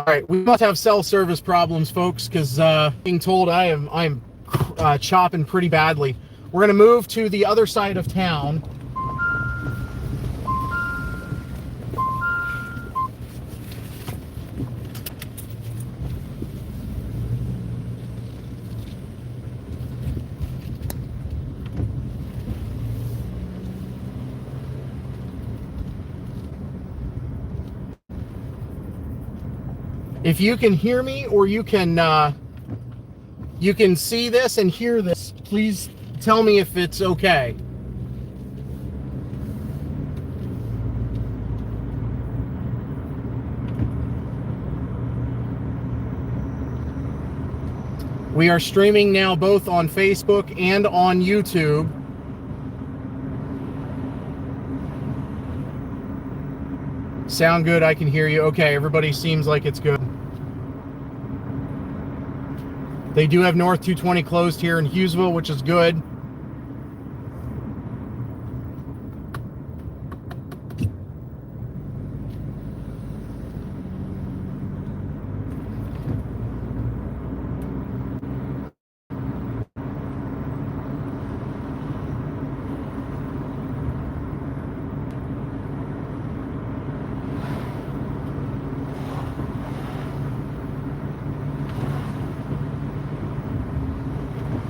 right, we must have cell service problems, folks, because being told I'm chopping pretty badly. We're gonna move to the other side of town. If you can hear me, or you can see this and hear this, please tell me if it's okay. We are streaming now both on Facebook and on YouTube. Sound good? I can hear you. Okay, everybody seems like it's good. They do have North 220 closed here in Hughesville, which is good.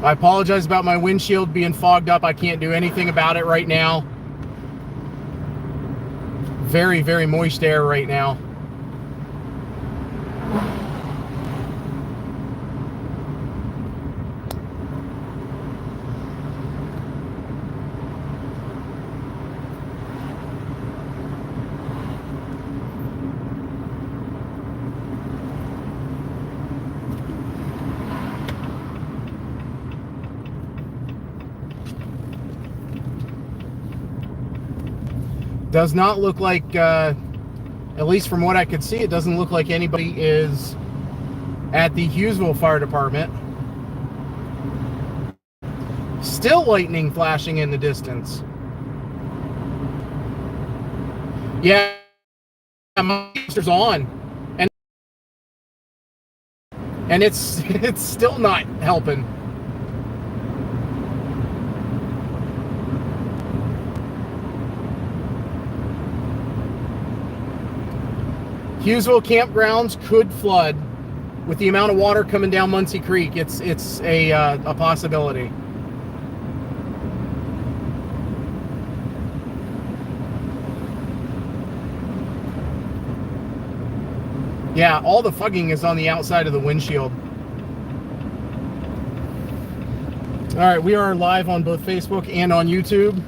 I apologize about my windshield being fogged up. I can't do anything about it right now. Very, very moist air right now. Does not look like, at least from what I could see, it doesn't look like anybody is at the Hughesville Fire Department. Still lightning flashing in the distance. Yeah, my monster's on, and it's still not helping. Hughesville campgrounds could flood with the amount of water coming down Muncy Creek. It's a possibility. Yeah, all the fogging is on the outside of the windshield. All right, we are live on both Facebook and on YouTube.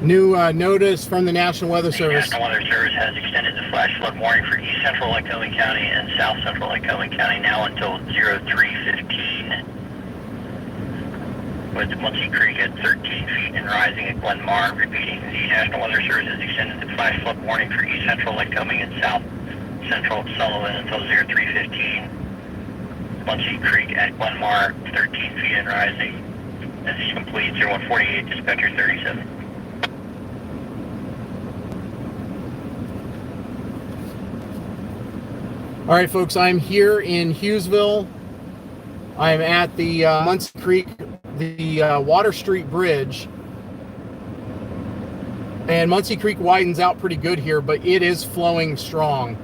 New notice from the National Weather Service. The National Weather Service has extended the flash flood warning for East Central Lycoming County and South Central Lycoming County now until 03:15. With Muncy Creek at 13 feet and rising at Glenmar. Repeating, the National Weather Service has extended the flash flood warning for East Central Lycoming and South Central Sullivan until 03:15. Muncy Creek at Glenmar, 13 feet and rising. This is complete. 0148, dispatcher 37. All right, folks, I'm here in Hughesville. I'm at the Muncy Creek, the Water Street Bridge. And Muncy Creek widens out pretty good here, but it is flowing strong.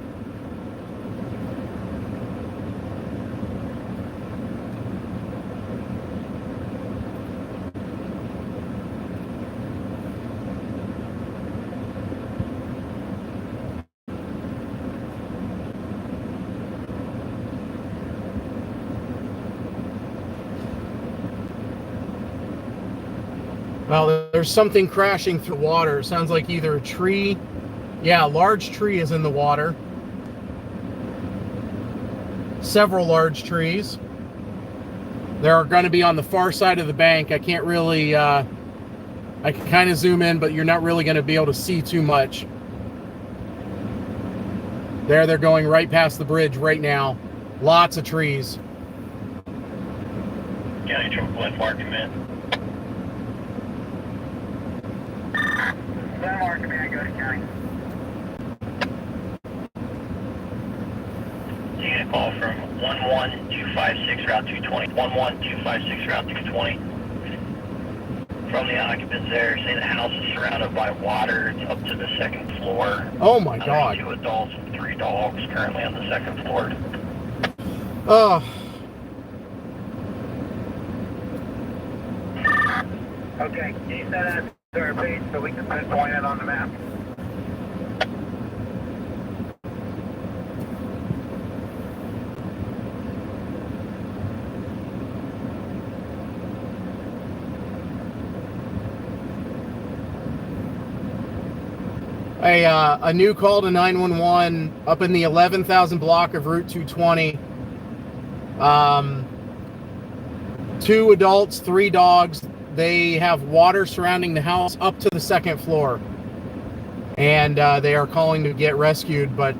Well, there's something crashing through water. Sounds like either a tree. Yeah, a large tree is in the water. Several large trees. They're going to be on the far side of the bank. I can't really, I can kind of zoom in, but you're not really going to be able to see too much. There, they're going right past the bridge right now. Lots of trees. County Triple Glenmark, command. Glenmark, command, go to county. Taking a call from 11256 Route 220. 11256 Route 220. From the occupants there, say the house is surrounded by water. It's up to the second floor. Oh my God. 2 adults and 3 dogs currently on the second floor. Oh. Okay, can you send that to our page so we can pinpoint it on the map? A new call to 911 up in the 11,000 block of Route 220. 2 adults, 3 dogs. They have water surrounding the house up to the second floor. And they are calling to get rescued, but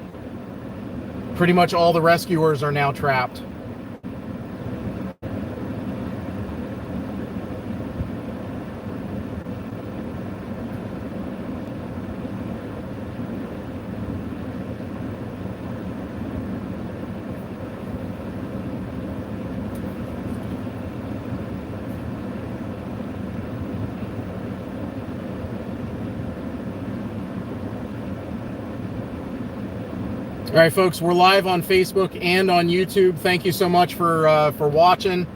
pretty much all the rescuers are now trapped. All right, folks, we're live on Facebook and on YouTube. Thank you so much for watching.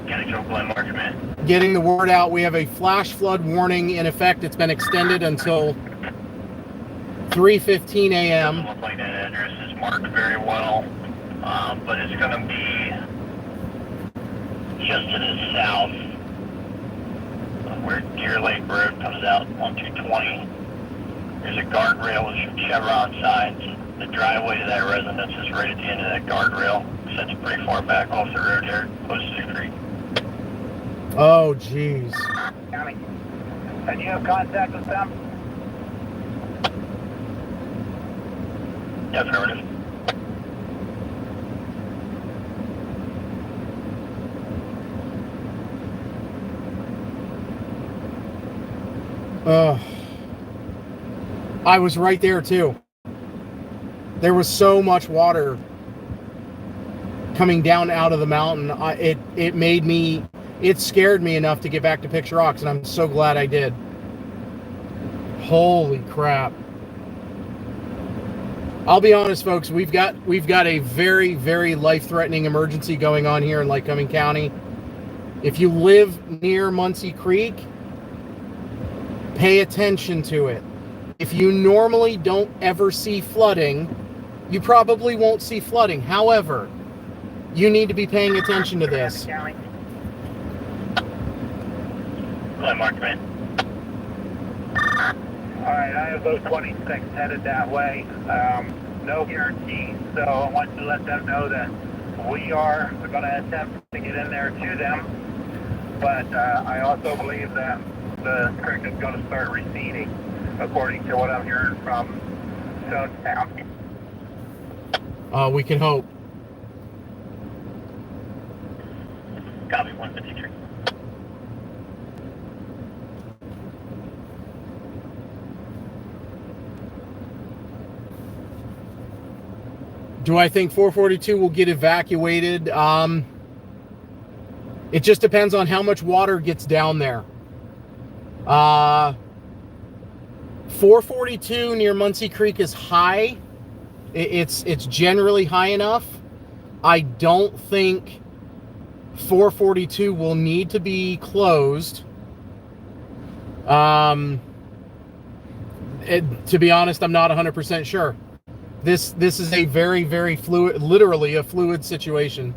County Triple Glenmark, command. Getting the word out. We have a flash flood warning in effect. It's been extended until 3:15 a.m. Doesn't look like that address is marked very well, but it's going to be just to the south of where Deer Lake Road comes out on 220. There's a guardrail with some chevron signs. The driveway to that residence is right at the end of that guardrail. So it's pretty far back off the road there, close to the creek. Oh, jeez. County. And you have contact with them? Yeah, affirmative. I was right there too. There was so much water coming down out of the mountain. It scared me enough to get back to Picture Rocks, and I'm so glad I did. Holy crap. I'll be honest, folks, we've got a very, very life-threatening emergency going on here in Lycoming County. If you live near Muncy Creek, pay attention to it. If you normally don't ever see flooding, you probably won't see flooding. However, you need to be paying attention to this. Glenmark, man. Alright, I have those 26 headed that way. No guarantee, so I want to let them know that we are going to attempt to get in there to them. But I also believe that the creek is going to start receding, according to what I'm hearing from Sullivan County. We can hope. Copy 153. Do I think 442 will get evacuated? It just depends on how much water gets down there. 442 near Muncy Creek is high. It's generally high enough. I don't think 442 will need to be closed. To be honest, I'm not 100% sure. This is a very, very fluid, literally a fluid situation.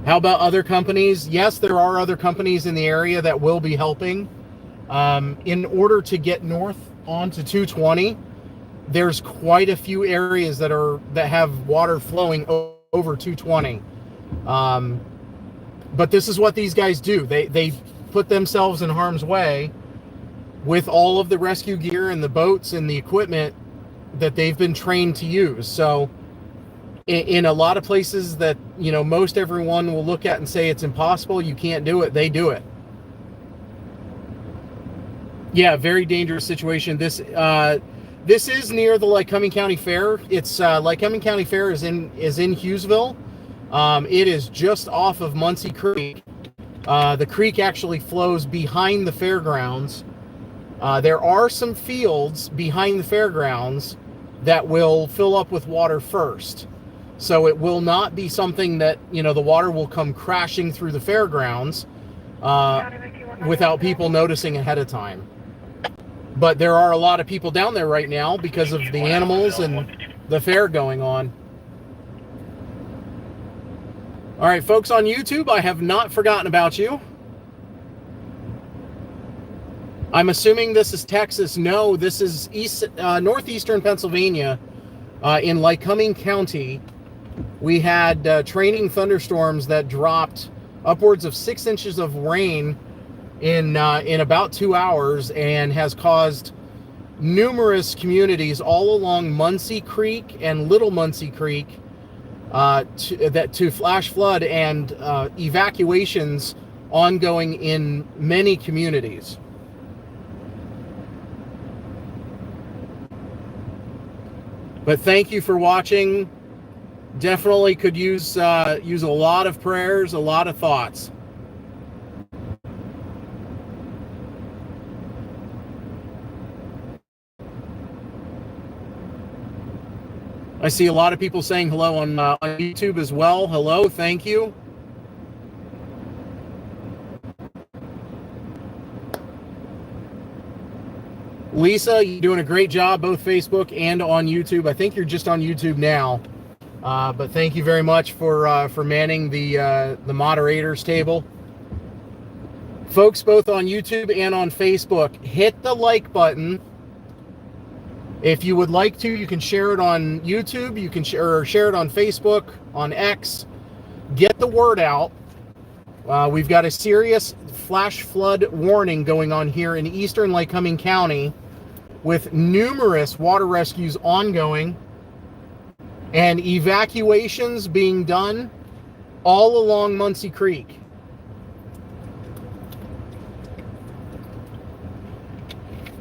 How about other companies? Yes, there are other companies in the area that will be helping. In order to get north onto 220, there's quite a few areas that have water flowing over 220. But this is what these guys do. They put themselves in harm's way with all of the rescue gear and the boats and the equipment that they've been trained to use. So in a lot of places that, you know, most everyone will look at and say it's impossible, you can't do it, they do it. Yeah, very dangerous situation. This is near the Lycoming County Fair. It's Lycoming County Fair is in Hughesville. It is just off of Muncy Creek. The creek actually flows behind the fairgrounds. There are some fields behind the fairgrounds that will fill up with water first. So it will not be something that, you know, the water will come crashing through the fairgrounds without people noticing ahead of time. But there are a lot of people down there right now because of the animals and the fair going on. All right, folks on YouTube, I have not forgotten about you. I'm assuming this is Texas. No, this is northeastern Pennsylvania, in Lycoming County. We had training thunderstorms that dropped upwards of 6 inches of rain in about 2 hours, and has caused numerous communities all along Muncy Creek and Little Muncy Creek to flash flood, and evacuations ongoing in many communities. But thank you for watching. Definitely could use a lot of prayers, a lot of thoughts. I see a lot of people saying hello on YouTube as well. Hello, thank you. Lisa, you're doing a great job, both Facebook and on YouTube. I think you're just on YouTube now. But thank you very much for manning the moderators table. Folks, both on YouTube and on Facebook, hit the like button. If you would like to, you can share it on YouTube. You can share it on Facebook, on X. Get the word out. We've got a serious flash flood warning going on here in eastern Lycoming County, with numerous water rescues ongoing and evacuations being done all along Muncy Creek.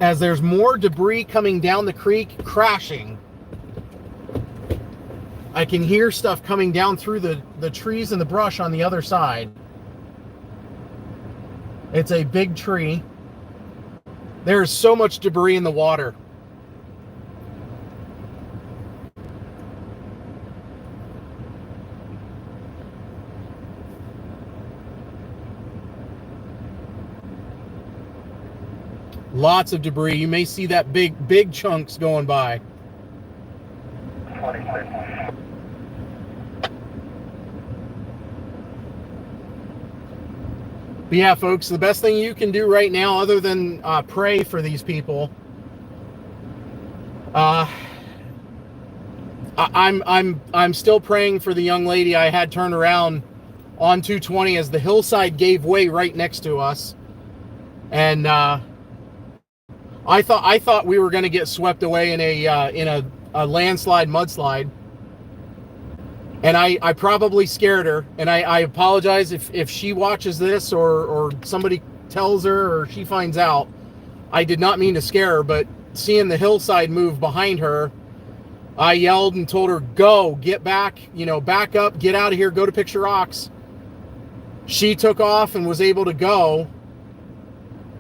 As there's more debris coming down the creek, crashing. I can hear stuff coming down through the trees and the brush on the other side. It's a big tree. There's so much debris in the water. Lots of debris. You may see that big chunks going by. But yeah, folks, the best thing you can do right now, other than pray for these people, I'm still praying for the young lady I had turned around on 220 as the hillside gave way right next to us, and I thought we were going to get swept away in a landslide, mudslide. And I probably scared her, and I apologize if she watches this or somebody tells her or she finds out. I did not mean to scare her, but seeing the hillside move behind her, I yelled and told her, go, get back, back up, get out of here, go to Picture Rocks. She took off and was able to go,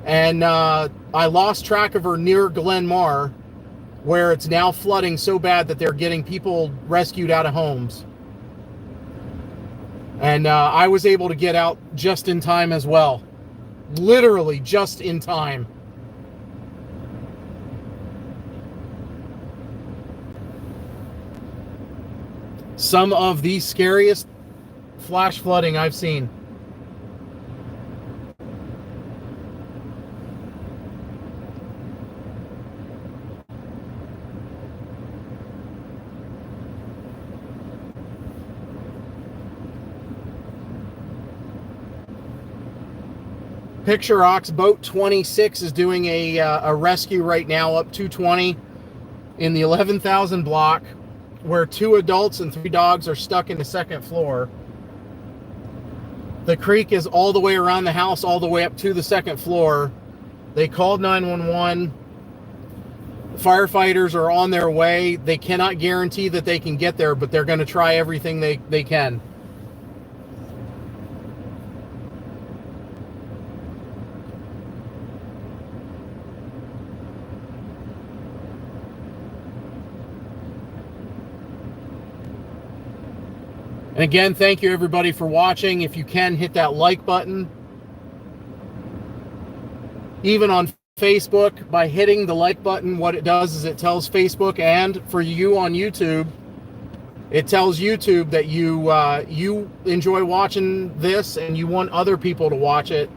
and I lost track of her near Glenmar, where it's now flooding so bad that they're getting people rescued out of homes. And I was able to get out just in time as well. Literally just in time. Some of the scariest flash flooding I've seen. Picture Ox Boat 26 is doing a rescue right now up 220 in the 11,000 block, where 2 adults and 3 dogs are stuck in the 2nd floor. The creek is all the way around the house, all the way up to the 2nd floor. They called 911. Firefighters are on their way. They cannot guarantee that they can get there, but they're going to try everything they can. And again, thank you everybody for watching. If you can, hit that like button. Even on Facebook, by hitting the like button, what it does is it tells Facebook, and for you on YouTube, it tells YouTube that you enjoy watching this and you want other people to watch it.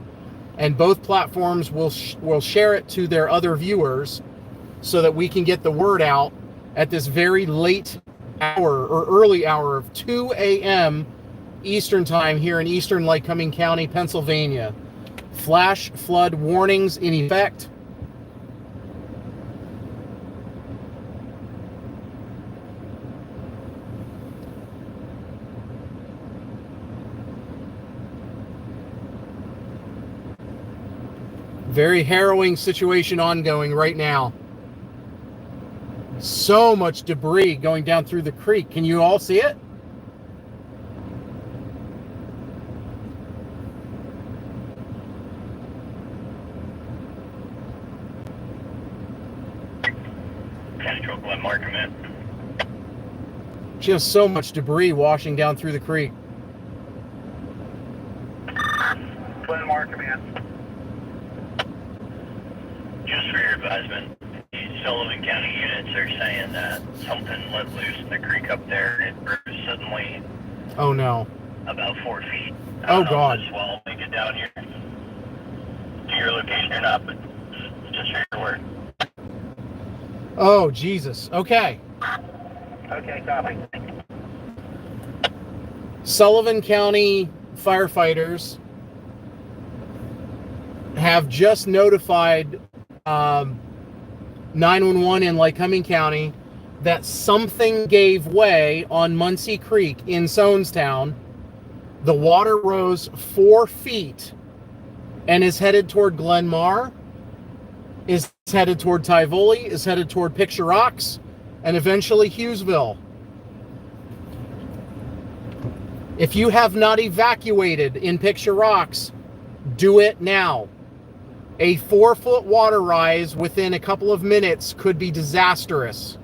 And both platforms will share it to their other viewers so that we can get the word out at this very late hour or early hour of 2 a.m. Eastern time here in eastern Lycoming County, Pennsylvania. Flash flood warnings in effect. Very harrowing situation ongoing right now. So much debris going down through the creek. Can you all see it? Just so much debris washing down through the creek. Glen Mark Command. Just for your advisement, the Sullivan County units are saying that something let loose in the creek up there. It rose suddenly. Oh no. About 4 feet. Oh God. This wall make it down here to your location or not, but just for your word. Oh Jesus. Okay. Okay, copy. Sullivan County firefighters have just notified 911 in Lycoming County that something gave way on Muncy Creek in Sonestown. The water rose 4 feet and is headed toward Glenmar, is headed toward Tivoli, is headed toward Picture Rocks, and eventually Hughesville. If you have not evacuated in Picture Rocks, do it now. A 4-foot water rise within a couple of minutes could be disastrous.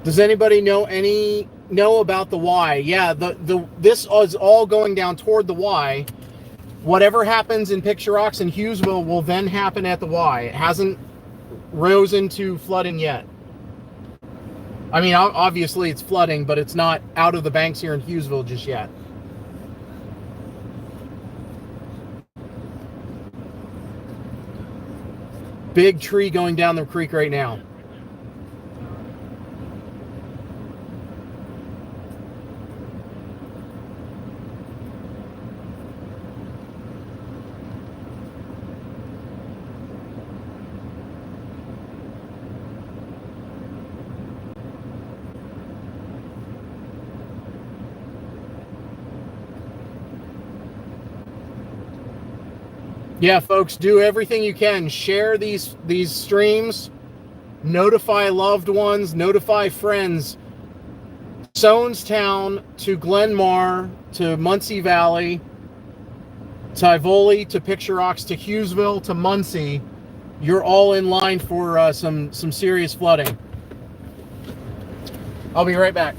Does anybody know about the Y? Yeah, this is all going down toward the Y. Whatever happens in Picture Rocks and Hughesville will then happen at the Y. It hasn't rose into flooding yet. I mean, obviously it's flooding, but it's not out of the banks here in Hughesville just yet. Big tree going down the creek right now. Yeah, folks, do everything you can. Share these streams. Notify loved ones. Notify friends. Sonestown to Glenmar to Muncy Valley, Tivoli to Picture Rocks to Hughesville to Muncy. You're all in line for some serious flooding. I'll be right back.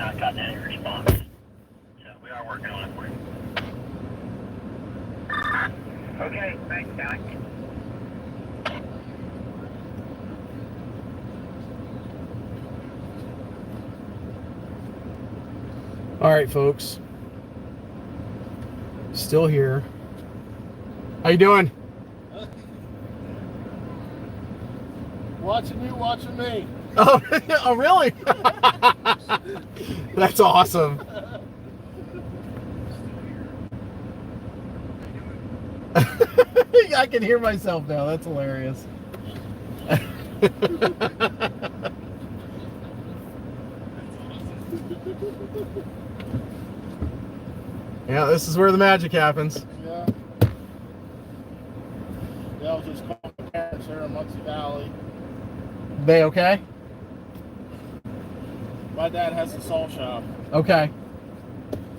not gotten any response. So we are working on it for you. Okay, thanks, guys. All right, folks. Still here. How you doing? Watching you, watching me. Oh, oh really? That's awesome. I can hear myself now. That's hilarious. Yeah, this is where the magic happens. Yeah. Yeah, I was just calling my parents here in Muncy Valley. They okay? My dad has a salt shop. Okay.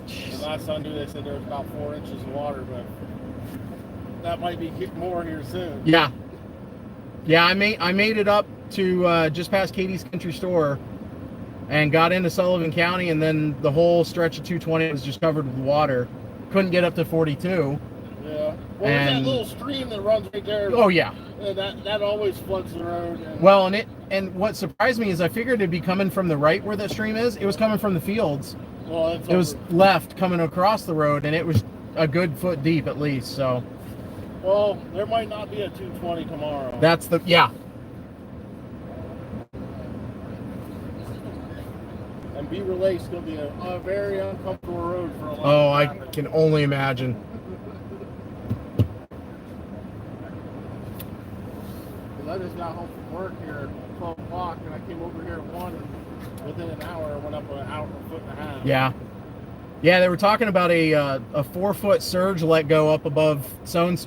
And last Sunday they said there was about 4 inches of water, but that might be more here soon. Yeah. Yeah, I made it up to just past Katie's Country Store and got into Sullivan County, and then the whole stretch of 220 was just covered with water. Couldn't get up to 42. Yeah. Well, there's that little stream that runs right there. Oh yeah. That always floods the road. And well, and what surprised me is I figured it'd be coming from the right where that stream is. It was coming from the fields. Well, it was left coming across the road, and it was a good foot deep at least. So. Well, there might not be a 220 tomorrow. That's the yeah. And Beaver Lake's going to be a very uncomfortable road for a lot of I traffic. can only imagine. I just got home from work here at 12 o'clock, and I came over here at 1, and within an hour, I went up an hour and a foot and a half. Yeah. Yeah, they were talking about a 4-foot surge let go up above Sones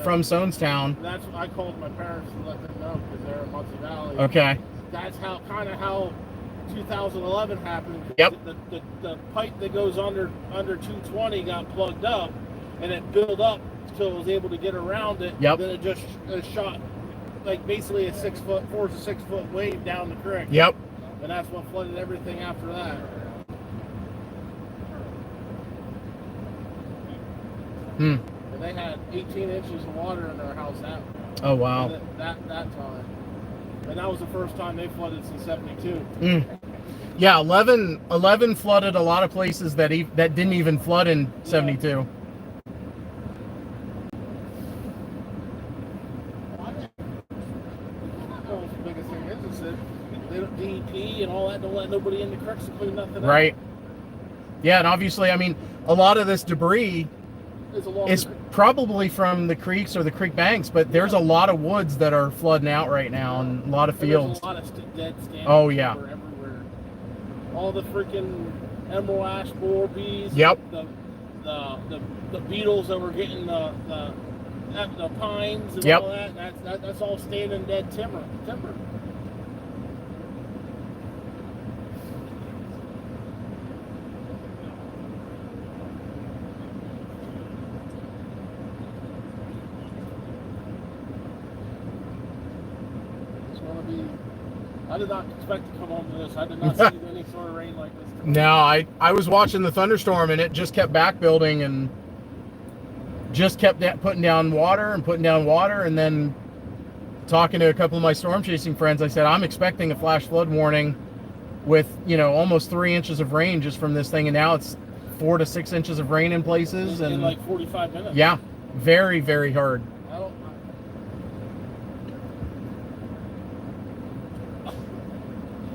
from Sonestown. And that's what I called my parents to let them know because they're in Muncy Valley. Okay. That's how 2011 happened. Yep. The pipe that goes under 220 got plugged up, and it built up until it was able to get around it. Yep. Then it just shot like basically a 4 to 6 foot wave down the creek. Yep. And that's what flooded everything after that. Hmm. And they had 18 inches of water in their house Oh wow. that time. And that was the first time they flooded since '72. Yeah, 11 flooded a lot of places that didn't even flood in '72. Well, the biggest thing is that they don't DEP and all that don't let nobody in the creeks to clean nothing Right. Yeah, and obviously, I mean, a lot of this debris up. is probably from the creeks or the creek banks, but there's a lot of woods that are flooding out right now, and a lot of fields. There's a lot of dead stands. Oh yeah. Everywhere. All the freaking emerald ash borer bees. Yep. The beetles that were getting the pines and Yep. all that. That's all standing dead timber. I did not expect to come home to this. I did not see any sort of rain like this. No, I was watching the thunderstorm, and it just kept back building and just kept putting down water, and then talking to a couple of my storm chasing friends, I said, I'm expecting a flash flood warning with, almost 3 inches of rain just from this thing, and now it's 4 to 6 inches of rain in places. In and like 45 minutes. Yeah, very, very hard.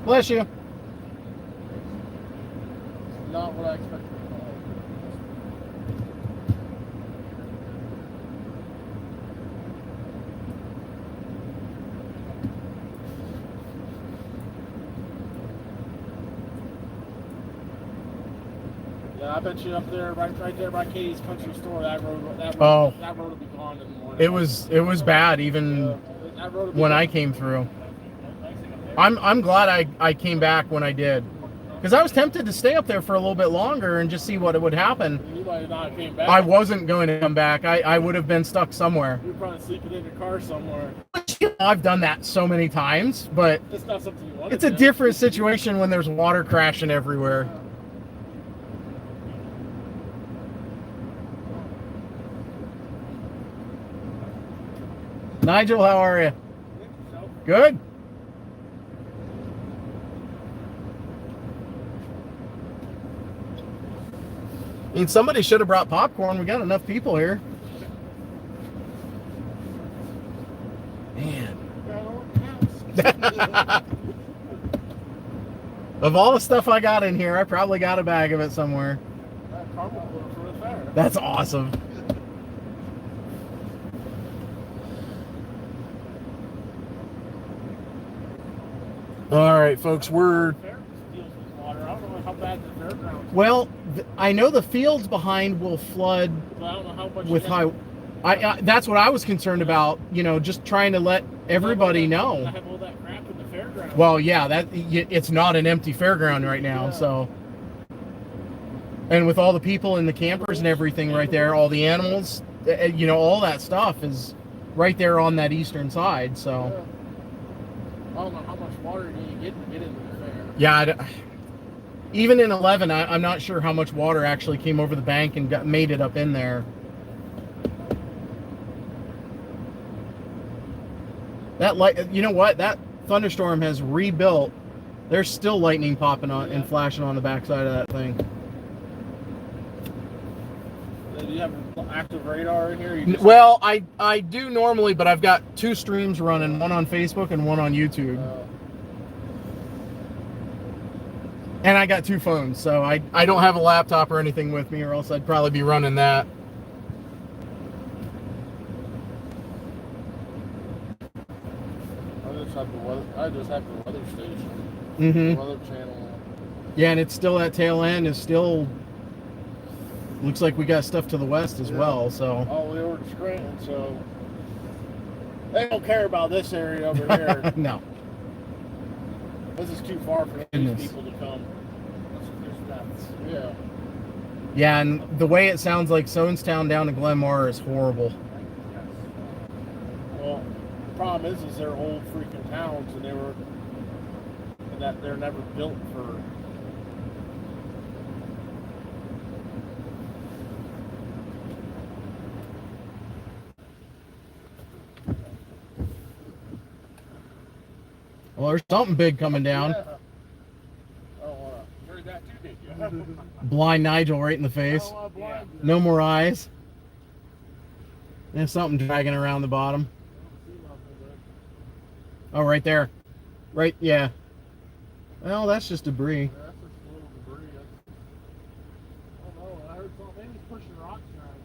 Bless you. Not what I expected. Yeah, I bet you up there, right there by Katie's Country Store, that road will be gone in the morning. It was bad even when I came through. I'm glad I came back when I did, Because I was tempted to stay up there for a little bit longer and just see what would happen. You might have not came back. I wasn't going to come back. I would have been stuck somewhere. You were probably sleeping in your car somewhere. I've done that so many times, but It's not something you want. it's a different situation when there's water crashing everywhere. Nigel, how are you? Good. I mean, somebody should have brought popcorn. We got enough people here. Man. Of all the stuff I got in here, I probably got a bag of it somewhere. That's awesome. All right, folks, well, I know the fields behind will flood with high. That's what I was concerned about. You know, just trying to let everybody know. Well, yeah, it's not an empty fairground right now, so. And with all the people and the campers and everything right there, all the animals, you know, all that stuff is right there on that eastern side, so. I don't know how much water you get to get into the fair. Yeah, even in 11, I'm not sure how much water actually came over the bank and made it up in there. That light, you know what? That thunderstorm has rebuilt. There's still lightning popping on and flashing on the backside of that thing. Do you have active radar in here? Well, I do normally, but I've got 2 streams running, one on Facebook and one on YouTube. And I got 2 phones, so I don't have a laptop or anything with me, or else I'd probably be running that. I just have the weather station. Mm-hmm. The weather channel. Yeah, and it's still that tail end is still. Looks like we got stuff to the west as well, so. Oh, we were Scranton, so they don't care about this area over here. No. This is too far for these people to come. Yeah. Yeah, and the way it sounds like Sonestown down to Glenmar is horrible. Well, the problem is they're old freaking towns, and they're never built for. Well, there's something big coming down. Yeah. Oh, heard that too, did you? Blind Nigel right in the face. No more eyes. There's something dragging around the bottom. Oh, right there. Right, yeah. Well, that's just debris. Yeah, that's just a little debris. I don't know. I heard something. Maybe he's pushing rocks around.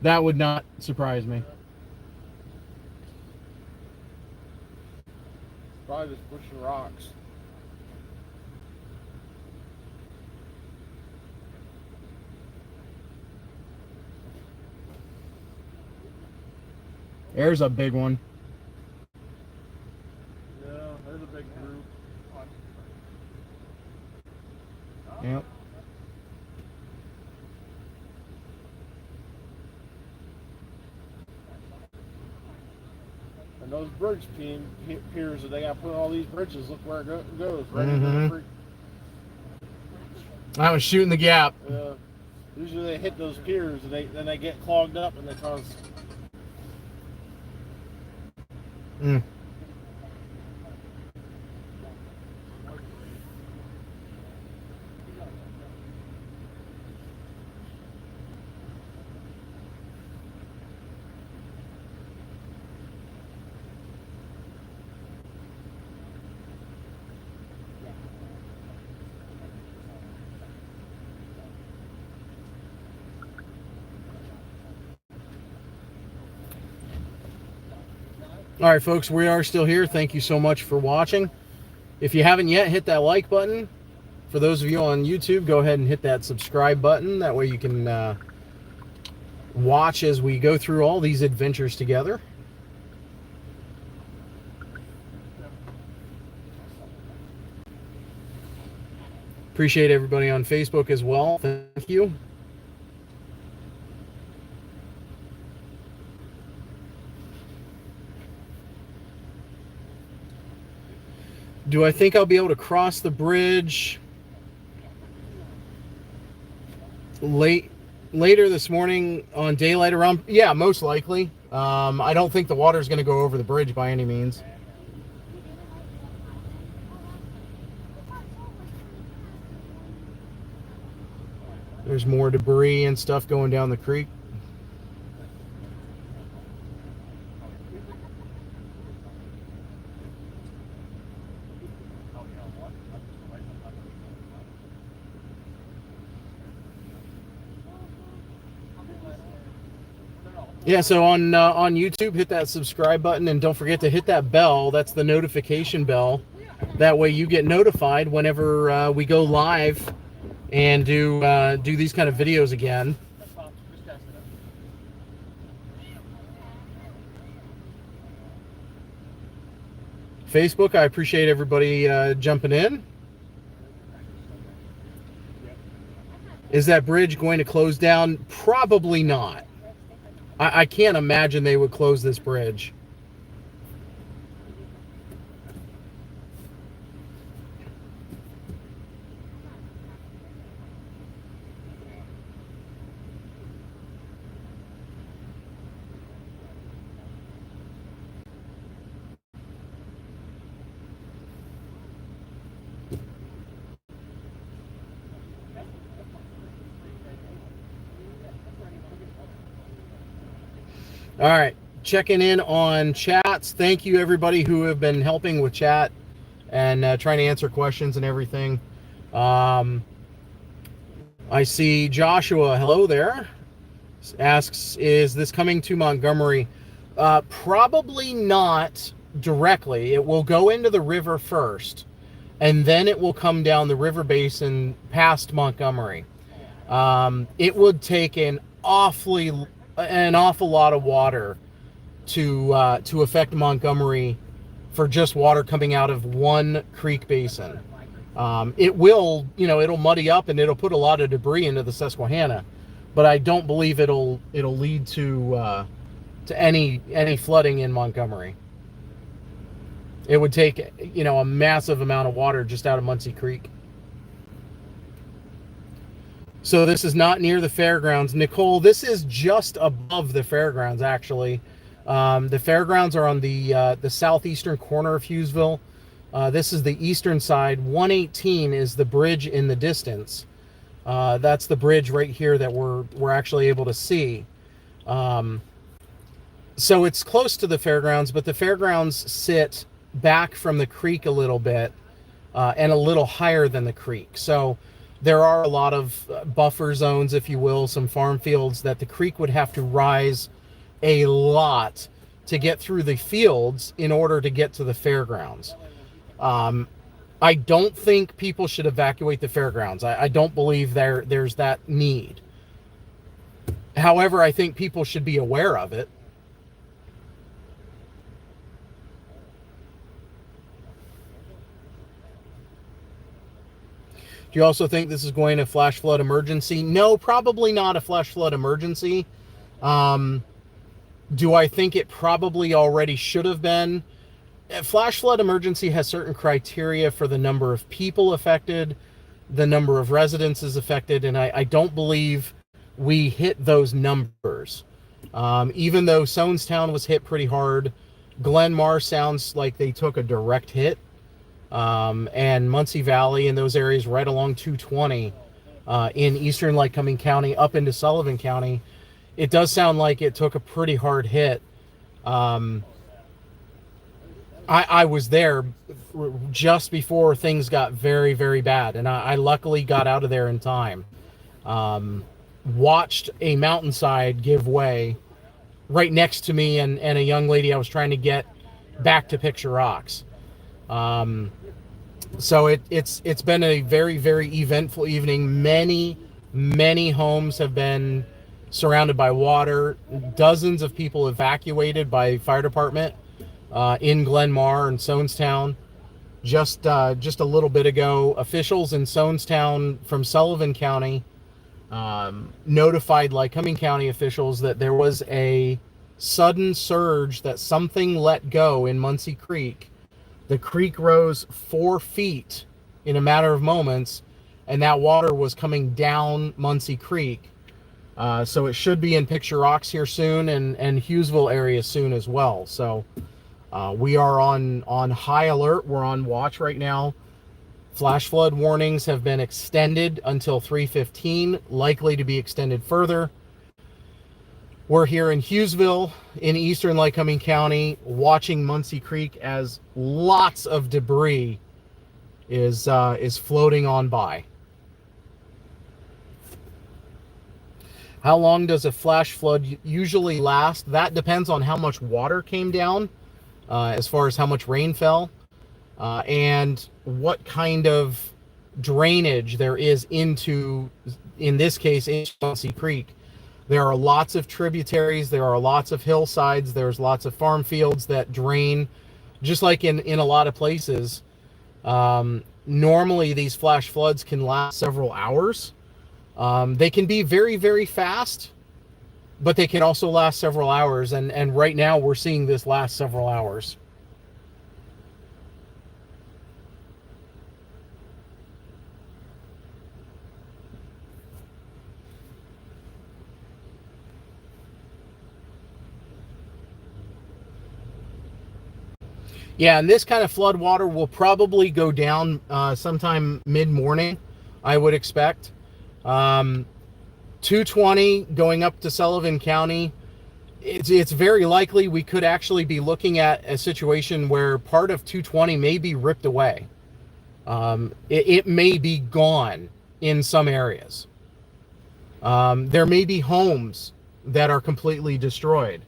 That would not surprise me. Probably just pushing rocks. There's a big one. Yeah, there's a big group. Yep. And those bridge piers that they got put all these bridges, look where it goes. Right I was shooting the gap. Usually they hit those piers and then they get clogged up and they cause. All right, folks, we are still here. Thank you so much for watching. If you haven't yet, hit that like button. For those of you on YouTube, go ahead and hit that subscribe button. That way you can watch as we go through all these adventures together. Appreciate everybody on Facebook as well. Thank you. Do I think I'll be able to cross the bridge later this morning on daylight around? Yeah, most likely. I don't think the water's going to go over the bridge by any means. There's more debris and stuff going down the creek. Yeah, so on YouTube, hit that subscribe button and don't forget to hit that bell. That's the notification bell. That way you get notified whenever we go live and do these kind of videos again. Facebook, I appreciate everybody jumping in. Is that bridge going to close down? Probably not. I can't imagine they would close this bridge. All right, checking in on chats. Thank you, everybody who have been helping with chat and trying to answer questions and everything. I see Joshua, hello there, asks, is this coming to Montgomery? Probably not directly. It will go into the river first, and then it will come down the river basin past Montgomery. It would take an awful lot of water to affect Montgomery for just water coming out of one creek basin. It will, it'll muddy up and it'll put a lot of debris into the Susquehanna, but I don't believe it'll lead to any flooding in Montgomery. It would take, a massive amount of water just out of Muncy Creek. So this is not near the fairgrounds. Nicole, this is just above the fairgrounds, actually. The fairgrounds are on the southeastern corner of Hughesville. This is the eastern side. 118 is the bridge in the distance. That's the bridge right here that we're actually able to see. So it's close to the fairgrounds, but the fairgrounds sit back from the creek a little bit and a little higher than the creek. So there are a lot of buffer zones, if you will, some farm fields that the creek would have to rise a lot to get through the fields in order to get to the fairgrounds. I don't think people should evacuate the fairgrounds. I don't believe there's that need. However, I think people should be aware of it. Do you also think this is going to flash flood emergency? No, probably not a flash flood emergency. Do I think it probably already should have been? A flash flood emergency has certain criteria for the number of people affected, the number of residences affected, and I don't believe we hit those numbers. Even though Sonestown was hit pretty hard, Glenmar sounds like they took a direct hit. And Muncy Valley and those areas right along 220 in eastern Lycoming County up into Sullivan County, it does sound like it took a pretty hard hit. I was there just before things got very, very bad, and I luckily got out of there in time. Watched a mountainside give way right next to me and a young lady I was trying to get back to Picture Rocks. So it's been a very, very eventful evening. Many homes have been surrounded by water. Dozens of people evacuated by fire department in Glenmar and Sonestown. just a little bit ago, officials in Sonestown from Sullivan County notified Lycoming County officials that there was a sudden surge, that something let go in Muncy Creek. The creek rose 4 feet in a matter of moments, and that water was coming down Muncy Creek. So it should be in Picture Rocks here soon, and Hughesville area soon as well. So we are on high alert. We're on watch right now. Flash flood warnings have been extended until 3:15, likely to be extended further. We're here in Hughesville in eastern Lycoming County, watching Muncy Creek as lots of debris is floating on by. How long does a flash flood usually last? That depends on how much water came down, as far as how much rain fell, and what kind of drainage there is into, in this case, into Muncy Creek. There are lots of tributaries, there are lots of hillsides, there's lots of farm fields that drain, just like in a lot of places. Normally, these flash floods can last several hours. They can be very, very fast, but they can also last several hours. And right now we're seeing this last several hours. Yeah, and this kind of flood water will probably go down sometime mid-morning, I would expect. 220 going up to Sullivan County, it's very likely we could actually be looking at a situation where part of 220 may be ripped away. It may be gone in some areas. There may be homes that are completely destroyed.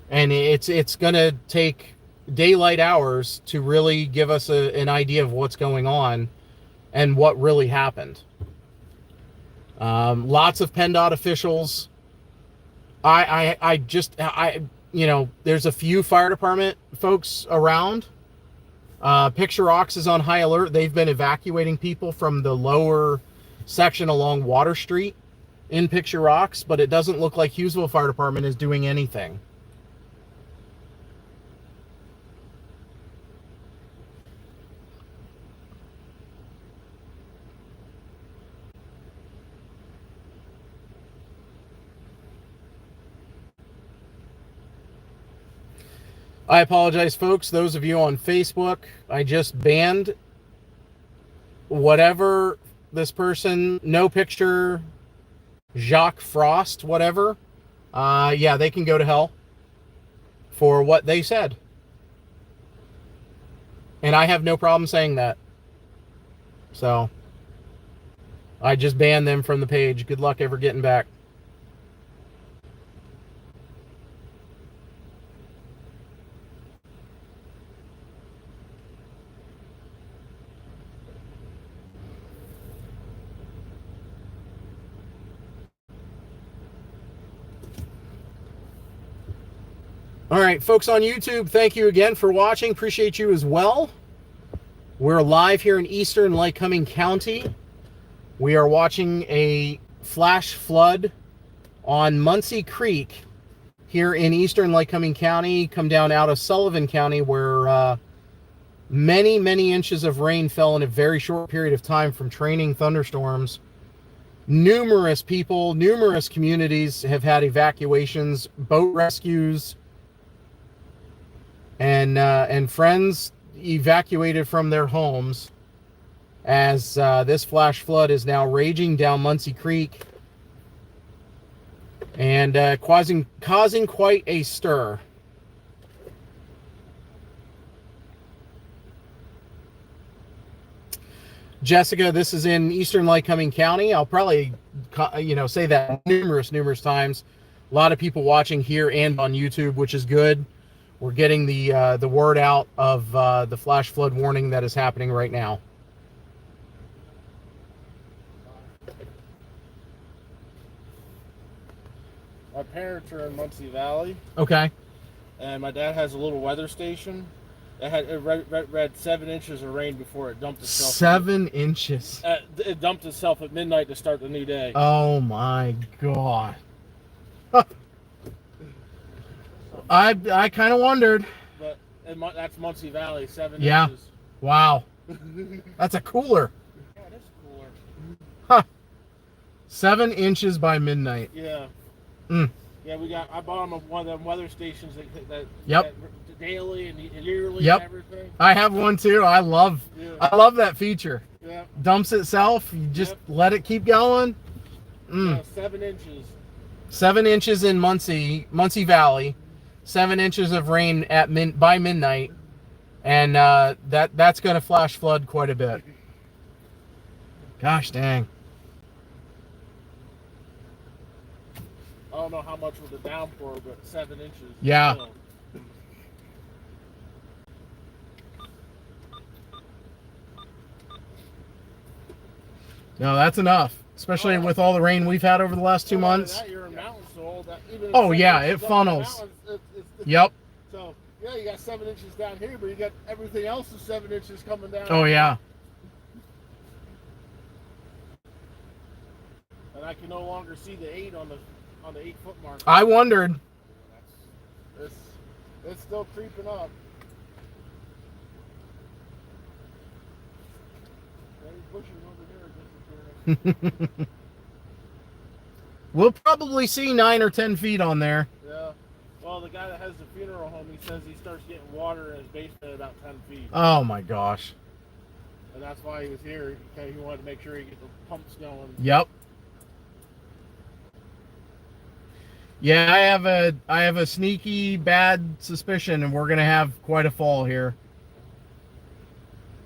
And it's going to take daylight hours to really give us an idea of what's going on and what really happened. Lots of PennDOT officials. You know, there's a few fire department folks around. Picture Rocks is on high alert. They've been evacuating people from the lower section along Water Street in Picture Rocks, but it doesn't look like Hughesville Fire Department is doing anything. I apologize, folks. Those of you on Facebook, I just banned whatever this person, no picture, Jacques Frost, whatever. Yeah, they can go to hell for what they said. And I have no problem saying that. So I just banned them from the page. Good luck ever getting back. All right, folks on YouTube, thank you again for watching. Appreciate you as well. We're live here in eastern Lycoming County. We are watching a flash flood on Muncy Creek here in eastern Lycoming County, come down out of Sullivan County, where many, many inches of rain fell in a very short period of time from training thunderstorms. Numerous people, numerous communities have had evacuations, boat rescues, and friends evacuated from their homes as this flash flood is now raging down Muncy Creek and causing quite a stir. Jessica, this is in eastern Lycoming County. I'll probably say that numerous times. A lot of people watching here and on YouTube, which is good. We're getting the word out of the flash flood warning that is happening right now. My parents are in Muncy Valley. Okay. And my dad has a little weather station. It read 7 inches of rain before it dumped itself. 7 inches. It dumped itself at midnight to start the new day. Oh my God. I kind of wondered. But that's Muncy Valley, 7 Yeah. inches. Wow. That's a cooler. Yeah, it is cooler. Huh. 7 inches by midnight. Yeah. Mm. Yeah, I bought them one of them weather stations that daily and yearly and everything. I have one too. I love that feature. Yeah. Dumps itself. You just let it keep going. Yeah, 7 inches. 7 inches in Muncy Valley. 7 inches of rain by midnight, and that's going to flash flood quite a bit. Gosh dang. I don't know how much was the downpour, but 7 inches. Yeah. Still. No, that's enough. Especially with all the rain we've had over the last 2 months. You're in mountains, so oh yeah, it funnels. Yep. So yeah, you got 7 inches down here, but you got everything else is 7 inches coming down. Oh yeah. And I can no longer see the 8 on the 8-foot mark. I wondered. It's still creeping up. We'll probably see 9 or 10 feet on there. Yeah. Well, the guy that has the funeral home, he says he starts getting water in his basement at about 10 feet. Oh my gosh. And that's why he was here. He wanted to make sure he get the pumps going. Yep. Yeah, I have a sneaky bad suspicion, and we're gonna have quite a fall here.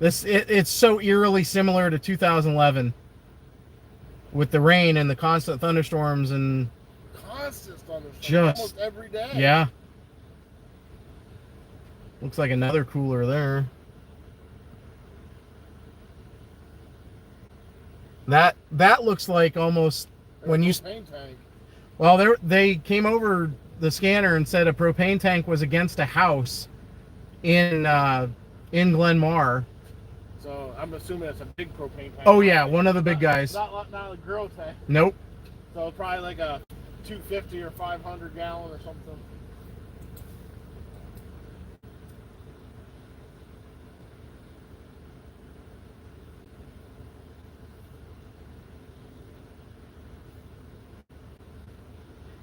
It's so eerily similar to 2011 with the rain and the constant thunderstorms and constant thunderstorms just almost every day. Yeah. Looks like another cooler there. That looks like almost when you propane tank. Well, they came over the scanner and said a propane tank was against a house in Glen Mar. So I'm assuming it's a big propane tank. Oh yeah, one of the big guys. Not a grill tank. Nope. So probably like a 250 or 500 gallon or something.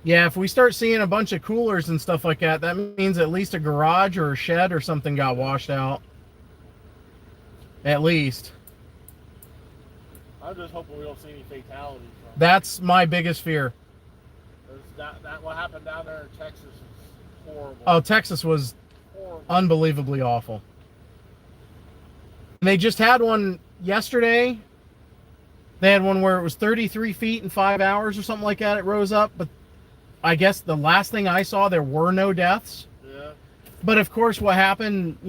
Yeah, if we start seeing a bunch of coolers and stuff like that, that means at least a garage or a shed or something got washed out. At least. I'm just hoping we don't see any fatalities. That's my biggest fear. That what happened down there in Texas is horrible. Oh, Texas was unbelievably awful. And they just had one yesterday. They had one where it was 33 feet in 5 hours or something like that. It rose up, but I guess the last thing I saw, there were no deaths. Yeah. But of course, what happened,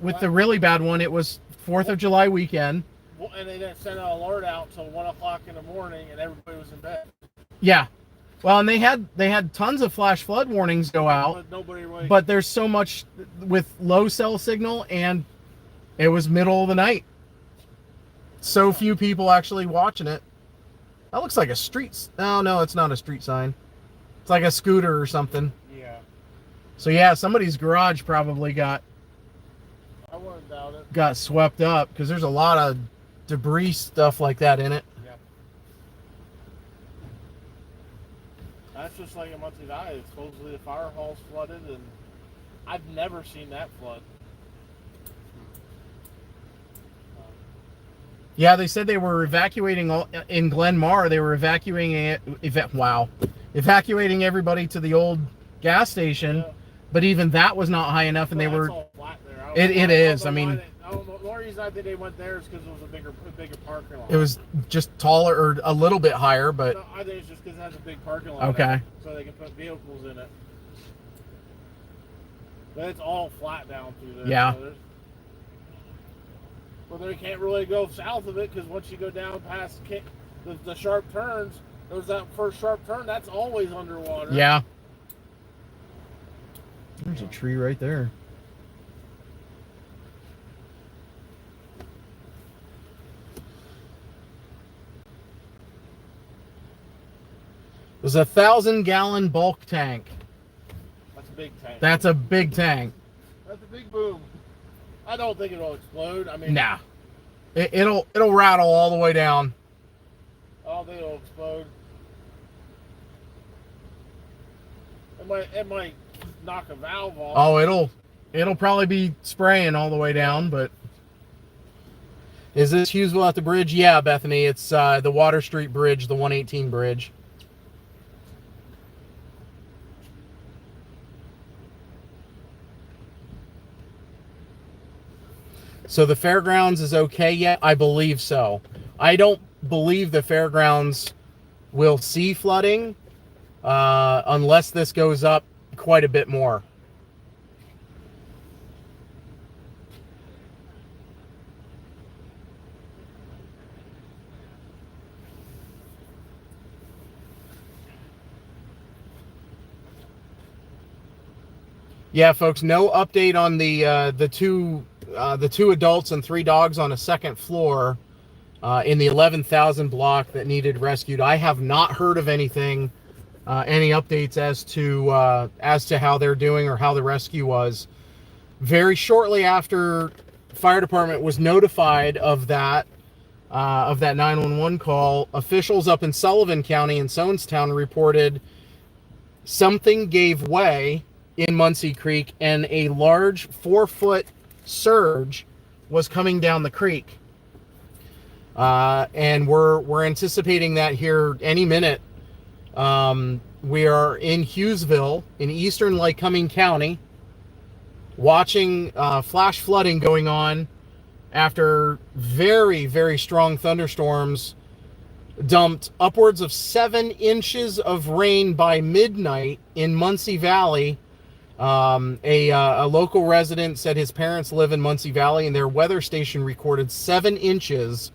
with the really bad one, it was 4th of July weekend. Well, and they didn't send an alert out till 1 o'clock in the morning, and everybody was in bed. Yeah. Well, and they had tons of flash flood warnings go out. But nobody really. But there's so much with low cell signal, and it was middle of the night. So few people actually watching it. That looks like a street. No, it's not a street sign. It's like a scooter or something. Yeah. So yeah, somebody's garage probably got doubt it. Got swept up because there's a lot of debris stuff like that in it. Yeah. That's just like in Muncy Valley. Supposedly the fire hall's flooded, and I've never seen that flood. Yeah, they said they were evacuating in Glen Mar. They were evacuating everybody to the old gas station, yeah. But even that was not high enough, and they were. All flat there. It is. I mean, the only reason I think they went there is because it was a bigger parking lot. It was just taller or a little bit higher, but no, I think it's just because it has a big parking lot. Okay. So they can put vehicles in it. But it's all flat down through there. Yeah. So well, they can't really go south of it because once you go down past the sharp turns, there's that first sharp turn. That's always underwater. Yeah. There's a tree right there. was a 1,000-gallon bulk tank. That's a big tank. That's a big tank. That's a big boom. I don't think it'll explode. I mean, Nah. It'll rattle all the way down. I don't think it'll explode. It might knock a valve off. Oh, it'll probably be spraying all the way down, but is this Hughesville at the bridge? Yeah, Bethany, it's the Water Street Bridge, the 118 bridge. So the fairgrounds is okay yet? I believe so. I don't believe the fairgrounds will see flooding unless this goes up quite a bit more. Yeah, folks, no update on the two adults and 3 dogs on a second floor in the 11,000 block that needed rescued. I have not heard of anything, any updates as to how they're doing or how the rescue was. Very shortly after fire department was notified of that 911 call, officials up in Sullivan County and Sonestown reported something gave way in Muncy Creek and a large 4-foot surge was coming down the creek. And we're anticipating that here any minute. We are in Hughesville in eastern Lycoming County watching flash flooding going on after very, very strong thunderstorms dumped upwards of 7 inches of rain by midnight in Muncy Valley. A local resident said his parents live in Muncy Valley and their weather station recorded 7 inches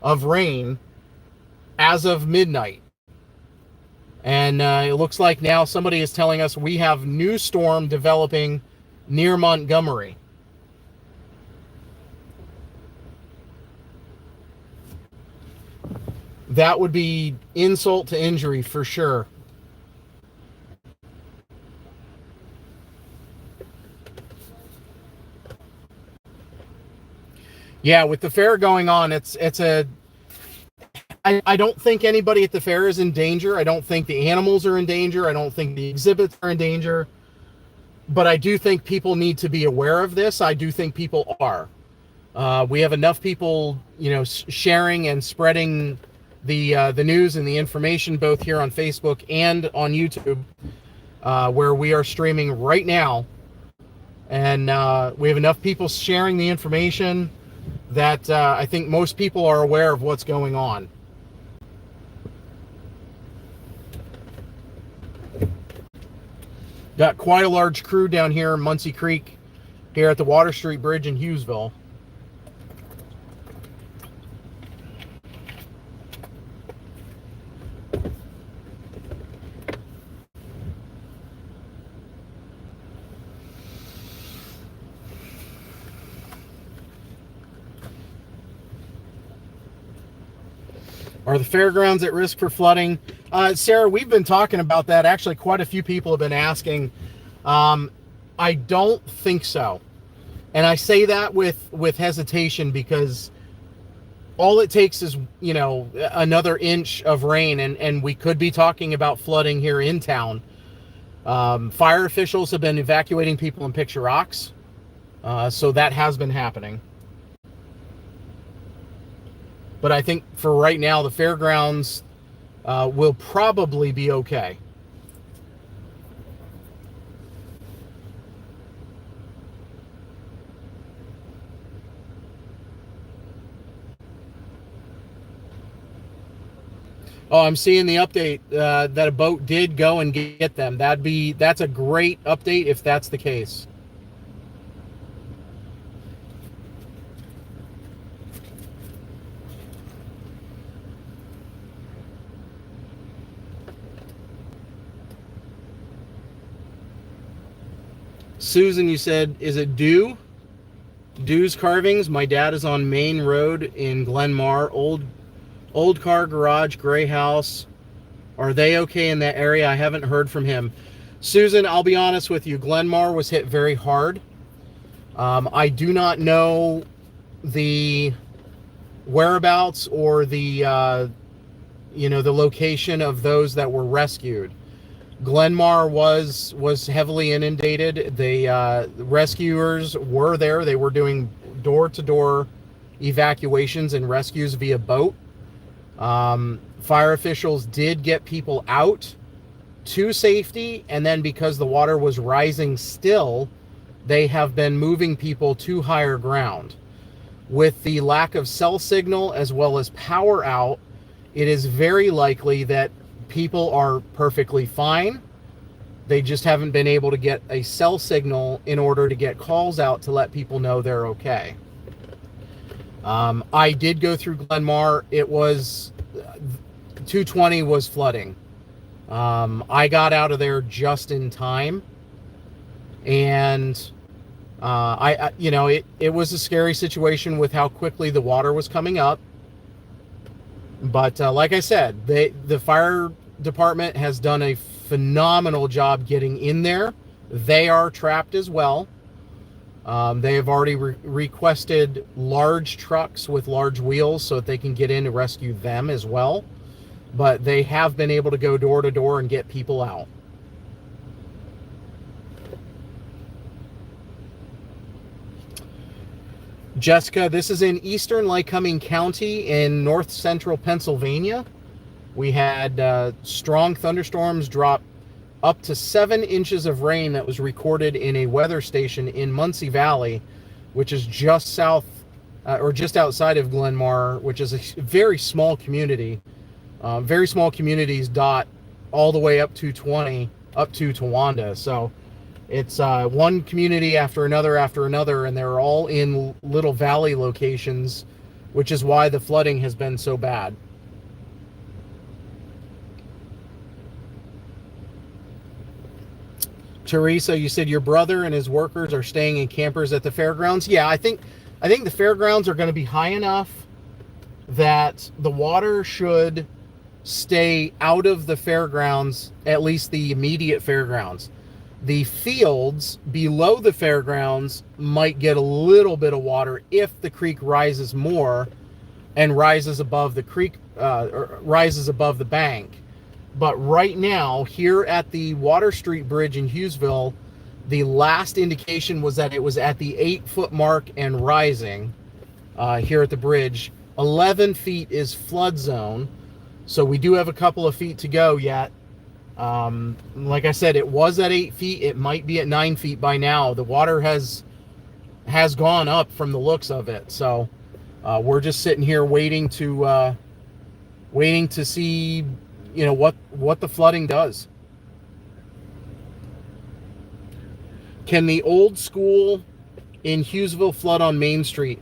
of rain as of midnight. And it looks like now somebody is telling us we have new storm developing near Montgomery. That would be insult to injury for sure. Yeah, with the fair going on, I don't think anybody at the fair is in danger. I don't think the animals are in danger. I don't think the exhibits are in danger. But I do think people need to be aware of this. I do think people are. We have enough people, sharing and spreading the news and the information both here on Facebook and on YouTube, where we are streaming right now. And we have enough people sharing the information that I think most people are aware of what's going on. Got quite a large crew down here in Muncy Creek, here at the Water Street Bridge in Hughesville. Are the fairgrounds at risk for flooding? Sarah, we've been talking about that. Actually, quite a few people have been asking. I don't think so. And I say that with hesitation because all it takes is, another inch of rain and we could be talking about flooding here in town. Fire officials have been evacuating people in Picture Rocks. So that has been happening. But I think for right now, the fairgrounds will probably be okay. Oh, I'm seeing the update that a boat did go and get them. That's a great update if that's the case. Susan, you said, is it Dew? Dew's Carvings. My dad is on Main Road in Glenmar. Old car garage, gray house. Are they okay in that area? I haven't heard from him. Susan, I'll be honest with you. Glenmar was hit very hard. I do not know the whereabouts or the the location of those that were rescued. Glenmar was heavily inundated. The rescuers were there. They were doing door-to-door evacuations and rescues via boat. Fire officials did get people out to safety, and then because the water was rising still, they have been moving people to higher ground. With the lack of cell signal as well as power out, it is very likely that people are perfectly fine. They just haven't been able to get a cell signal in order to get calls out to let people know they're okay. I did go through Glenmar. It was 220 was flooding. I got out of there just in time, and it was a scary situation with how quickly the water was coming up. But like I said, the fire department has done a phenomenal job getting in there. They are trapped as well. They have already requested large trucks with large wheels so that they can get in to rescue them as well. But they have been able to go door to door and get people out. Jessica, this is in eastern Lycoming County in north central Pennsylvania. We had strong thunderstorms drop up to 7 inches of rain that was recorded in a weather station in Muncy Valley, which is just south or just outside of Glenmar, which is a very small community. Very small communities dot all the way up to 20, up to Towanda. So it's one community after another, and they're all in little valley locations, which is why the flooding has been so bad. Teresa, you said your brother and his workers are staying in campers at the fairgrounds. Yeah, I think the fairgrounds are going to be high enough that the water should stay out of the fairgrounds, at least the immediate fairgrounds. The fields below the fairgrounds might get a little bit of water if the creek rises more and rises above the creek, or rises above the bank. But right now, here at the Water Street Bridge in Hughesville, the last indication was that it was at the 8-foot mark and rising here at the bridge. 11 feet is flood zone, so we do have a couple of feet to go yet. Like I said, it was at 8 feet. It might be at 9 feet by now. The water has gone up from the looks of it. So we're just sitting here waiting to see, what the flooding does. Can the old school in Hughesville flood on Main Street?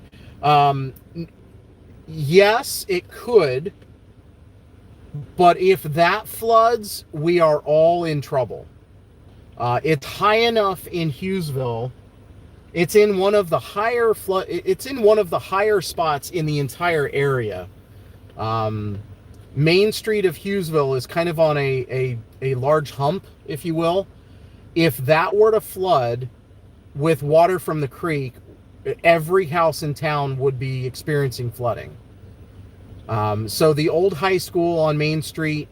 Yes, it could. But if that floods, we are all in trouble. It's high enough in Hughesville. It's in one of the higher It's in one of the higher spots in the entire area. Main Street of Hughesville is kind of on a large hump, if you will. If that were to flood with water from the creek, every house in town would be experiencing flooding. So the old high school on Main Street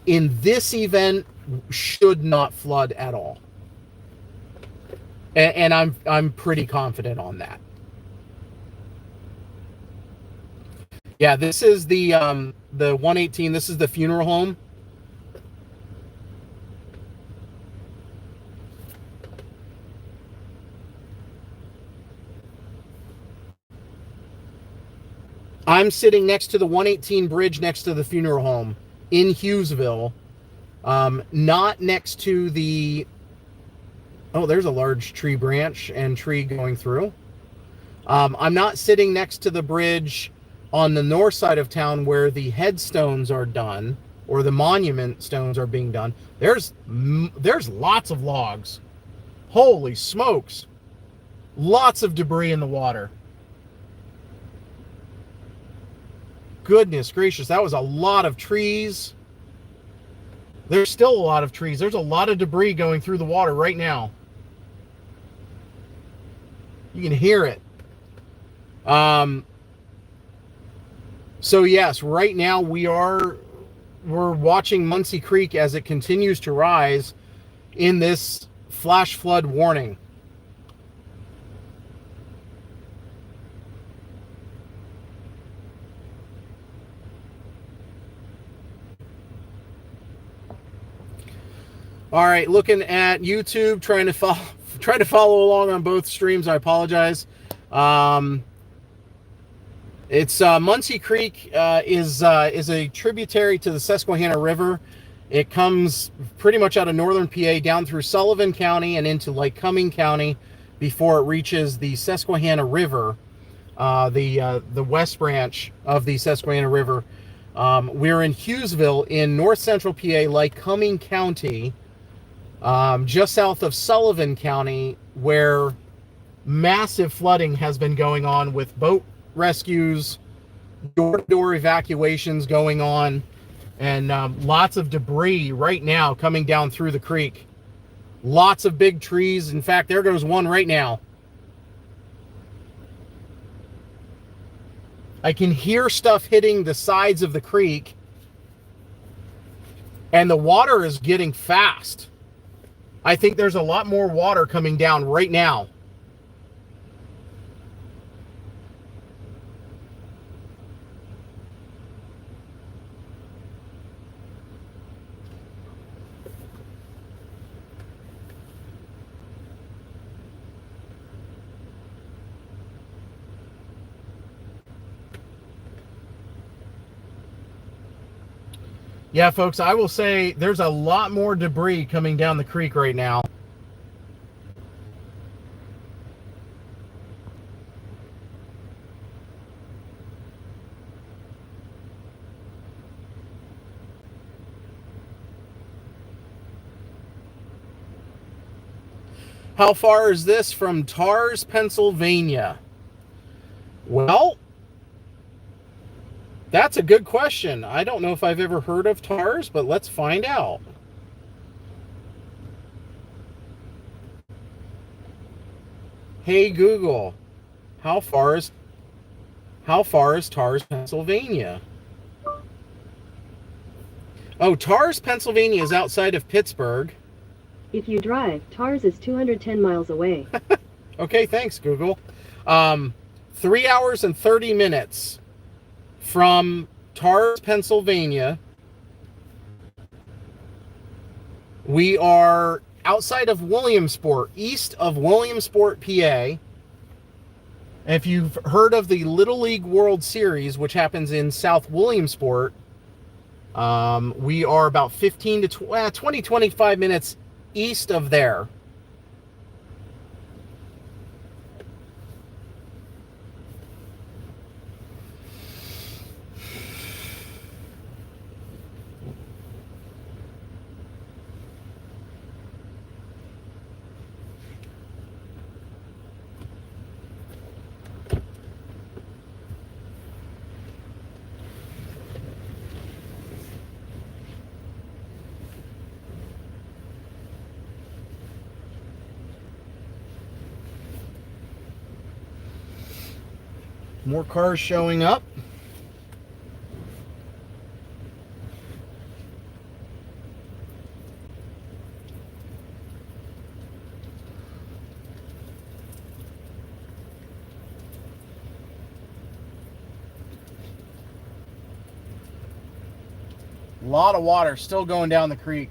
in this event should not flood at all. And I'm pretty confident on that. Yeah, this is the 118. This is the funeral home. I'm sitting next to the 118 bridge next to the funeral home in Hughesville. Not next to the... Oh, there's a large tree branch and tree going through. I'm not sitting next to the bridge on the north side of town where the headstones are done, or the monument stones are being done. There's lots of logs. Holy smokes. Lots of debris in the water. Goodness gracious, that was a lot of trees. There's still a lot of trees. There's a lot of debris going through the water right now. You can hear it. So yes, right now we're watching Muncy Creek as it continues to rise in this flash flood warning. All right, looking at YouTube, trying to follow along on both streams. I apologize. It's Muncy Creek is a tributary to the Susquehanna River. It comes pretty much out of northern PA down through Sullivan County and into Lycoming County before it reaches the Susquehanna River, the west branch of the Susquehanna River. We're in Hughesville in north central PA, Lycoming County, just south of Sullivan County, where massive flooding has been going on with boat rescues, door-to-door evacuations going on, and lots of debris right now coming down through the creek. Lots of big trees. In fact, there goes one right now. I can hear stuff hitting the sides of the creek, and the water is getting fast. I think there's a lot more water coming down right now. Yeah, folks, I will say there's a lot more debris coming down the creek right now. How far is this from Tars, Pennsylvania? Well, that's a good question. I don't know if I've ever heard of Tars, but let's find out. Hey Google, how far is Tars, Pennsylvania? Oh, Tars, Pennsylvania is outside of Pittsburgh. If you drive, Tars is 210 miles away. Okay, thanks, Google. 3 hours and 30 minutes from Tars, Pennsylvania. We are outside of Williamsport, east of Williamsport, PA. And if you've heard of the Little League World Series, which happens in South Williamsport, we are about 15 to 20, 25 minutes east of there. More cars showing up. A lot of water still going down the creek.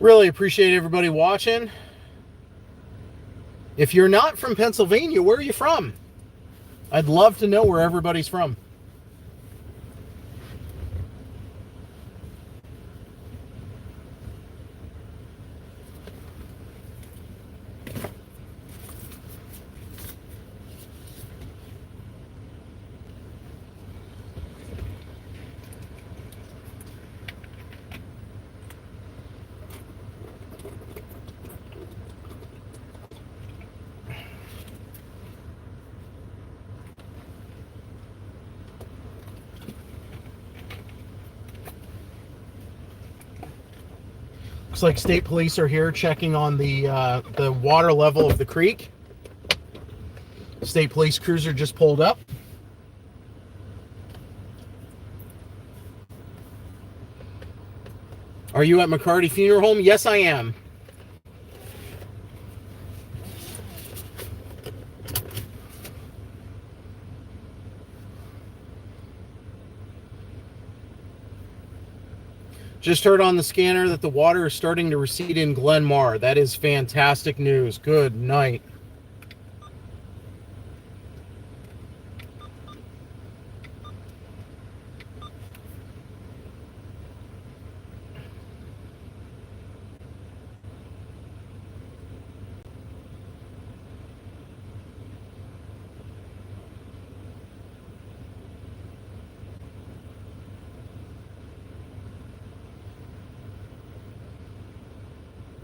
Really appreciate everybody watching. If you're not from Pennsylvania, where are you from? I'd love to know where everybody's from. Looks like state police are here checking on the water level of the creek. State police cruiser just pulled up. Are you at McCarty Funeral Home? Yes, I am. Just heard on the scanner that the water is starting to recede in Glenmar. That is fantastic news. Good night.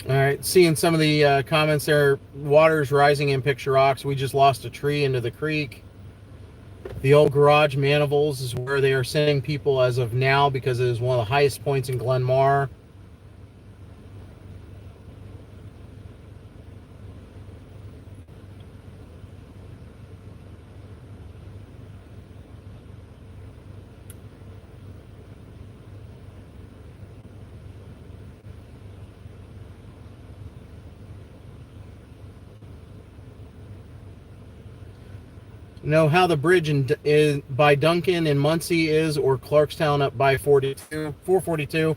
All right, seeing some of the comments there. Water's rising in Picture Rocks. We just lost a tree into the creek. The old garage Manivals is where they are sending people as of now because it is one of the highest points in Glenmar. Know how the bridge by Duncan and Muncy is, or Clarkstown up by 442.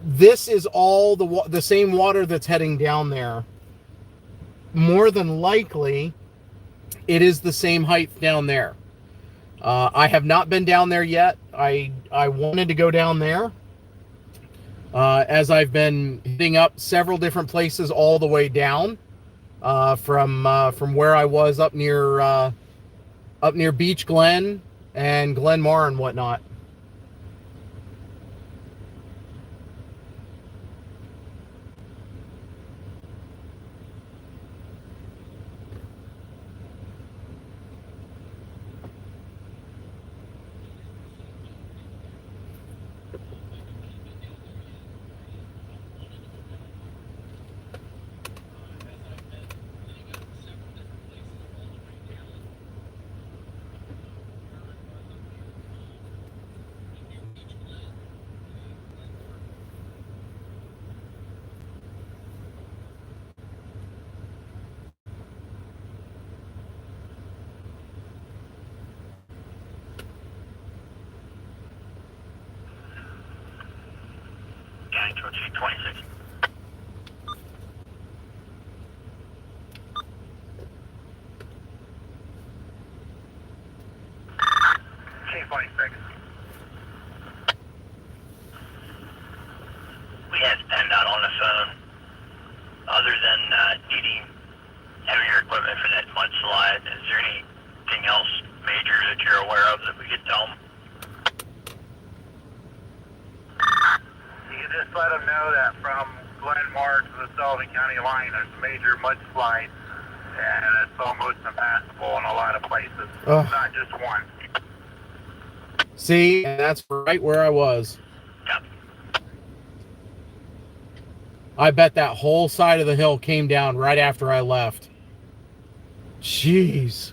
This is all the same water that's heading down there. More than likely, it is the same height down there. I have not been down there yet. I wanted to go down there, as I've been hitting up several different places all the way down. From where I was up near Beach Glen and Glenmar and whatnot. K26. K26. We had PennDOT on the phone. Other than needing heavier equipment for that mudslide, is there anything else major that you're aware of that we could tell them? You can just let them know that from Glenmar to the Sullivan County line, there's a major mudslide, and it's almost impassable in a lot of places. Ugh. Not just one. See, and that's right where I was. Yep. I bet that whole side of the hill came down right after I left. Jeez.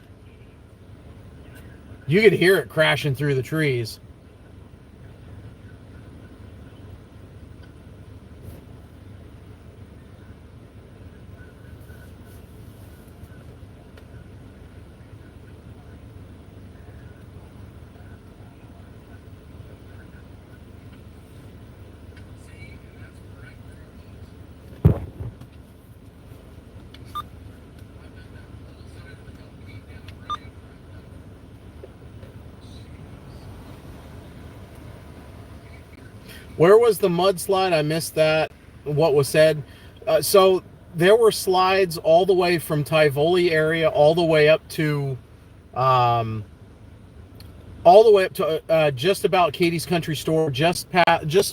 You could hear it crashing through the trees. Where was the mudslide? I missed that. What was said? So there were slides all the way from Tivoli area, all the way up to, just about Katie's Country Store, just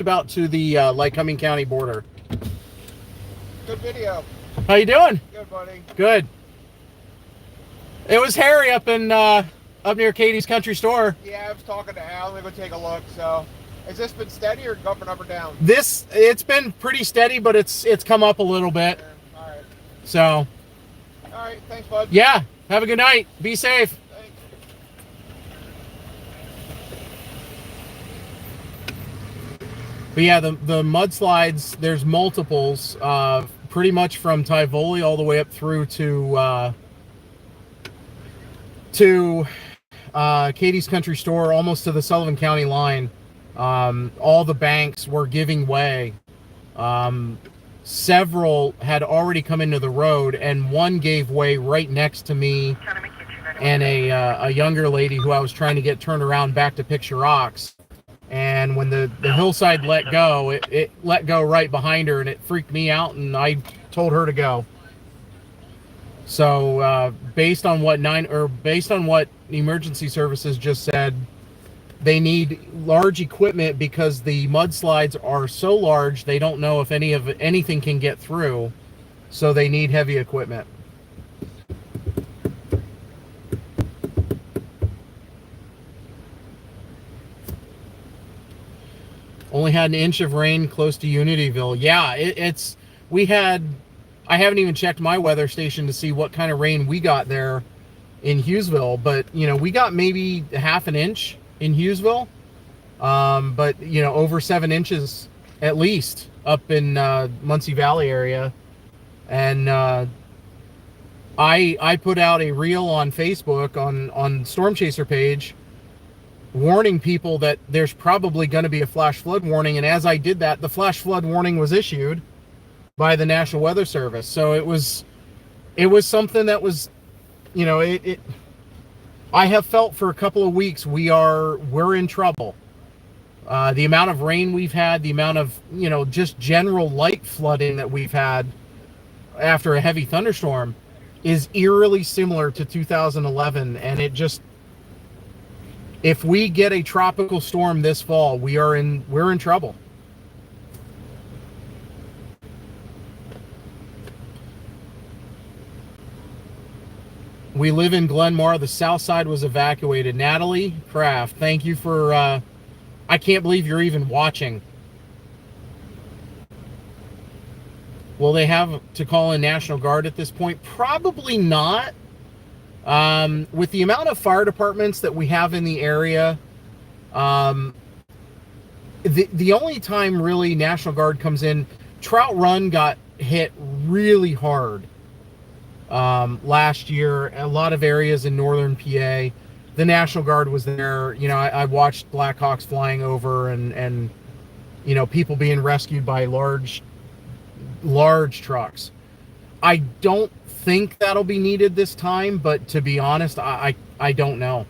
about to the Lycoming County border. Good video. How you doing? Good, buddy. Good. It was hairy up in up near Katie's Country Store. Yeah, I was talking to Al. I'm going to go take a look. So, has this been steady or going up or down? It's been pretty steady, but it's come up a little bit. Yeah, all right. So. All right. Thanks, bud. Yeah. Have a good night. Be safe. Thanks. But yeah, the mudslides, there's multiples, pretty much from Tivoli all the way up through to Katie's Country Store, almost to the Sullivan County line. All the banks were giving way. Several had already come into the road, and one gave way right next to me and a younger lady who I was trying to get turned around back to Picture Rocks. And when the hillside let go, it let go right behind her, and it freaked me out, and I told her to go. So based on what emergency services just said, they need large equipment because the mudslides are so large they don't know if anything can get through. So they need heavy equipment. Only had an inch of rain close to Unityville. Yeah, I haven't even checked my weather station to see what kind of rain we got there in Hughesville, but we got maybe half an inch in Hughesville. But over 7 inches at least up in Muncy Valley area. And I put out a reel on Facebook on Storm Chaser page warning people that there's probably going to be a flash flood warning, and as I did that, the flash flood warning was issued by the National Weather Service. So it was something that was, I have felt for a couple of weeks we're in trouble. The amount of rain we've had, the amount of just general light flooding that we've had after a heavy thunderstorm is eerily similar to 2011, and if we get a tropical storm this fall, we're in trouble. We live in Glenmar. The south side was evacuated. Natalie Kraft, thank you for I can't believe you're even watching. Will they have to call in National Guard at this point? Probably not. With the amount of fire departments that we have in the area, the only time really National Guard comes in, Trout Run got hit really hard last year. A lot of areas in northern PA, the National Guard was there. I watched Blackhawks flying over and people being rescued by large trucks. I don't think that'll be needed this time, but to be honest, I don't know.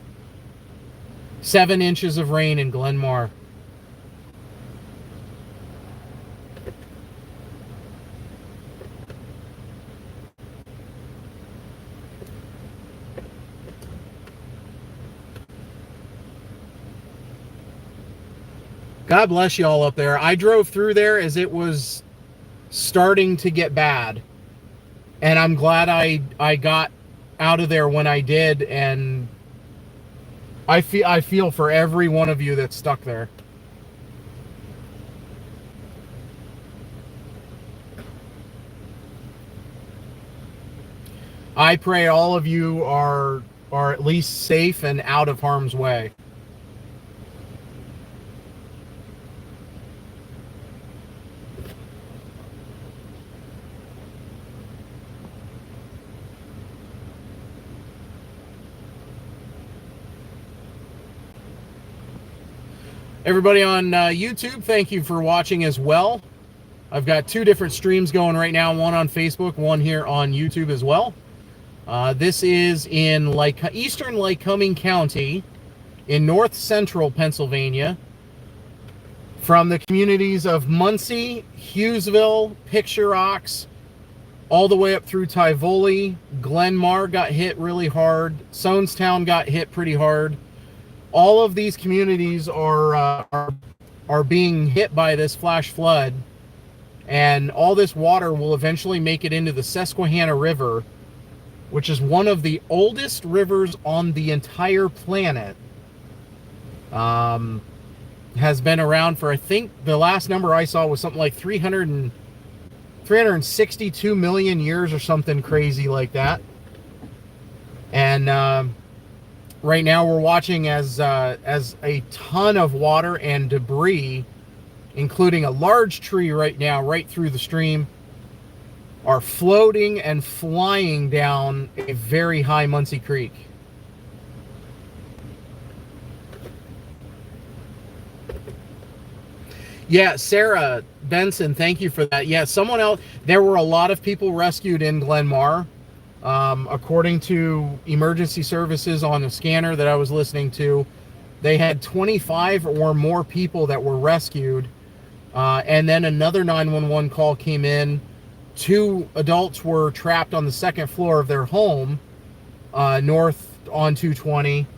7 inches of rain in Glenmar. God bless you all up there. I drove through there as it was starting to get bad. And I'm glad I got out of there when I did, and I feel for every one of you that's stuck there. I pray all of you are at least safe and out of harm's way. Everybody on YouTube, thank you for watching as well. I've got 2 different streams going right now, one on Facebook, one here on YouTube as well. This is in eastern Lycoming County in north central Pennsylvania. from the communities of Muncy, Hughesville, Picture Rocks, all the way up through Tivoli. Glenmar got hit really hard. Sonestown got hit pretty hard. All of these communities are being hit by this flash flood, and all this water will eventually make it into the Susquehanna River, which is one of the oldest rivers on the entire planet. Has been around for, I think the last number I saw was something like 362 million years or something crazy like that. And right now we're watching as a ton of water and debris, including a large tree right now, right through the stream, are floating and flying down a very high Muncy Creek. Yeah, Sarah Benson, thank you for that. Yeah, someone else, there were a lot of people rescued in Glenmar. According to emergency services on a scanner that I was listening to, they had 25 or more people that were rescued. And then another 911 call came in. 2 adults were trapped on the second floor of their home, north on 220,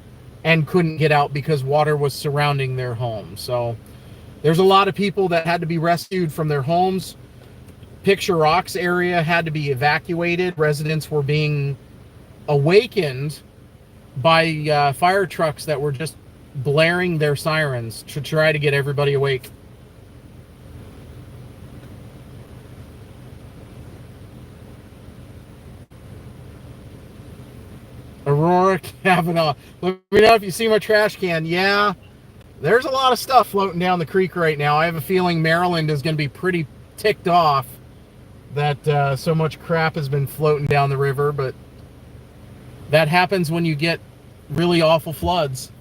and couldn't get out because water was surrounding their home. So there's a lot of people that had to be rescued from their homes. Picture Rocks area had to be evacuated. Residents were being awakened by fire trucks that were just blaring their sirens to try to get everybody awake. Aurora Kavanaugh, let me know if you see my trash can. Yeah, there's a lot of stuff floating down the creek right now. I have a feeling Maryland is going to be pretty ticked off that so much crap has been floating down the river, but that happens when you get really awful floods.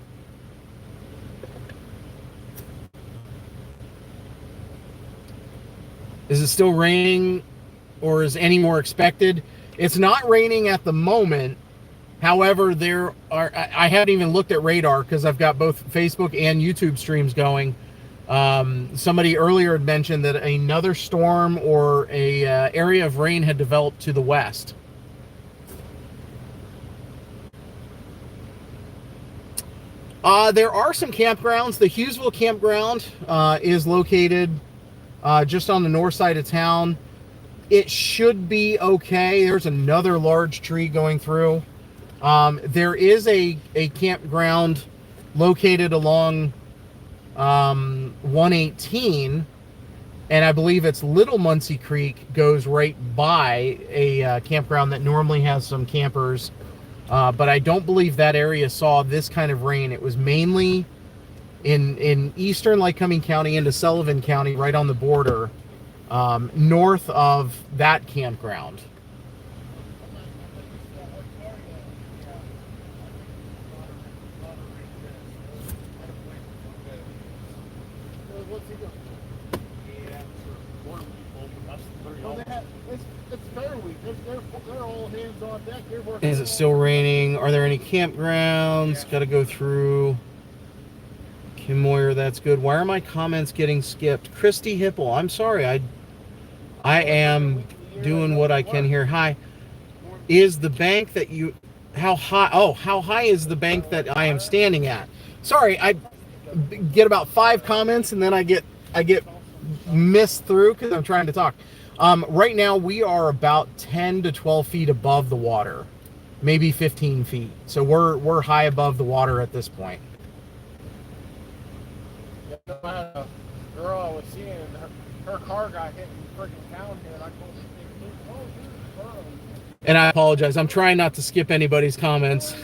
Is it still raining, or is any more expected? It's not raining at the moment. However, there are, I haven't even looked at radar because I've got both Facebook and YouTube streams going. Somebody earlier had mentioned that another storm or a area of rain had developed to the west. There are some campgrounds. The Hughesville campground is located just on the north side of town. It should be okay. There's another large tree going through. There is a campground located along 118, and I believe it's Little Muncy Creek goes right by a campground that normally has some campers, but I don't believe that area saw this kind of rain. It was mainly in eastern Lycoming County into Sullivan County, right on the border, north of that campground. It's fair week. They're all hands on deck. They're working. Is it still raining? Are there any campgrounds? Got to go through. Kim Moyer, that's good. Why are my comments getting skipped? Christy Hipple, I'm sorry. I am doing what I can here. Hi. Is the bank that you... How high? Oh, how high is the bank that I am standing at? Sorry, I get about 5 comments and then I get missed through because I'm trying to talk. Right now we are about 10 to 12 feet above the water, maybe 15 feet. So we're high above the water at this point. A girl I was seeing, her car got hit in freaking town here, and I told her, "Oh, here's the girl." And I apologize. I'm trying not to skip anybody's comments.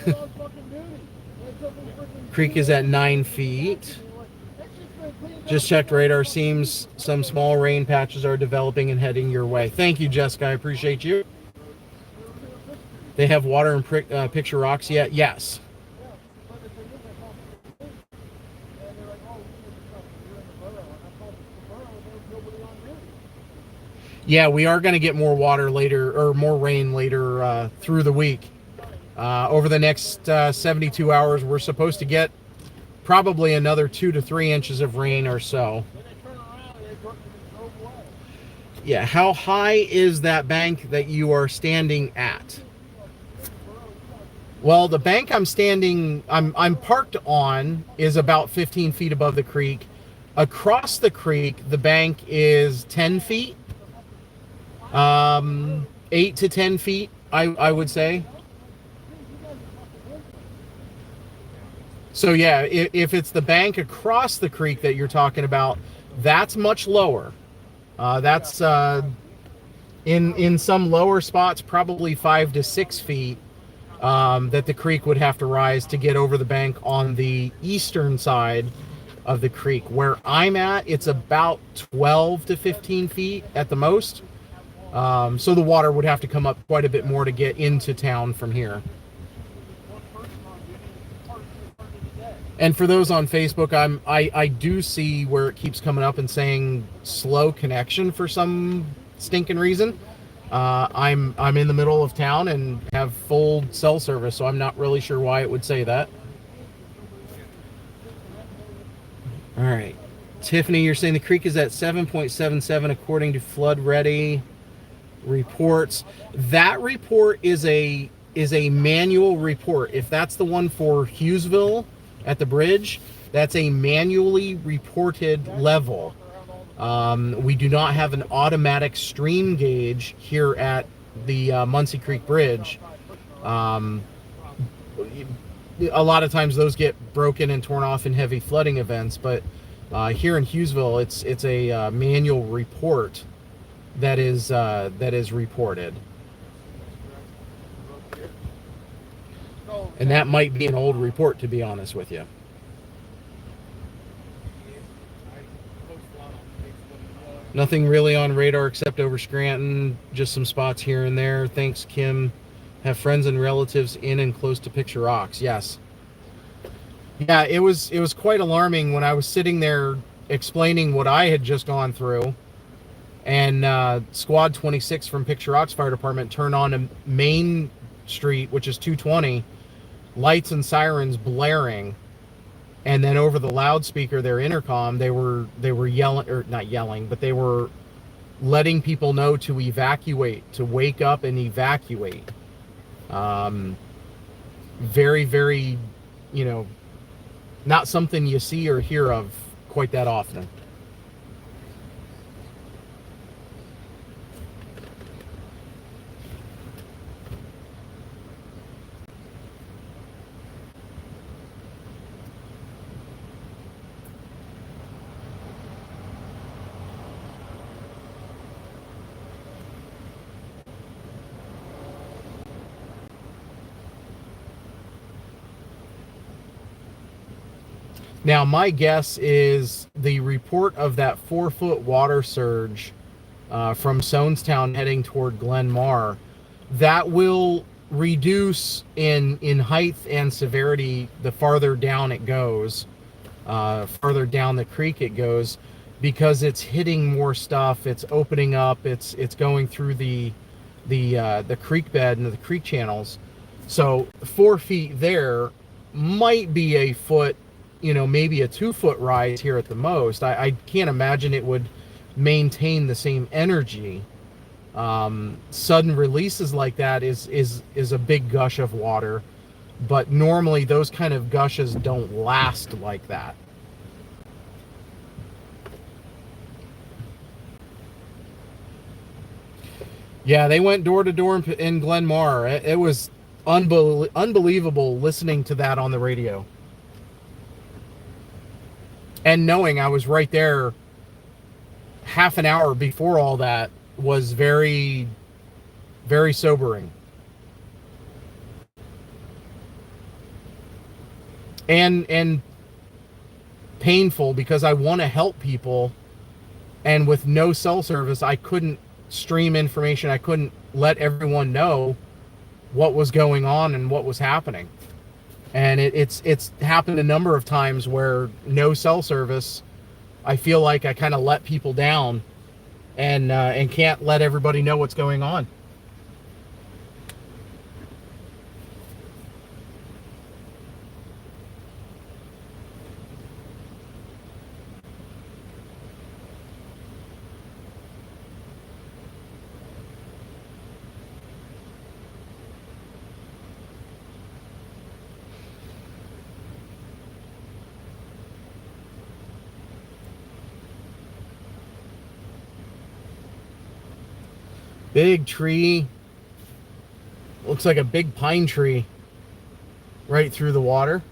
Creek is at 9 feet. Just checked radar. Seems some small rain patches are developing and heading your way. Thank you, Jessica. I appreciate you. They have water in Picture Rocks yet? Yes. Yeah, we are going to get more water later, or more rain later through the week. Over the next 72 hours, we're supposed to get probably another 2 to 3 inches of rain or so. Yeah, how high is that bank that you are standing at? Well, the bank I'm parked on is about 15 feet above the creek. Across the creek, the bank is 10 feet, 8 to 10 feet, I would say. So yeah, if it's the bank across the creek that you're talking about, that's much lower. That's in some lower spots, probably 5 to 6 feet that the creek would have to rise to get over the bank on the eastern side of the creek. Where I'm at, it's about 12 to 15 feet at the most. So the water would have to come up quite a bit more to get into town from here. And for those on Facebook, I do see where it keeps coming up and saying slow connection for some stinking reason. I'm in the middle of town and have full cell service, so I'm not really sure why it would say that. All right, Tiffany, you're saying the creek is at 7.77 according to flood ready reports. That report is a manual report. If that's the one for Hughesville at the bridge, that's a manually reported level. We do not have an automatic stream gauge here at the Muncy Creek Bridge. A lot of times those get broken and torn off in heavy flooding events, but here in Hughesville, it's a manual report that is reported. And that might be an old report, to be honest with you. Nothing really on radar except over Scranton, just some spots here and there. Thanks, Kim. Have friends and relatives in and close to Picture Rocks. Yes. Yeah, it was quite alarming when I was sitting there explaining what I had just gone through, and Squad 26 from Picture Rocks Fire Department turned on a Main Street, which is 220, lights and sirens blaring, and then over the loudspeaker, their intercom, they were yelling, or not yelling, but they were letting people know to evacuate, to wake up and evacuate. Very, very, not something you see or hear of quite that often. Now, my guess is the report of that 4-foot water surge from Sonestown heading toward Glen Mar, that will reduce in height and severity the farther down it goes, farther down the creek it goes, because it's hitting more stuff, it's opening up, it's going through the creek bed and the creek channels. So 4 feet there might be a foot, maybe a 2-foot rise here at the most. I can't imagine it would maintain the same energy. Sudden releases like that is a big gush of water, but normally those kind of gushes don't last like that. Yeah, they went door to door in Glen Mar. It was unbelievable listening to that on the radio. And knowing I was right there half an hour before all that was very, very sobering. And painful, because I want to help people, and with no cell service, I couldn't stream information. I couldn't let everyone know what was going on and what was happening. And it's happened a number of times where no cell service, I feel like I kind of let people down and can't let everybody know what's going on. Big tree. Looks like a big pine tree right through the water.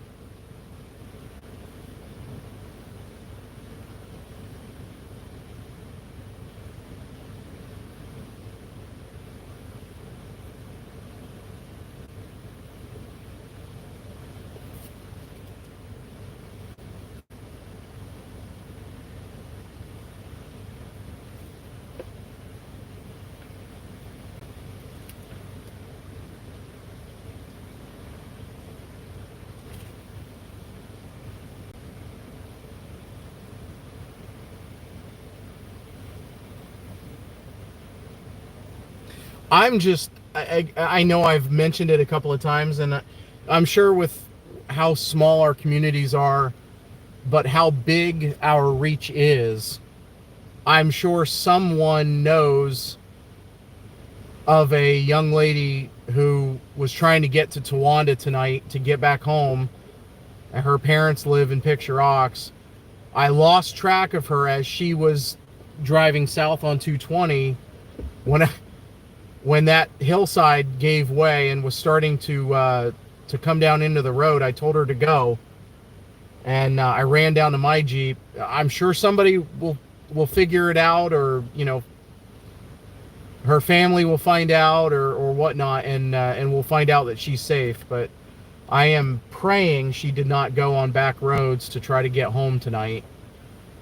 I know I've mentioned it a couple of times, and I'm sure with how small our communities are, but how big our reach is, I'm sure someone knows of a young lady who was trying to get to Towanda tonight to get back home. Her parents live in Picture Ox. I lost track of her as she was driving south on 220 when that hillside gave way and was starting to come down into the road. I told her to go, and I ran down to my Jeep. I'm sure somebody will figure it out, or her family will find out, or whatnot, and we'll find out that she's safe. But I am praying she did not go on back roads to try to get home tonight,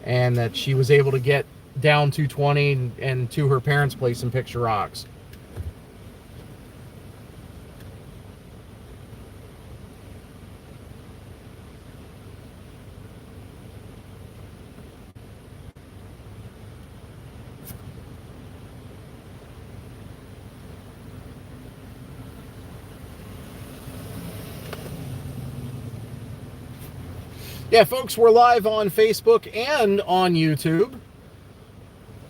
and that she was able to get down 220 and to her parents' place in Picture Rocks. Yeah, folks, we're live on Facebook and on YouTube.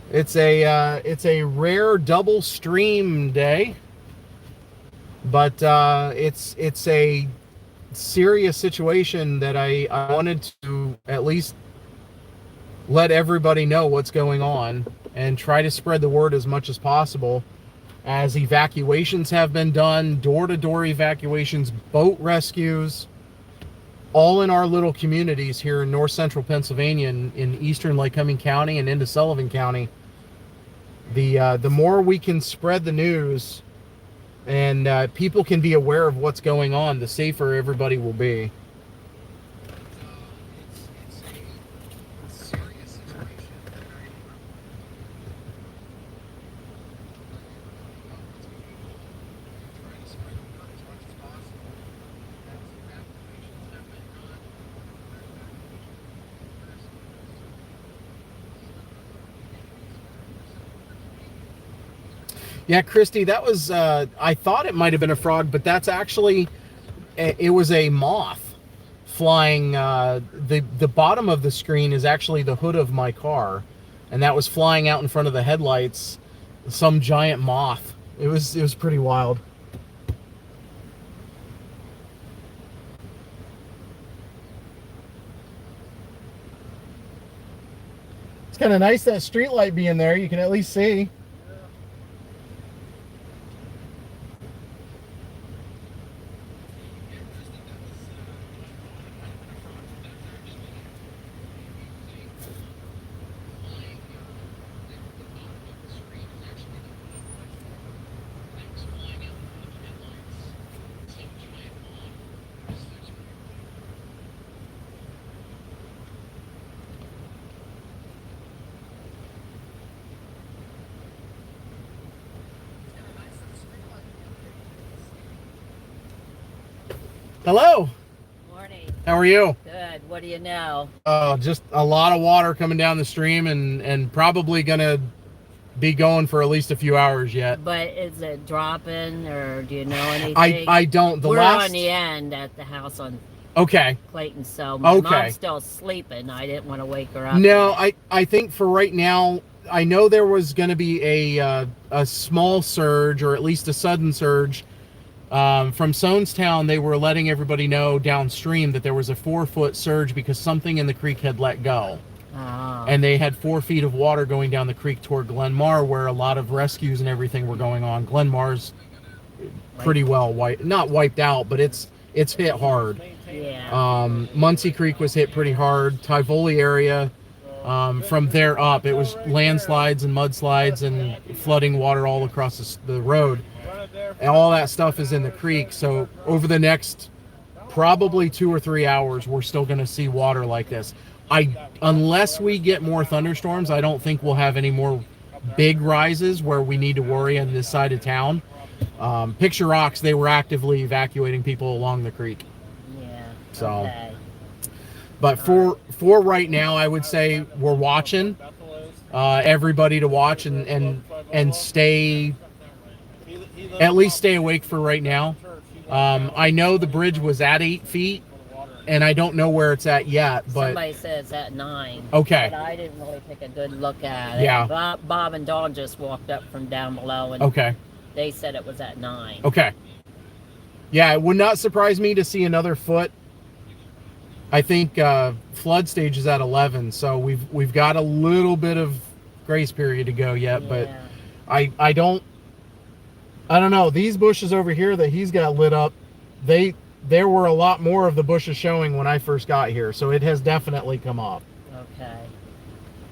It's a rare double stream day, but it's a serious situation that I wanted to at least let everybody know what's going on and try to spread the word as much as possible, as evacuations have been done, door-to-door evacuations, boat rescues, all in our little communities here in north central Pennsylvania, in eastern Lycoming County and into Sullivan County. The more we can spread the news and people can be aware of what's going on, the safer everybody will be. Yeah, Christy, that was, I thought it might have been a frog, but that's actually, it was a moth flying. The bottom of the screen is actually the hood of my car, and that was flying out in front of the headlights, some giant moth. It was pretty wild. It's kind of nice that street light being there. You can at least see. Hello. Morning. How are you? Good. What do you know? Just a lot of water coming down the stream, and probably gonna be going for at least a few hours yet. But is it dropping, or do you know anything? I don't. We're on the end at the house on Clayton, so my mom's still sleeping. I didn't want to wake her up. No, I think for right now, I know there was going to be a small surge, or at least a sudden surge. From Sonestown, they were letting everybody know downstream that there was a 4-foot surge because something in the creek had let go. And they had 4 feet of water going down the creek toward Glenmar, where a lot of rescues and everything were going on. Glenmar's pretty well not wiped out, but it's hit hard. Yeah. Muncy Creek was hit pretty hard. Tivoli area, from there up, it was landslides and mudslides and flooding water all across the road. And all that stuff is in the creek. So over the next probably 2 or 3 hours, we're still going to see water like this. Unless we get more thunderstorms, I don't think we'll have any more big rises where we need to worry on this side of town. Picture Rocks, they were actively evacuating people along the creek. Yeah. So, okay. But for right now, I would say we're watching. Everybody to watch and stay, at least stay awake for right now. I know the bridge was at 8 feet. And I don't know where it's at yet, but somebody says at 9. Okay. But I didn't really take a good look at it. Yeah. Bob and Dawn just walked up from down below, and okay. They said it was at 9. Okay. Yeah, it would not surprise me to see another foot. I think flood stage is at 11, so we've got a little bit of grace period to go yet, but I don't know. These bushes over here that he's got lit up, there were a lot more of the bushes showing when I first got here, so it has definitely come up. Okay.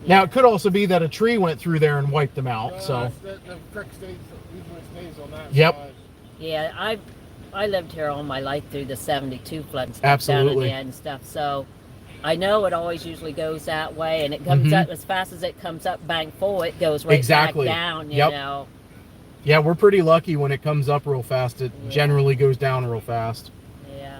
Now, it could also be that a tree went through there and wiped them out, so. The creek stays on that Yep. side. Yeah, I lived here all my life through the 72 flood and stuff Absolutely. down in the end and stuff, so I know it always usually goes that way, and it comes up as fast as it comes up bank full, it goes right back down, you know. Yeah, we're pretty lucky when it comes up real fast. It generally goes down real fast. Yeah.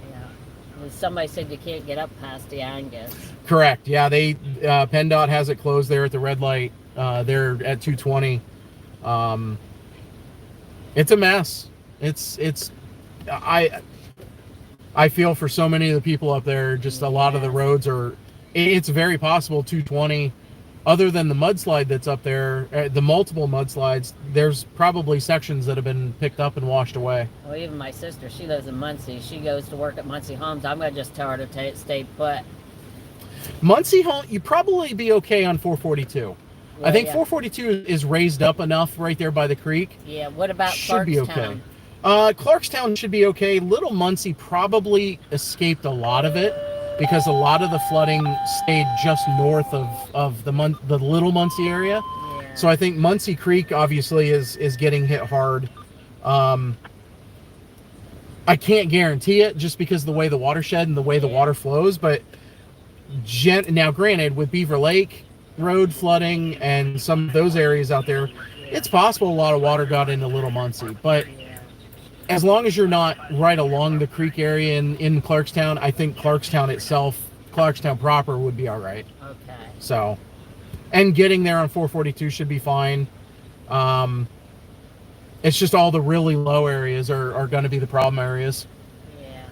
Yeah. Somebody said you can't get up past the Angus. Correct. Yeah, PennDOT has it closed there at the red light. They're at 220. It's a mess. I feel for so many of the people up there. Just a lot of the roads are. It's very possible 220. Other than the mudslide that's up there, the multiple mudslides, there's probably sections that have been picked up and washed away. Well, even my sister, she lives in Muncy. She goes to work at Muncy Homes. I'm going to just tell her to stay put. Muncy Home, you'd probably be okay on 442. Yeah, I think 442 is raised up enough right there by the creek. Yeah, what about Should be okay. Clarkstown? Clarkstown should be okay. Little Muncy probably escaped a lot of it, because a lot of the flooding stayed just north of the Little Muncy area. Yeah. So I think Muncy Creek obviously is getting hit hard. I can't guarantee it just because of the way the watershed and the way the water flows. But now, granted, with Beaver Lake Road flooding and some of those areas out there, it's possible a lot of water got into Little Muncy. But as long as you're not right along the creek area in Clarkstown, I think Clarkstown itself, Clarkstown proper, would be all right. Okay. So, and getting there on 442 should be fine. It's just all the really low areas are going to be the problem areas. Yeah.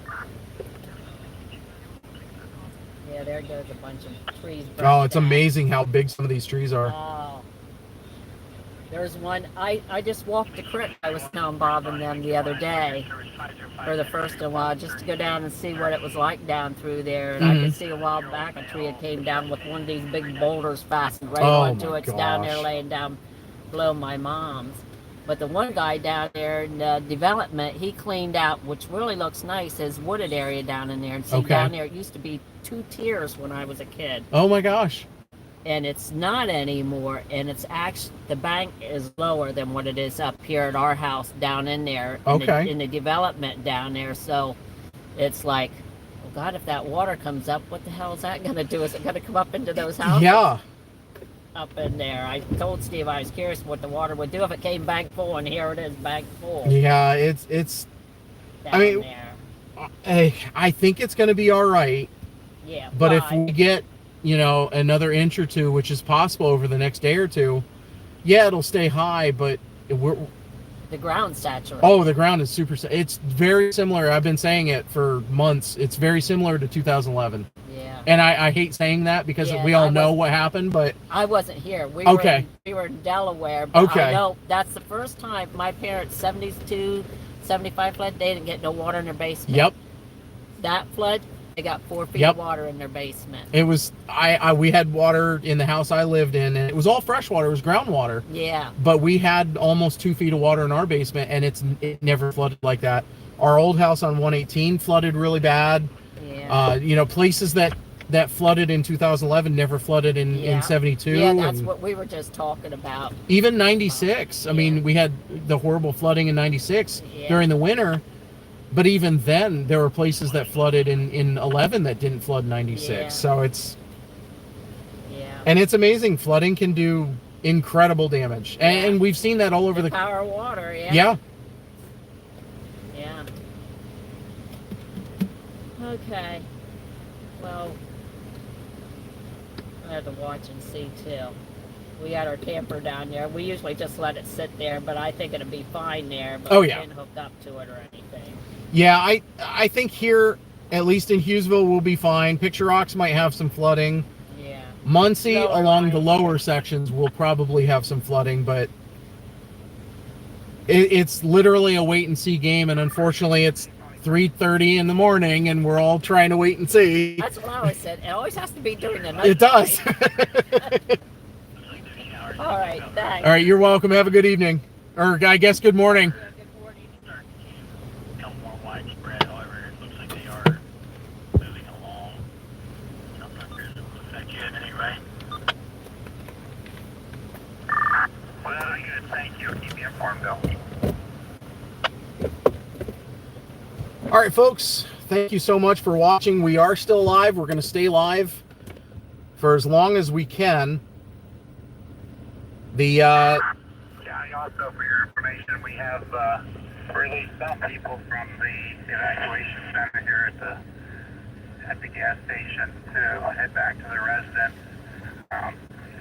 Yeah, there goes a bunch of trees. Oh, it's amazing how big some of these trees are. Oh. There's one, I just walked the creek. I was telling Bob and them the other day for the first in a while, just to go down and see what it was like down through there. And I could see a while back a tree had came down with one of these big boulders fastened right onto it. It's down there laying down below my mom's. But the one guy down there in development, he cleaned out, which really looks nice, his wooded area down in there. And see, down there, it used to be 2 tiers when I was a kid. Oh my gosh. And it's not anymore, and it's actually, the bank is lower than what it is up here at our house down in there, in the development down there. So it's like, well, God, if that water comes up, what the hell is that going to do? Is it going to come up into those houses? Yeah. Up in there. I told Steve I was curious what the water would do if it came bank full, and here it is bank full. Yeah, it's I mean, there. I think it's going to be all right. Yeah. But if we get, another inch or two, which is possible over the next day or two, it'll stay high, but the ground's saturated. Oh, the ground is super. It's very similar. I've been saying it for months. It's very similar to 2011. Yeah. And I hate saying that because we all know what happened, but I wasn't here. We were in Delaware. But I know that's the first time my parents, 72, 75 flood, they didn't get no water in their basement. Yep. That flood, they got 4 feet Yep. of water in their basement. It was we had water in the house I lived in, and it was all fresh water. It was groundwater. Yeah. But we had almost 2 feet of water in our basement, and it never flooded like that. Our old house on 118 flooded really bad. Yeah. You know, places that flooded in 2011 never flooded in 72. Yeah, that's and what we were just talking about. even 96. I mean, we had the horrible flooding in 96 during the winter. But even then, there were places that flooded in 11 that didn't flood in 96. Yeah. So it's... Yeah. And it's amazing. Flooding can do incredible damage. And we've seen that all over the... power of water, yeah. Yeah. Yeah. Okay. Well, I have to watch and see, too. We got our camper down there. We usually just let it sit there, but I think it'll be fine there. But we didn't hook up to it or anything. Yeah, I think here, at least in Hughesville, we'll be fine. Picture Rocks might have some flooding. Yeah. Muncy, Lower along the line. lower sections, will probably have some flooding, but it's literally a wait-and-see game, and unfortunately, it's 3:30 in the morning, and we're all trying to wait and see. That's what I always said. It always has to be during the night. It does. All right, thanks. All right, you're welcome. Have a good evening. Or, I guess, good morning. Become more widespread. However, it looks like they are moving along. I'm not sure if it will affect you in any way. Well, good. Thank you. Keep me informed, Bill. All right, folks. Thank you so much for watching. We are still live. We're going to stay live for as long as we can. Yeah, also for your information, we have released some people from the evacuation center here at the gas station to head back to their residence.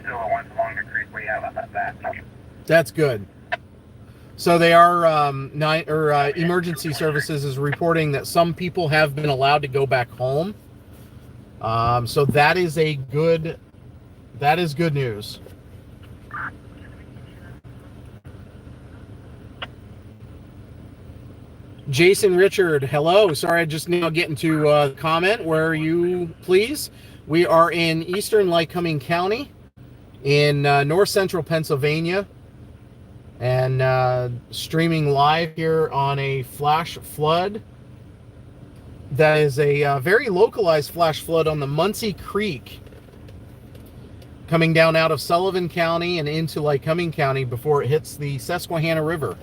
Still the ones along the creek we have about that. That's good. So they are emergency services is reporting that some people have been allowed to go back home. So that is good news. Jason Richard, hello. Sorry, I just now getting to comment. Where are you, please? We are in eastern Lycoming County in north central Pennsylvania, and streaming live here on a flash flood. That is a very localized flash flood on the Muncy Creek, coming down out of Sullivan County and into Lycoming County before it hits the Susquehanna River.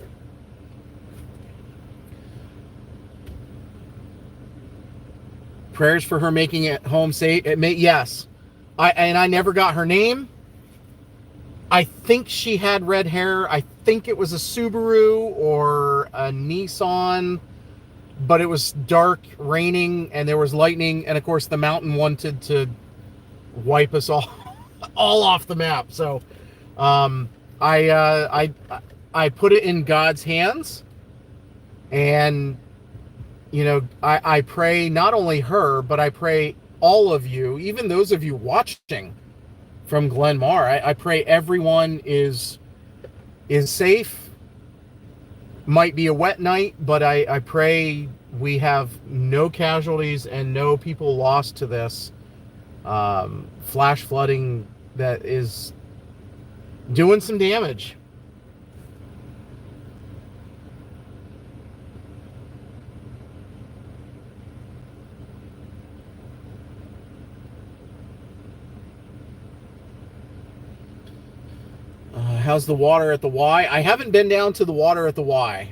Prayers for her making it home safe. Yes. I never got her name. I think she had red hair. I think it was a Subaru or a Nissan, but it was dark, raining, and there was lightning, and of course the mountain wanted to wipe us all off the map. So I put it in God's hands, and you know, I pray not only her, but I pray all of you, even those of you watching from Glenmar. I pray everyone is safe. Might be a wet night, but I pray we have no casualties and no people lost to this flash flooding that is doing some damage. How's the water at the Y? I haven't been down to the water at the Y.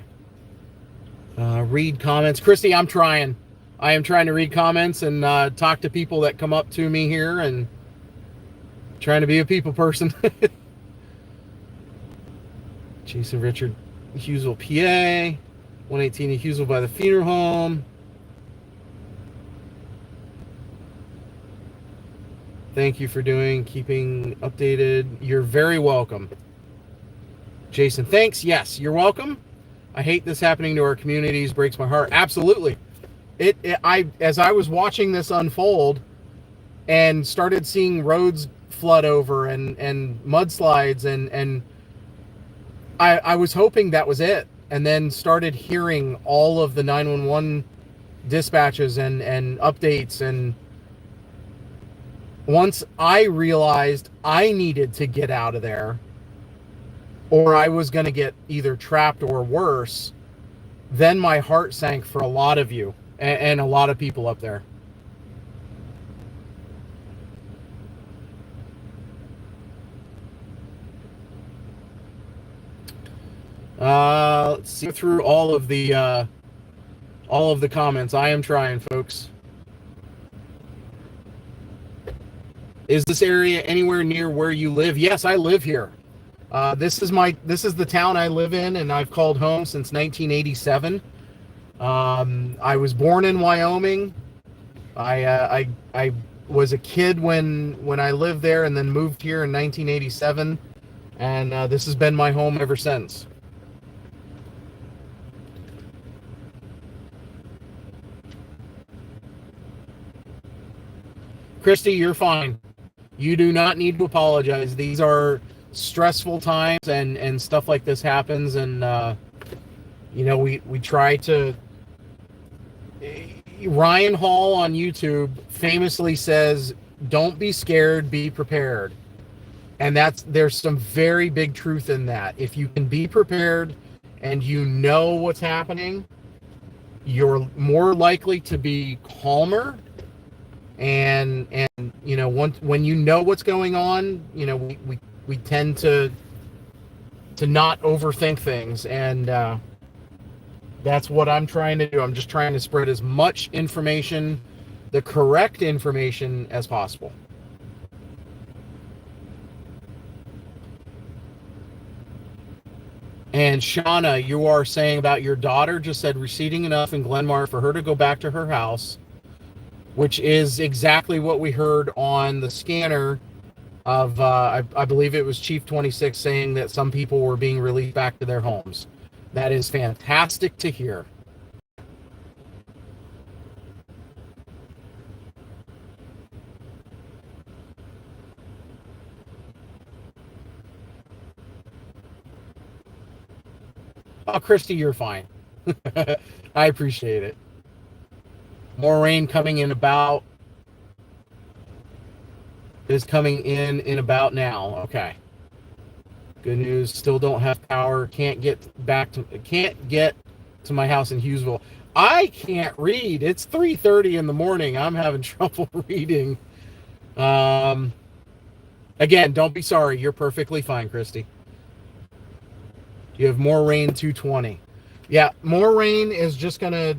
Read comments. Christy, I'm trying. I am trying to read comments and talk to people that come up to me here, and trying to be a people person. Jason Richard, Hughesville, PA. 118 in Hughesville by the funeral home. Thank you for keeping updated. You're very welcome. Jason, thanks. Yes, you're welcome. I hate this happening to our communities. Breaks my heart. Absolutely. As I was watching this unfold and started seeing roads flood over and mudslides, and I was hoping that was it. and then started hearing all of the 911 dispatches and updates. And once I realized I needed to get out of there, or I was going to get either trapped or worse, then my heart sank for a lot of you and a lot of people up there. Let's see through all of the comments. I am trying, folks. Is this area anywhere near where you live? Yes, I live here. This is the town I live in, and I've called home since 1987. I was born in Wyoming. I was a kid when I lived there, and then moved here in 1987, and this has been my home ever since. Christy, you're fine. You do not need to apologize. These are stressful times, and stuff like this happens, and you know, we try to. Ryan Hall on YouTube famously says, "Don't be scared, be prepared," and there's some very big truth in that. If you can be prepared and you know what's happening, you're more likely to be calmer. And you know, when you know what's going on, you know, we tend to not overthink things, and that's what I'm trying to do. I'm just trying to spread as much information, the correct information, as possible. And Shauna, you are saying about your daughter just said receding enough in Glenmar for her to go back to her house, which is exactly what we heard on the scanner of, I believe it was Chief 26 saying that some people were being released back to their homes. That is fantastic to hear. Oh, Christy, you're fine. I appreciate it. More rain coming in about. Is coming in about now. Okay. Good news. Still don't have power. Can't get to my house in Hughesville. I can't read. It's 3:30 in the morning. I'm having trouble reading. Again, don't be sorry. You're perfectly fine, Christy. You have more rain 220. Yeah, more rain is just going to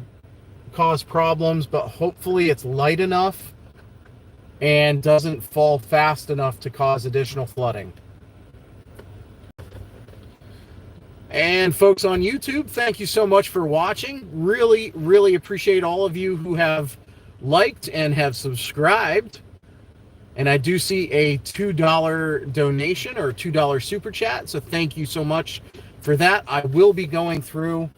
cause problems, but hopefully it's light enough and doesn't fall fast enough to cause additional flooding. And folks on YouTube, thank you so much for watching. Really, really appreciate all of you who have liked and have subscribed. And I do see a $2 donation or $2 super chat, so thank you so much for that. I will be going through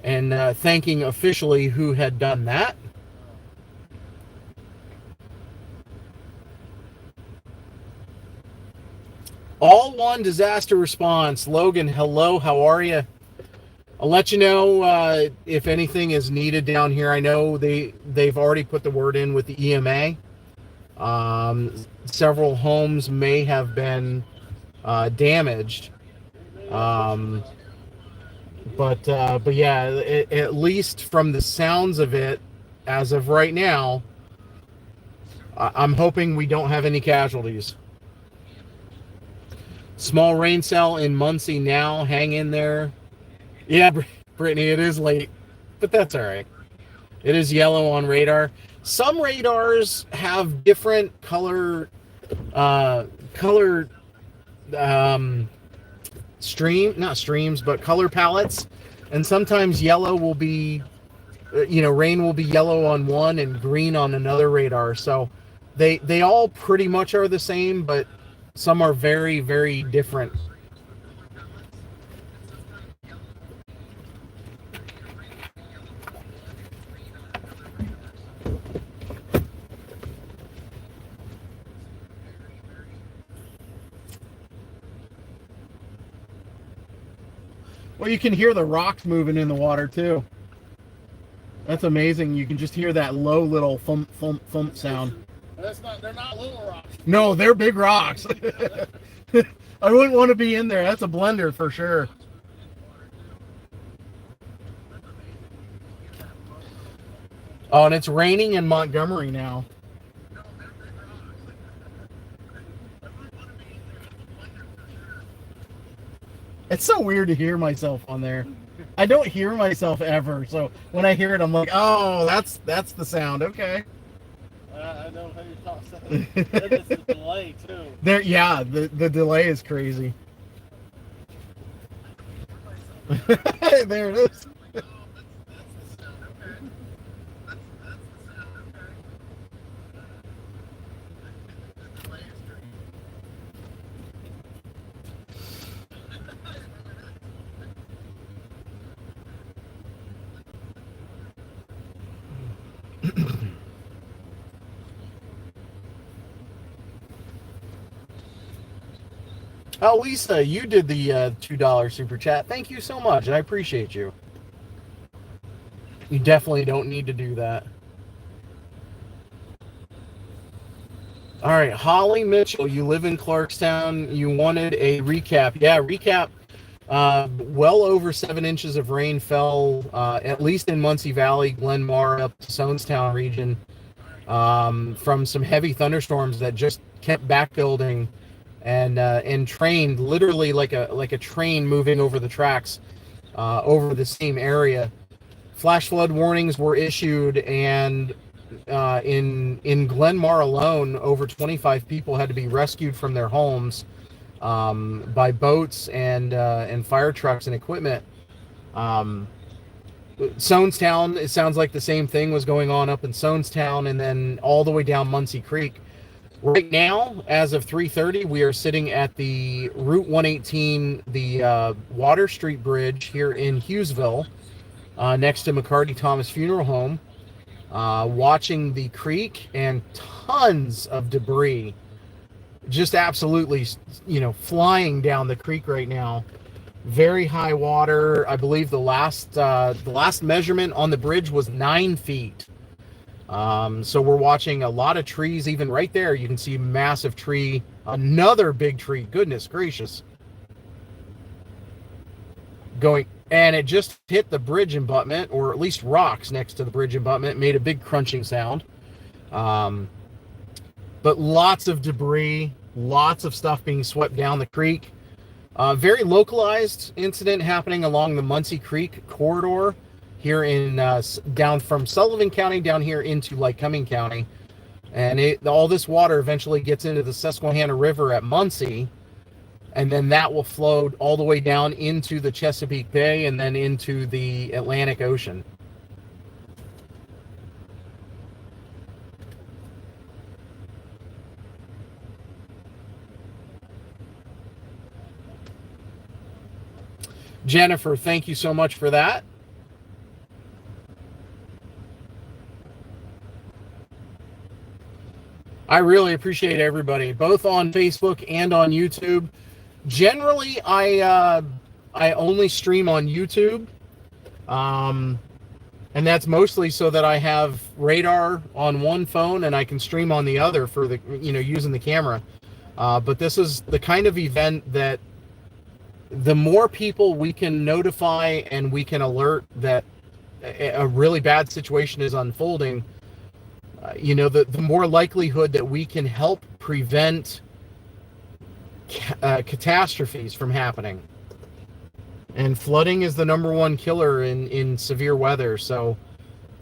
and thanking officially who had done that. All one disaster response. Logan, hello, how are you? I'll let you know if anything is needed down here. I know they've already put the word in with the EMA. Several homes may have been damaged. But yeah, at least from the sounds of it, as of right now, I'm hoping we don't have any casualties. Small rain cell in Muncy now. Hang in there. Yeah, Brittany, it is late, but that's all right. It is yellow on radar. Some radars have different color color palettes, and sometimes yellow will be, rain will be yellow on one and green on another radar. So they all pretty much are the same, but some are very, very different. Well, you can hear the rocks moving in the water too. That's amazing. You can just hear that low little thump, thump, thump sound. They're not little rocks. No, they're big rocks. I wouldn't want to be in there. That's a blender for sure. Oh, and it's raining in Montgomery now. It's so weird to hear myself on there. I don't hear myself ever, so when I hear it, I'm like, oh, that's the sound. Okay. I know how you talk. There's the delay too. There, yeah, the delay is crazy. There it is. Oh, Lisa, you did the $2 super chat. Thank you so much. I appreciate you. You definitely don't need to do that. All right, Holly Mitchell, you live in Clarkstown. You wanted a recap. Yeah, recap. Well over 7 inches of rain fell, at least in Muncy Valley, Glenmar, up to Sonestown region, from some heavy thunderstorms that just kept back building. And trained literally like a train moving over the tracks over the same area. Flash flood warnings were issued, and in Glenmar alone, over 25 people had to be rescued from their homes by boats and fire trucks and equipment. Sonestown, it sounds like the same thing was going on up in Sonestown, and then all the way down Muncy Creek. Right now, as of 3:30, we are sitting at the Route 118, the Water Street Bridge here in Hughesville, next to McCarty Thomas Funeral Home, watching the creek and tons of debris, just absolutely, flying down the creek right now. Very high water. I believe the last measurement on the bridge was 9 feet. So we're watching a lot of trees. Even right there, you can see a massive tree, another big tree. Goodness gracious. And it just hit the bridge abutment, or at least rocks next to the bridge abutment, made a big crunching sound. But lots of debris, lots of stuff being swept down the creek. Very localized incident happening along the Muncy Creek corridor here in down from Sullivan County down here into Lycoming County. And all this water eventually gets into the Susquehanna River at Muncy, and then that will flow all the way down into the Chesapeake Bay and then into the Atlantic Ocean. Jennifer, thank you so much for that. I really appreciate everybody, both on Facebook and on YouTube. Generally, I only stream on YouTube, and that's mostly so that I have radar on one phone and I can stream on the other for the using the camera. But this is the kind of event that the more people we can notify and we can alert that a really bad situation is unfolding, the more likelihood that we can help prevent catastrophes from happening. And flooding is the #1 killer in severe weather. So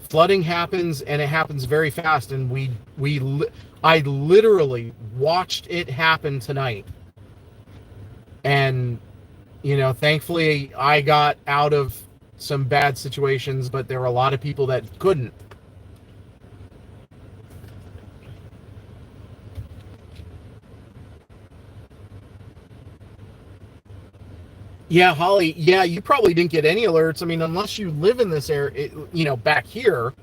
flooding happens, and it happens very fast. And I literally watched it happen tonight. And, thankfully I got out of some bad situations, but there were a lot of people that couldn't. Yeah, Holly. Yeah, you probably didn't get any alerts. I mean, unless you live in this area, back here.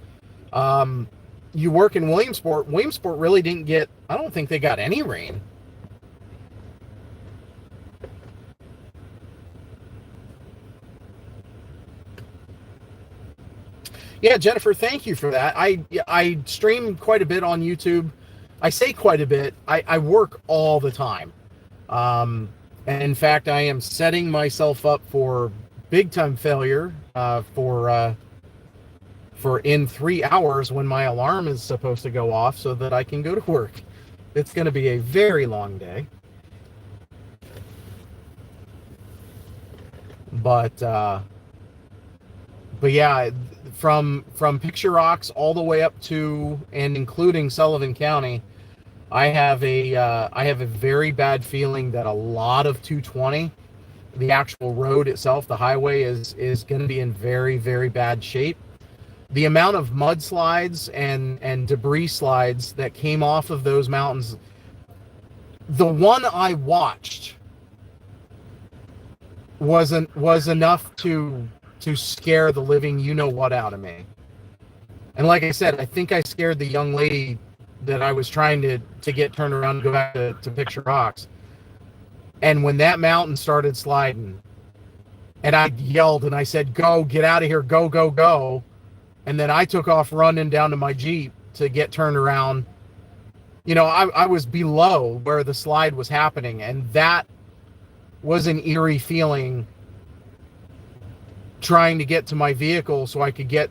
You work in Williamsport. Williamsport really didn't get, I don't think they got any rain. Yeah, Jennifer, thank you for that. I stream quite a bit on YouTube. I say quite a bit. I work all the time. And in fact, I am setting myself up for big time failure for in 3 hours when my alarm is supposed to go off so that I can go to work. It's going to be a very long day. But yeah, from Picture Rocks all the way up to and including Sullivan County, I have a very bad feeling that a lot of 220, the actual road itself, the highway is going to be in very, very bad shape. The amount of mudslides and debris slides that came off of those mountains, the one I watched was enough to scare the living you-know-what out of me. And like I said, I think I scared the young lady that I was trying to get turned around and go back to Picture Rocks. And when that mountain started sliding, and I yelled and I said, go, get out of here, go, go, go. And then I took off running down to my Jeep to get turned around. You know, I was below where the slide was happening, and that was an eerie feeling, trying to get to my vehicle so I could get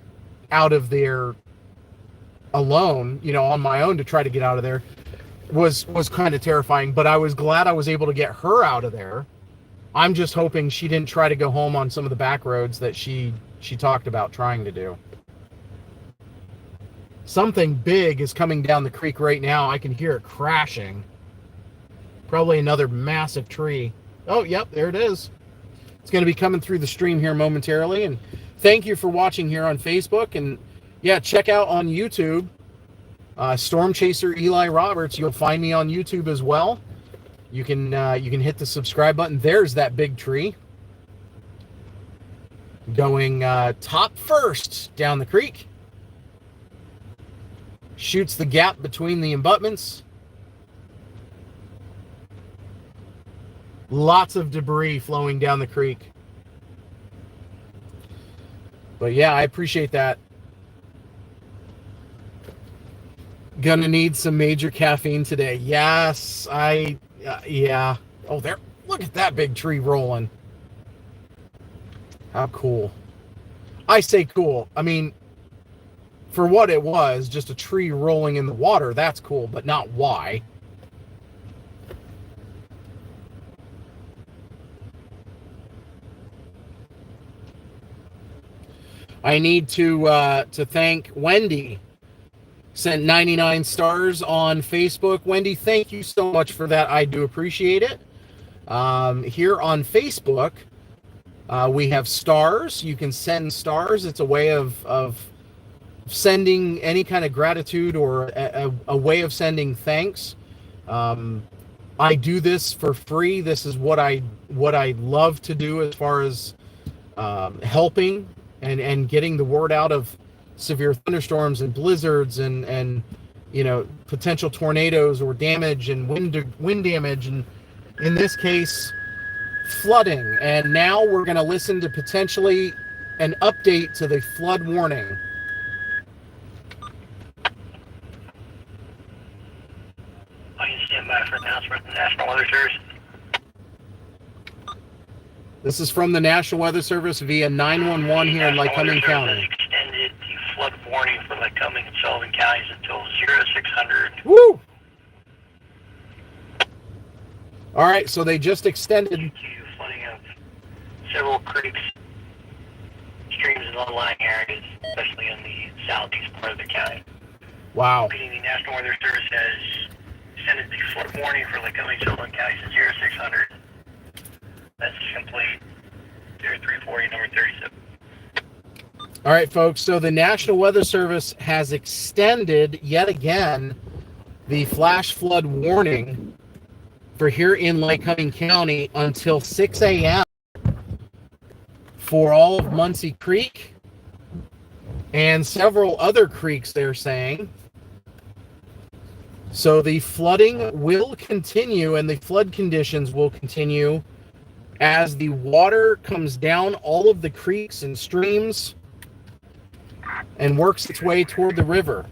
out of there alone, you know, on my own to try to get out of there was kind of terrifying. But I was glad I was able to get her out of there. I'm just hoping she didn't try to go home on some of the back roads that she talked about trying to do. Something big is coming down the creek right now. I can hear it crashing. Probably another massive tree. Oh, yep, there it is. It's going to be coming through the stream here momentarily. And thank you for watching here on Facebook. And yeah, check out on YouTube, Storm Chaser Eli Roberts. You'll find me on YouTube as well. You can hit the subscribe button. There's that big tree going top first down the creek. Shoots the gap between the abutments. Lots of debris flowing down the creek. But yeah, I appreciate that. Gonna need some major caffeine today. Yes, yeah. Oh, there. Look at that big tree rolling. How cool. I say cool. I mean, for what it was, just a tree rolling in the water, that's cool, but not why. I need to thank Wendy. Sent 99 stars on Facebook. Wendy, thank you so much for that. I do appreciate it. Here on Facebook, we have stars. You can send stars. It's a way of sending any kind of gratitude or a way of sending thanks. I do this for free. This is what I love to do as far as helping and getting the word out of severe thunderstorms and blizzards and you know, potential tornadoes or damage and wind damage, and in this case flooding. And now we're going to listen to potentially an update to the flood warning. I can stand by for announcement from the National Weather Service. This is from the National Weather Service via 911 here in Lycoming County. Extended the flood warning for Lycoming and Sullivan counties until 0600. Woo! All right, so they just extended. Due to flooding of several creeks, streams, and low-lying areas, especially in the southeast part of the county. Wow. The National Weather Service has extended the flood warning for Lycoming and Sullivan counties to 0600. That's complete. 0340, number 37. All right, folks. So the National Weather Service has extended yet again the flash flood warning for here in Lycoming County until 6 a.m. for all of Muncy Creek and several other creeks, they're saying. So the flooding will continue and the flood conditions will continue as the water comes down all of the creeks and streams and works its way toward the river.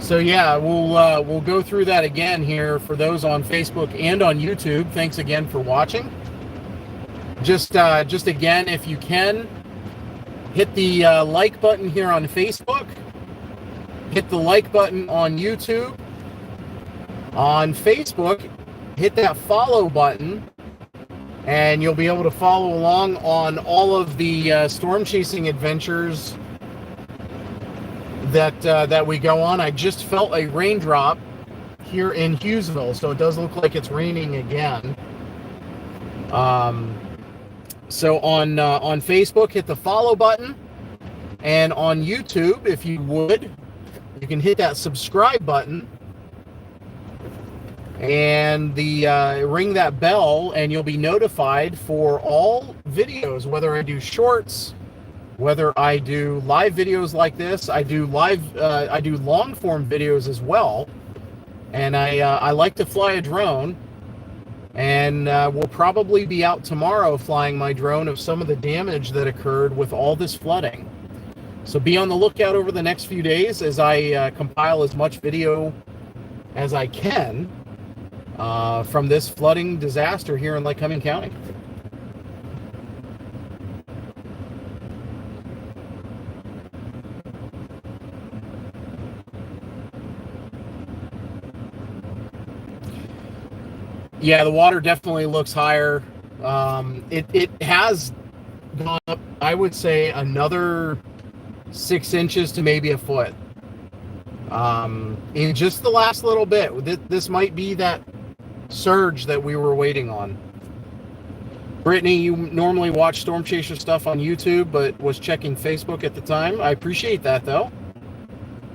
So yeah, we'll go through that again here for those on Facebook and on YouTube. Thanks again for watching. Just again, if you can, hit the like button here on Facebook. Hit the like button on YouTube. On Facebook, hit that follow button, and you'll be able to follow along on all of the storm chasing adventures that we go on. I just felt a raindrop here in Hughesville, so it does look like it's raining again. So on Facebook, hit the follow button, and on YouTube, if you would, you can hit that subscribe button and ring that bell, and you'll be notified for all videos, whether I do shorts, whether I do live videos like this. I do long form videos as well, and I like to fly a drone, and we'll probably be out tomorrow flying my drone of some of the damage that occurred with all this flooding. So be on the lookout over the next few days as I compile as much video as I can from this flooding disaster here in Lycoming County. Yeah, the water definitely looks higher. It has gone up, I would say, another 6 inches to maybe a foot. In just the last little bit. This might be that surge that we were waiting on. Brittany, you normally watch Storm Chaser stuff on YouTube, but was checking Facebook at the time. I appreciate that, though.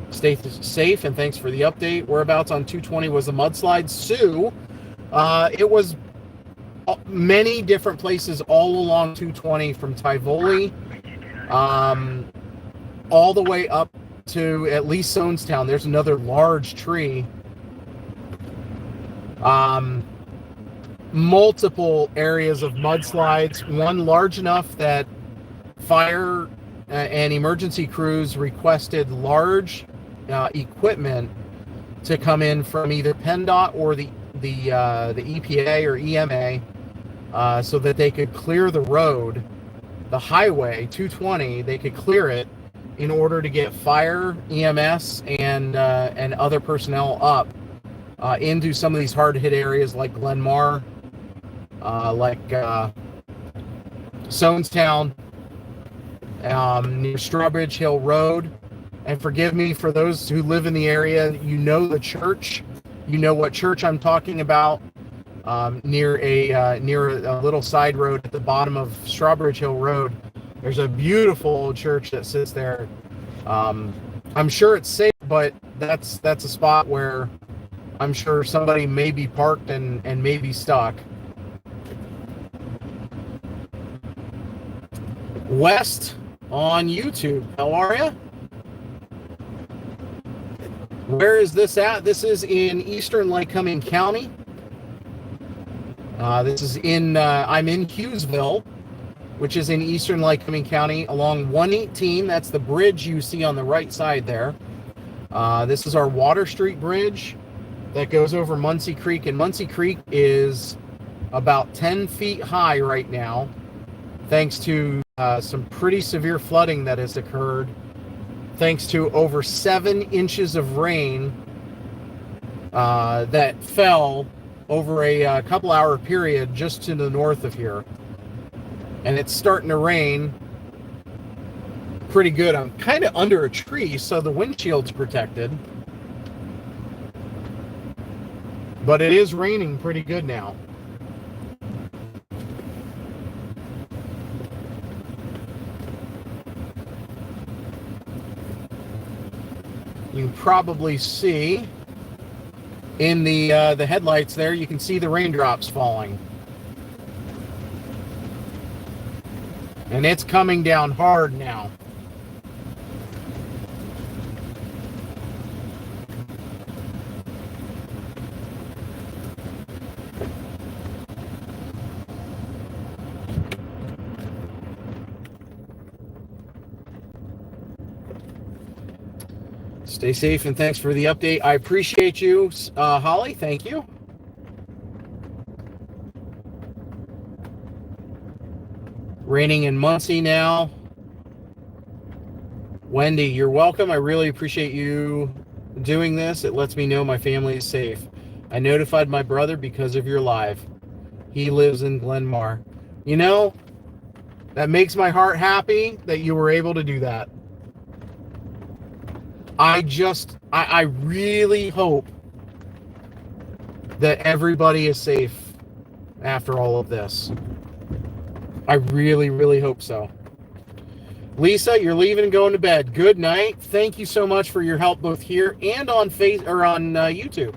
Stay safe, and thanks for the update. Whereabouts on 220 was the mudslide? Sue. It was many different places all along 220, from Tivoli all the way up to at least Sonestown. There's another large tree. Multiple areas of mudslides, one large enough that fire and emergency crews requested large equipment to come in from either PennDOT or the EPA or EMA, so that they could clear the road, the highway 220. They could clear it in order to get fire, EMS, and other personnel up into some of these hard-hit areas like Glenmar, like Sonestown, near Strawbridge Hill Road. And forgive me for those who live in the area, you know the church. You know what church I'm talking about, near a little side road at the bottom of Strawbridge Hill Road. There's a beautiful old church that sits there. I'm sure it's safe, but that's a spot where I'm sure somebody may be parked and may be stuck. West on YouTube, how are you? Where is this at? This is in eastern Lycoming County. This is in, I'm in Hughesville, which is in eastern Lycoming County, along 118. That's the bridge you see on the right side there. This is our Water Street Bridge that goes over Muncy Creek, and Muncy Creek is about 10 feet high right now, thanks to some pretty severe flooding that has occurred, thanks to over 7 inches of rain that fell over a couple-hour period just to the north of here. And it's starting to rain pretty good. I'm kind of under a tree, so the windshield's protected. But it is raining pretty good now. You can probably see in the headlights there, you can see the raindrops falling. And it's coming down hard now. Stay safe and thanks for the update. I appreciate you, Holly. Thank you. Raining in Muncy now. Wendy, you're welcome. I really appreciate you doing this. It lets me know my family is safe. I notified my brother because of your live. He lives in Glenmar. You know, that makes my heart happy that you were able to do that. I really hope that everybody is safe after all of this. I really, really hope so. Lisa, you're leaving and going to bed. Good night. Thank you so much for your help both here and on YouTube.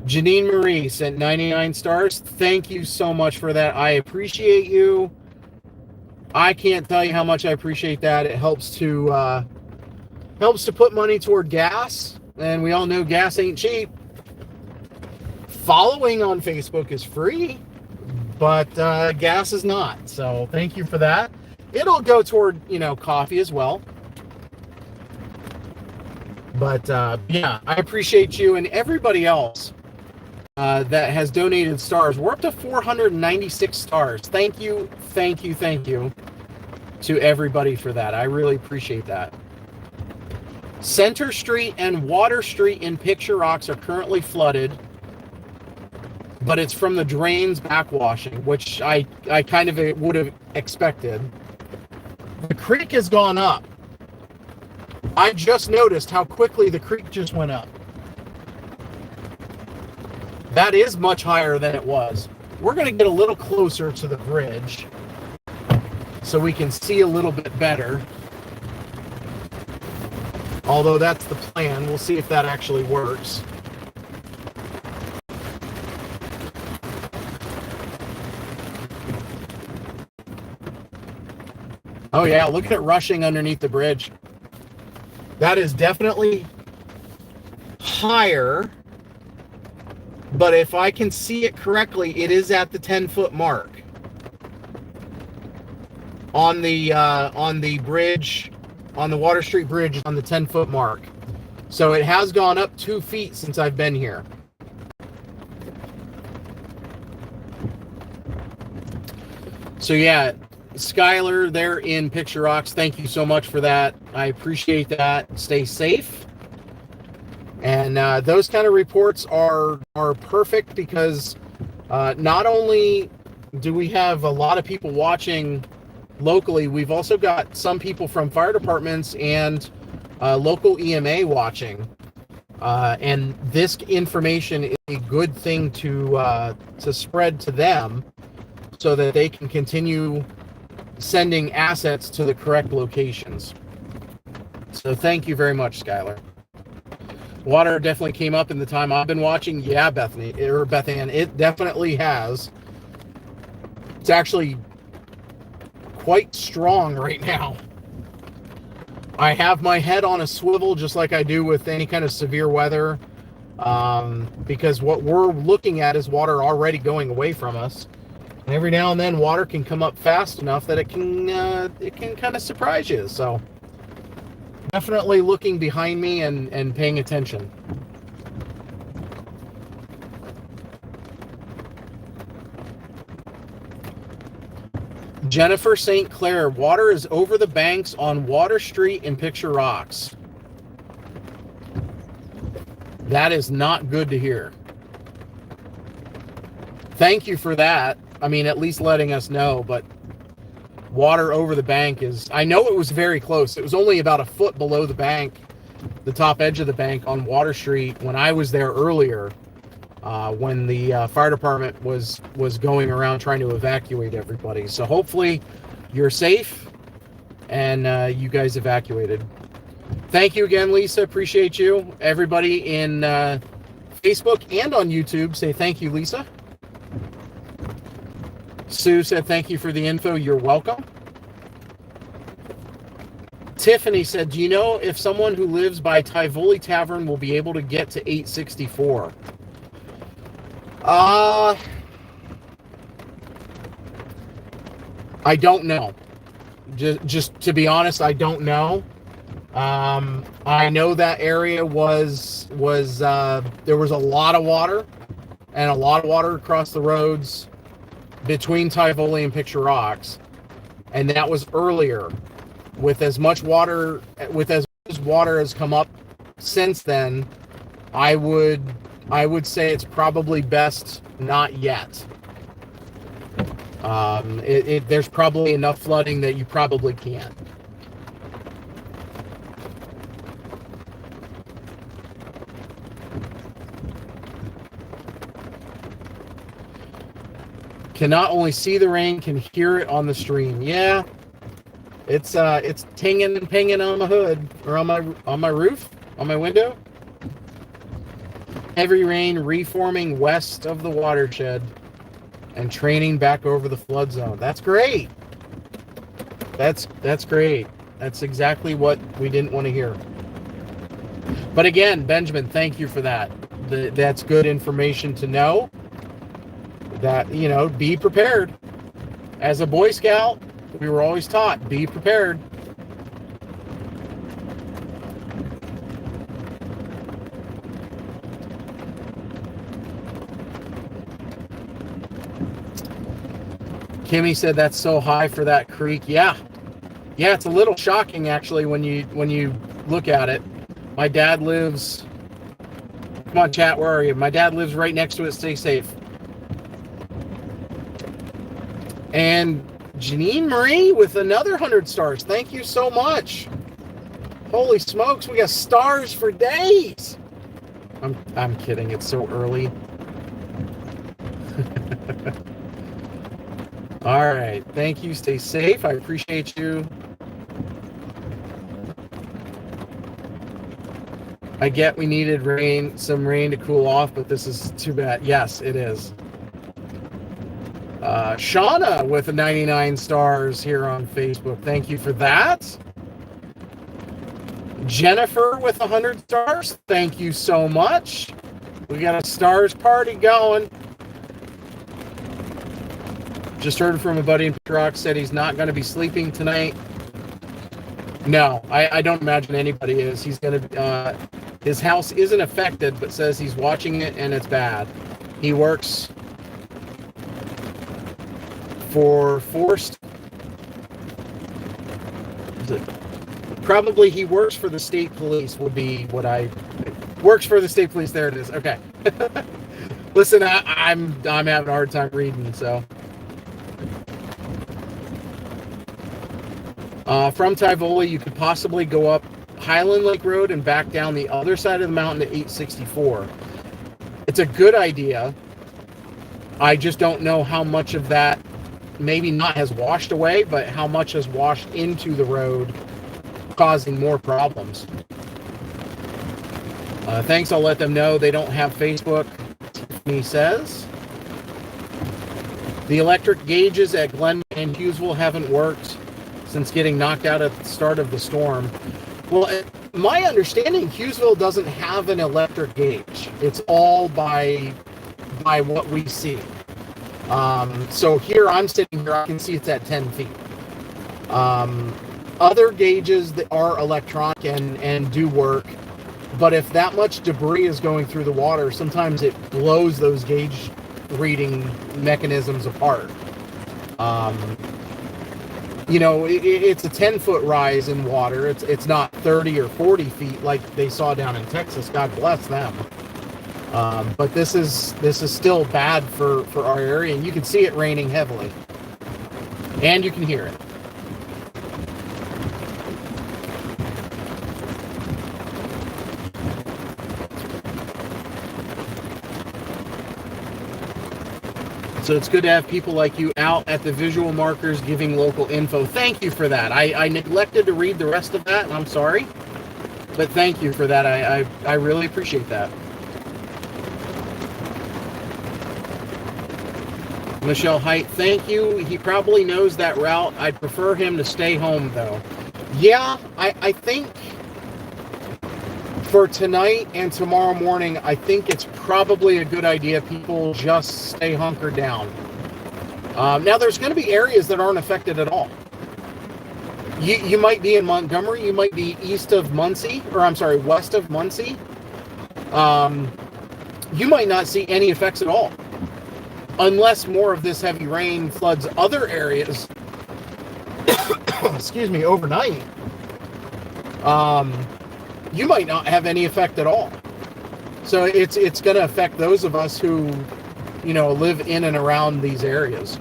Janine Marie sent 99 stars. Thank you so much for that. I appreciate you. I can't tell you how much I appreciate that. It helps to put money toward gas, and we all know gas ain't cheap. Following on Facebook is free, but gas is not. So thank you for that. It'll go toward, coffee as well. But yeah, I appreciate you and everybody else that has donated stars. We're up to 496 stars. Thank you to everybody for that. I really appreciate that. Center Street and Water Street in Picture Rocks are currently flooded, but it's from the drains backwashing, which I kind of would have expected. The creek has gone up. I just noticed how quickly the creek just went up. That is much higher than it was. We're going to get a little closer to the bridge so we can see a little bit better. Although that's the plan. We'll see if that actually works. Oh yeah, look at it rushing underneath the bridge. That is definitely higher. But if I can see it correctly, it is at the 10-foot mark on the bridge, on the Water Street Bridge, on the 10-foot mark. So it has gone up 2 feet since I've been here. So yeah, Skylar, they're in Picture Rocks. Thank you so much for that. I appreciate that. Stay safe. And those kind of reports are perfect because not only do we have a lot of people watching locally, we've also got some people from fire departments and local EMA watching. And this information is a good thing to spread to them so that they can continue sending assets to the correct locations. So thank you very much, Skylar. Water definitely came up in the time I've been watching. Yeah, Bethann, it definitely has. It's actually quite strong right now. I have my head on a swivel just like I do with any kind of severe weather, because what we're looking at is water already going away from us. And every now and then water can come up fast enough that it can kind of surprise you. So definitely looking behind me and paying attention. Jennifer St. Clair, water is over the banks on Water Street in Picture Rocks. That is not good to hear. thank you for that. I mean, at least letting us know, but water over the bank is, I know it was very close. It was only about a foot below the bank, the top edge of the bank on Water Street when I was there earlier, when the fire department was going around trying to evacuate everybody. So hopefully you're safe and you guys evacuated. Thank you again, Lisa. Appreciate you. Everybody in Facebook and on YouTube, say thank you, Lisa. Sue said thank you for the info. You're welcome. Tiffany said, do you know if someone who lives by Tivoli Tavern will be able to get to 864? I don't know. Just to be honest, I don't know. I know that area was there was a lot of water, and a lot of water across the roads between Tivoli and Picture Rocks, and that was earlier. With as much water has come up since then, I would say it's probably best not yet. There's probably enough flooding that you probably can't. Can not only see the rain, can hear it on the stream. Yeah, it's tinging and pinging on the hood, or on my roof, on my window. Heavy rain reforming west of the watershed and training back over the flood zone. That's great. That's great. That's exactly what we didn't want to hear. But again, Benjamin, thank you for that. That's good information to know. That, you know, be prepared. As a Boy Scout, we were always taught, be prepared. Kimmy said that's so high for that creek. Yeah, it's a little shocking actually when you look at it. My dad lives. Come on, chat. Where are you? My dad lives right next to it. Stay safe. And Janine Marie with another 100 stars. Thank you so much. Holy smokes, we got stars for days. I'm kidding. It's so early. All right. Thank you. Stay safe. I appreciate you. I get we needed some rain to cool off, but this is too bad. Yes, it is. Shauna with 99 stars here on Facebook. Thank you for that. Jennifer with 100 stars. Thank you so much. We got a stars party going. Just heard from a buddy in Picture Rock, said he's not going to be sleeping tonight. No, I don't imagine anybody is. He's going to. His house isn't affected, but says he's watching it and it's bad. He works for forced. Probably he works for the state police would be what I works for the state police. There it is. Okay. Listen, I'm having a hard time reading, so. From Tivoli, you could possibly go up Highland Lake Road and back down the other side of the mountain to 864. It's a good idea. I just don't know how much of that maybe not has washed away, but how much has washed into the road, causing more problems. Thanks, I'll let them know. They don't have Facebook, Tiffany says. The electric gauges at Glen and Hughesville haven't worked since getting knocked out at the start of the storm. Well, my understanding, Hughesville doesn't have an electric gauge. It's all by what we see. So here I'm sitting here, I can see it's at 10 feet. Other gauges that are electronic and do work, but if that much debris is going through the water, sometimes it blows those gauge reading mechanisms apart. You know, it's a 10-foot rise in water. It's not 30 or 40 feet like they saw down in Texas. God bless them. But this is still bad for our area, and you can see it raining heavily, and you can hear it. So it's good to have people like you out at the visual markers giving local info. Thank you for that. I neglected to read the rest of that, and I'm sorry. But thank you for that. I really appreciate that. Michelle Height, thank you. He probably knows that route. I'd prefer him to stay home, though. Yeah, I think for tonight and tomorrow morning, I think it's probably a good idea people just stay hunkered down. Now, there's going to be areas that aren't affected at all. You might be in Montgomery. You might be east of Muncy, or I'm sorry, west of Muncy. You might not see any effects at all, unless more of this heavy rain floods other areas. Excuse me, overnight. You might not have any effect at all. So it's going to affect those of us who, you know, live in and around these areas.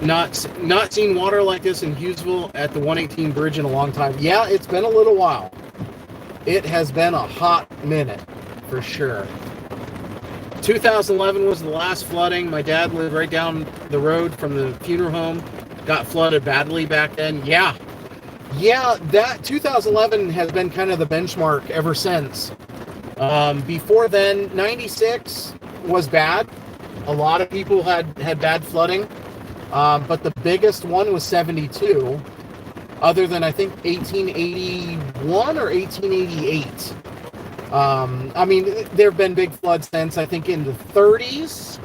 Not seen water like this in Hughesville at the 118 bridge in a long time. Yeah, it's been a little while. It has been a hot minute, for sure. 2011 was the last flooding. My dad lived right down the road from the funeral home. Got flooded badly back then. Yeah, that 2011 has been kind of the benchmark ever since. Before then, 96 was bad. A lot of people had bad flooding. But the biggest one was 72, other than I think 1881 or 1888. I mean, there have been big floods since, I think in the 30s,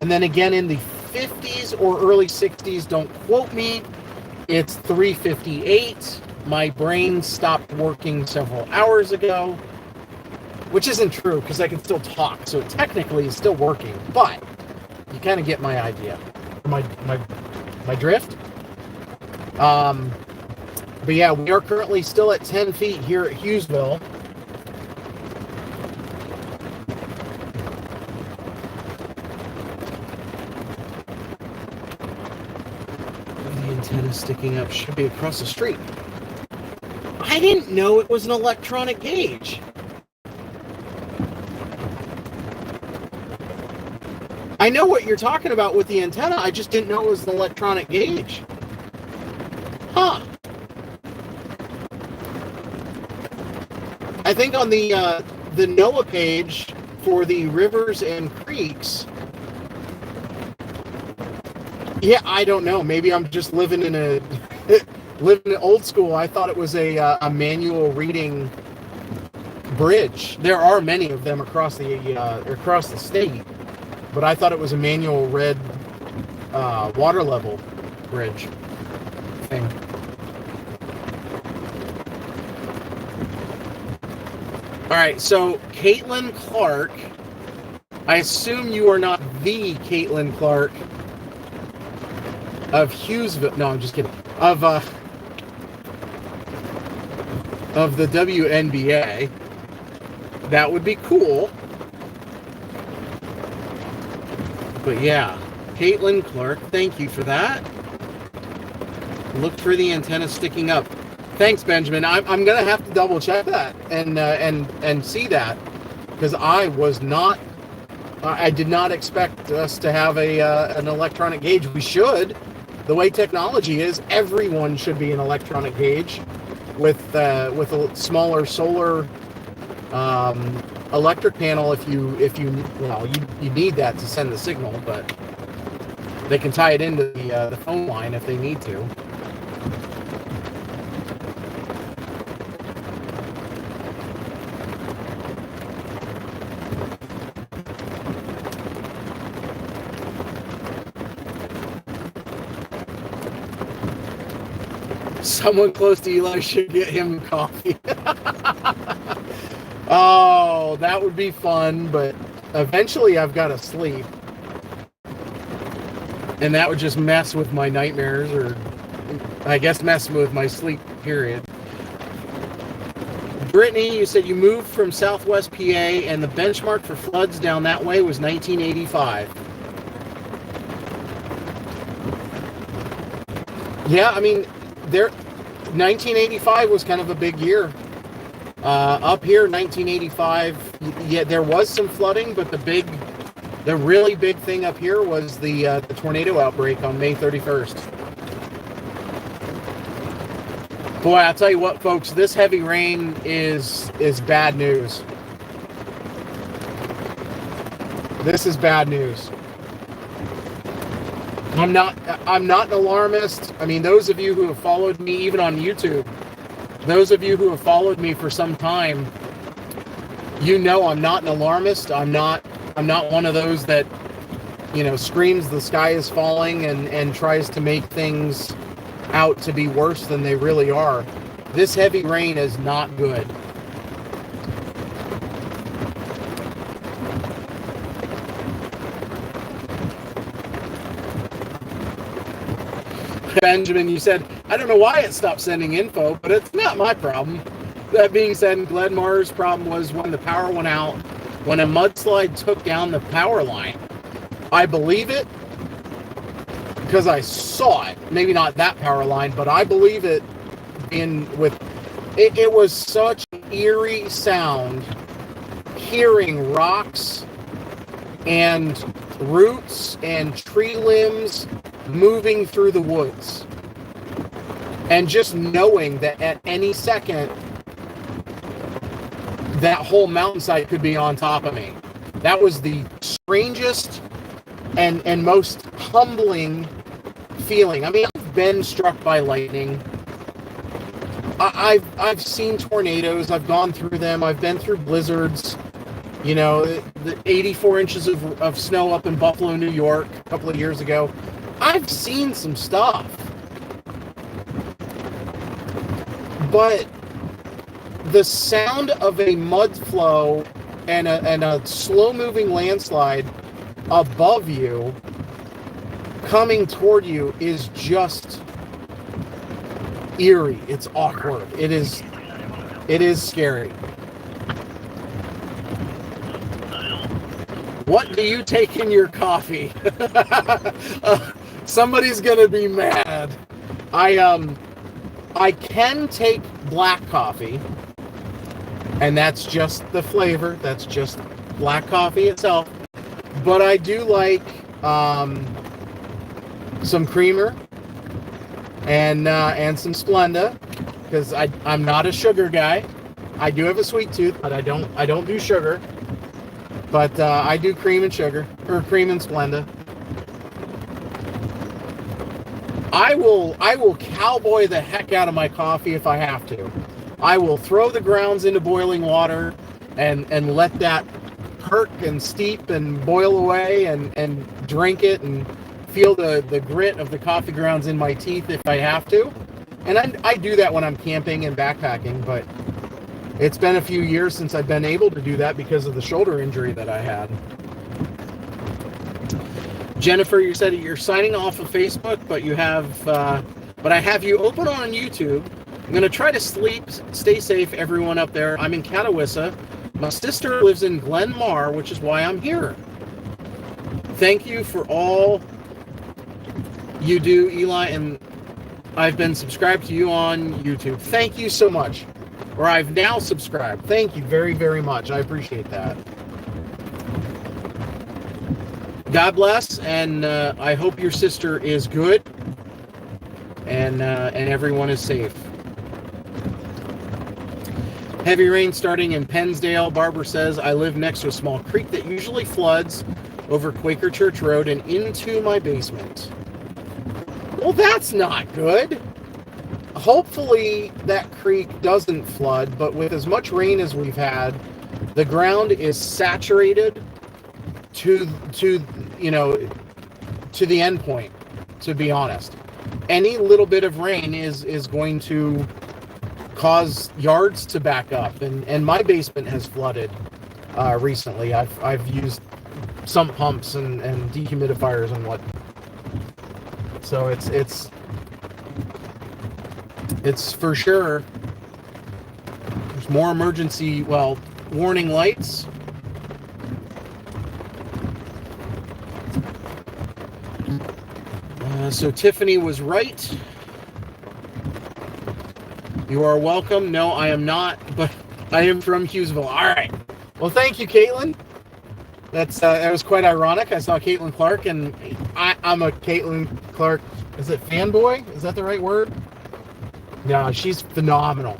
and then again in the 50s or early 60s. Don't quote me. It's 3:58. My brain stopped working several hours ago, which isn't true because I can still talk, so technically it's still working, but you kind of get my idea. My drift. But yeah, we are currently still at 10 feet here at Hughesville. The antenna sticking up should be across the street. I didn't know it was an electronic gauge. I know what you're talking about with the antenna. I just didn't know it was an electronic gauge. Huh. I think on the NOAA page for the rivers and creeks. Yeah, I don't know. Maybe I'm just living in old school. I thought it was a manual reading bridge. There are many of them across the state. But I thought it was a manual read water level bridge thing. All right, so Caitlin Clark, I assume you are not the Caitlin Clark of Hughesville. No, I'm just kidding. Of the WNBA. That would be cool. But yeah, Caitlin Clark, thank you for that. Look for the antenna sticking up. Thanks, Benjamin. I'm gonna have to double check that and see that, because I did not expect us to have an electronic gauge. We should. The way technology is, everyone should be an electronic gauge with a smaller solar electric panel if you need that to send the signal, but they can tie it into the phone line if they need to. Someone close to Eli should get him coffee. Oh, that would be fun, but eventually I've got to sleep. And that would just mess with my nightmares, or I guess mess with my sleep, period. Brittany, you said you moved from Southwest PA and the benchmark for floods down that way was 1985. Yeah, I mean, 1985 was kind of a big year. Up here, 1985, yeah, there was some flooding, but the really big thing up here was the tornado outbreak on May 31st. Boy, I'll tell you what, folks, this heavy rain is bad news. This is bad news. I'm not an alarmist. I mean, those of you who have followed me, even on YouTube, those of you who have followed me for some time, you know I'm not an alarmist. I'm not one of those that, you know, screams the sky is falling and tries to make things out to be worse than they really are. This heavy rain is not good. Benjamin, you said, I don't know why it stopped sending info, but it's not my problem. That being said, Glenmar's problem was when the power went out, when a mudslide took down the power line. I believe it because I saw it. Maybe not that power line, but I believe it it was such an eerie sound hearing rocks and roots and tree limbs moving through the woods, and just knowing that at any second that whole mountainside could be on top of me. That was the strangest and most humbling feeling. I mean, I've been struck by lightning. I've seen tornadoes. I've gone through them. I've been through blizzards. You know, the 84 inches of snow up in Buffalo, New York a couple of years ago. I've seen some stuff. But the sound of a mud flow and a slow-moving landslide above you coming toward you is just eerie. It's awkward. It is scary. What do you take in your coffee? Somebody's gonna be mad. I can take black coffee, and that's just the flavor. That's just black coffee itself. But I do like some creamer and some Splenda, because I'm not a sugar guy. I do have a sweet tooth, but I don't do sugar. But I do cream and sugar, or cream and Splenda. I will cowboy the heck out of my coffee if I have to. I will throw the grounds into boiling water and let that perk and steep and boil away and drink it and feel the grit of the coffee grounds in my teeth if I have to. And I do that when I'm camping and backpacking, but it's been a few years since I've been able to do that because of the shoulder injury that I had. Jennifer, you said you're signing off of Facebook, but I have you open on YouTube. I'm going to try to stay safe, everyone up there. I'm in Catawissa. My sister lives in Glenmar, which is why I'm here. Thank you for all you do, Eli, and I've been subscribed to you on YouTube. Thank you so much. Or I've now subscribed. Thank you very, very much. I appreciate that. God bless, and I hope your sister is good, and everyone is safe. Heavy rain starting in Pennsdale. Barbara says, I live next to a small creek that usually floods over Quaker Church Road and into my basement. Well, that's not good. Hopefully that creek doesn't flood, but with as much rain as we've had, the ground is saturated to the end point, to be honest. Any little bit of rain is going to cause yards to back up, and my basement has flooded recently. I've used sump pumps and dehumidifiers and what. So it's for sure. There's there's more emergency, well, warning lights. So Tiffany was right. You are welcome. No, I am not, but I am from Hughesville. All right. Well, thank you, Caitlin. That was quite ironic. I saw Caitlin Clark, and I'm a Caitlin Clark. Is it fanboy? Is that the right word? No, she's phenomenal.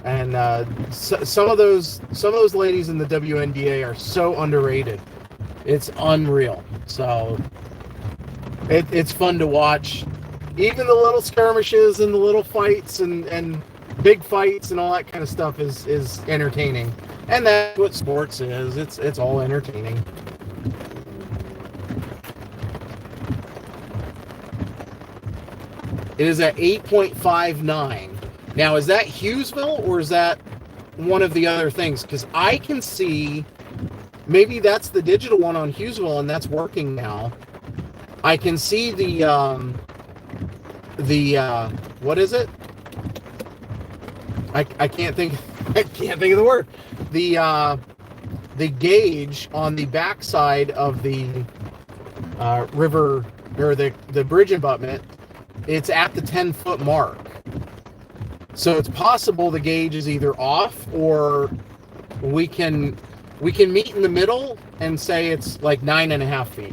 And some of those ladies in the WNBA are so underrated. It's unreal. So it's fun to watch. Even the little skirmishes and the little fights and big fights and all that kind of stuff is entertaining. And that's what sports is. It's all entertaining. It is at 8.59. Now, is that Hughesville or is that one of the other things? Because I can see, maybe that's the digital one on Hughesville and that's working now. I can see the what is it? I can't think of the word. The gauge on the backside of the river, or the bridge abutment, it's at the 10-foot mark. So it's possible the gauge is either off, or we can meet in the middle and say it's like 9.5 feet.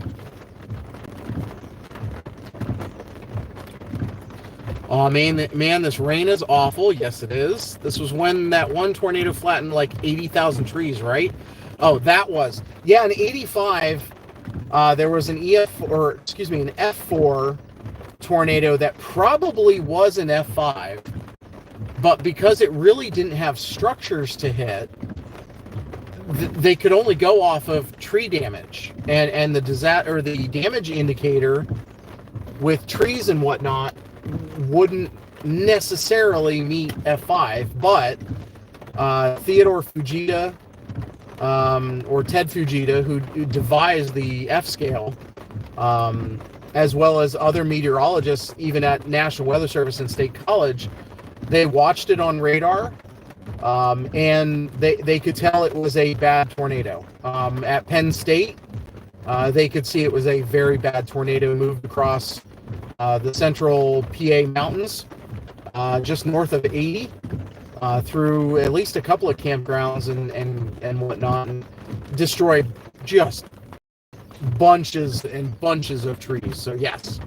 Oh man, this rain is awful. Yes, it is. This was when that one tornado flattened like 80,000 trees, right? Oh, that was. Yeah, in 85, there was an an F4 tornado that probably was an F5, but because it really didn't have structures to hit, they could only go off of tree damage, and the damage indicator with trees and whatnot wouldn't necessarily meet F5, but Theodore Fujita, or Ted Fujita, who devised the F scale, as well as other meteorologists, even at National Weather Service and State College, they watched it on radar, and they could tell it was a bad tornado. At Penn State, they could see it was a very bad tornado moved across the central PA mountains, just north of 80, through at least a couple of campgrounds and whatnot, and destroyed just bunches and bunches of trees. So yes.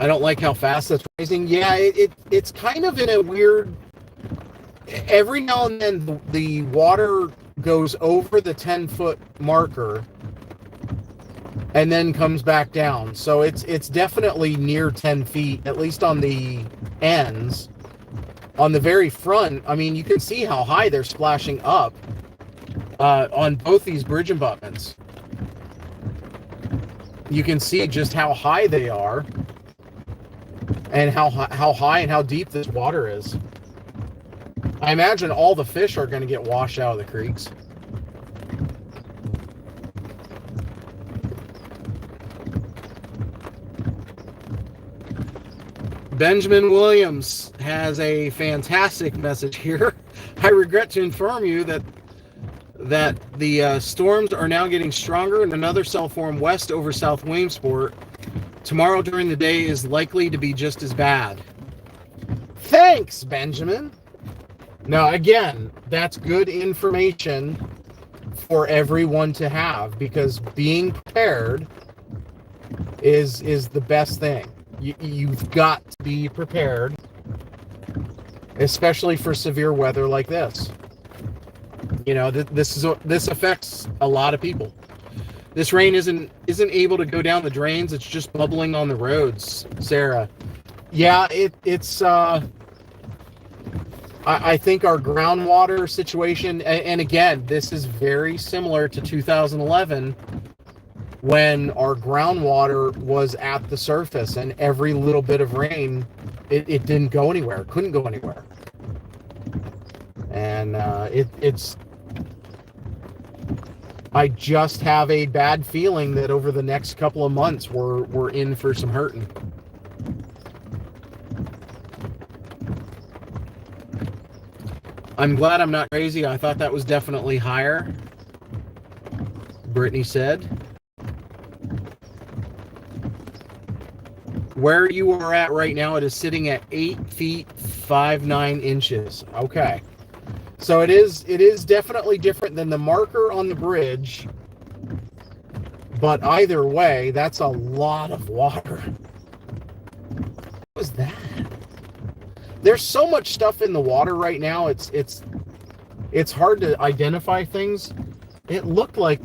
I don't like how fast that's rising. Yeah, it's kind of in a weird, every now and then the water goes over the 10-foot marker and then comes back down. So it's definitely near 10 feet, at least on the ends. On the very front, I mean, you can see how high they're splashing up on both these bridge abutments. You can see just how high they are and how high and how deep this water is. I imagine all the fish are going to get washed out of the creeks. Benjamin Williams has a fantastic message here. I regret to inform you that the storms are now getting stronger and another cell form west over South Williamsport. Tomorrow during the day is likely to be just as bad. Thanks, Benjamin. Now, again, that's good information for everyone to have, because being prepared is the best thing. You've got to be prepared, especially for severe weather like this. You know, this affects a lot of people. This rain isn't able to go down the drains. It's just bubbling on the roads, Sarah. Yeah, it's. I think our groundwater situation, and again, this is very similar to 2011, when our groundwater was at the surface and every little bit of rain, it didn't go anywhere, couldn't go anywhere. And it's, I just have a bad feeling that over the next couple of months, we're in for some hurting. I'm glad I'm not crazy. I thought that was definitely higher. Brittany said. Where you are at right now, it is sitting at 8 feet 5'9" inches. Okay. So it is definitely different than the marker on the bridge. But either way, that's a lot of water. What was that? There's so much stuff in the water right now. It's hard to identify things. It looked like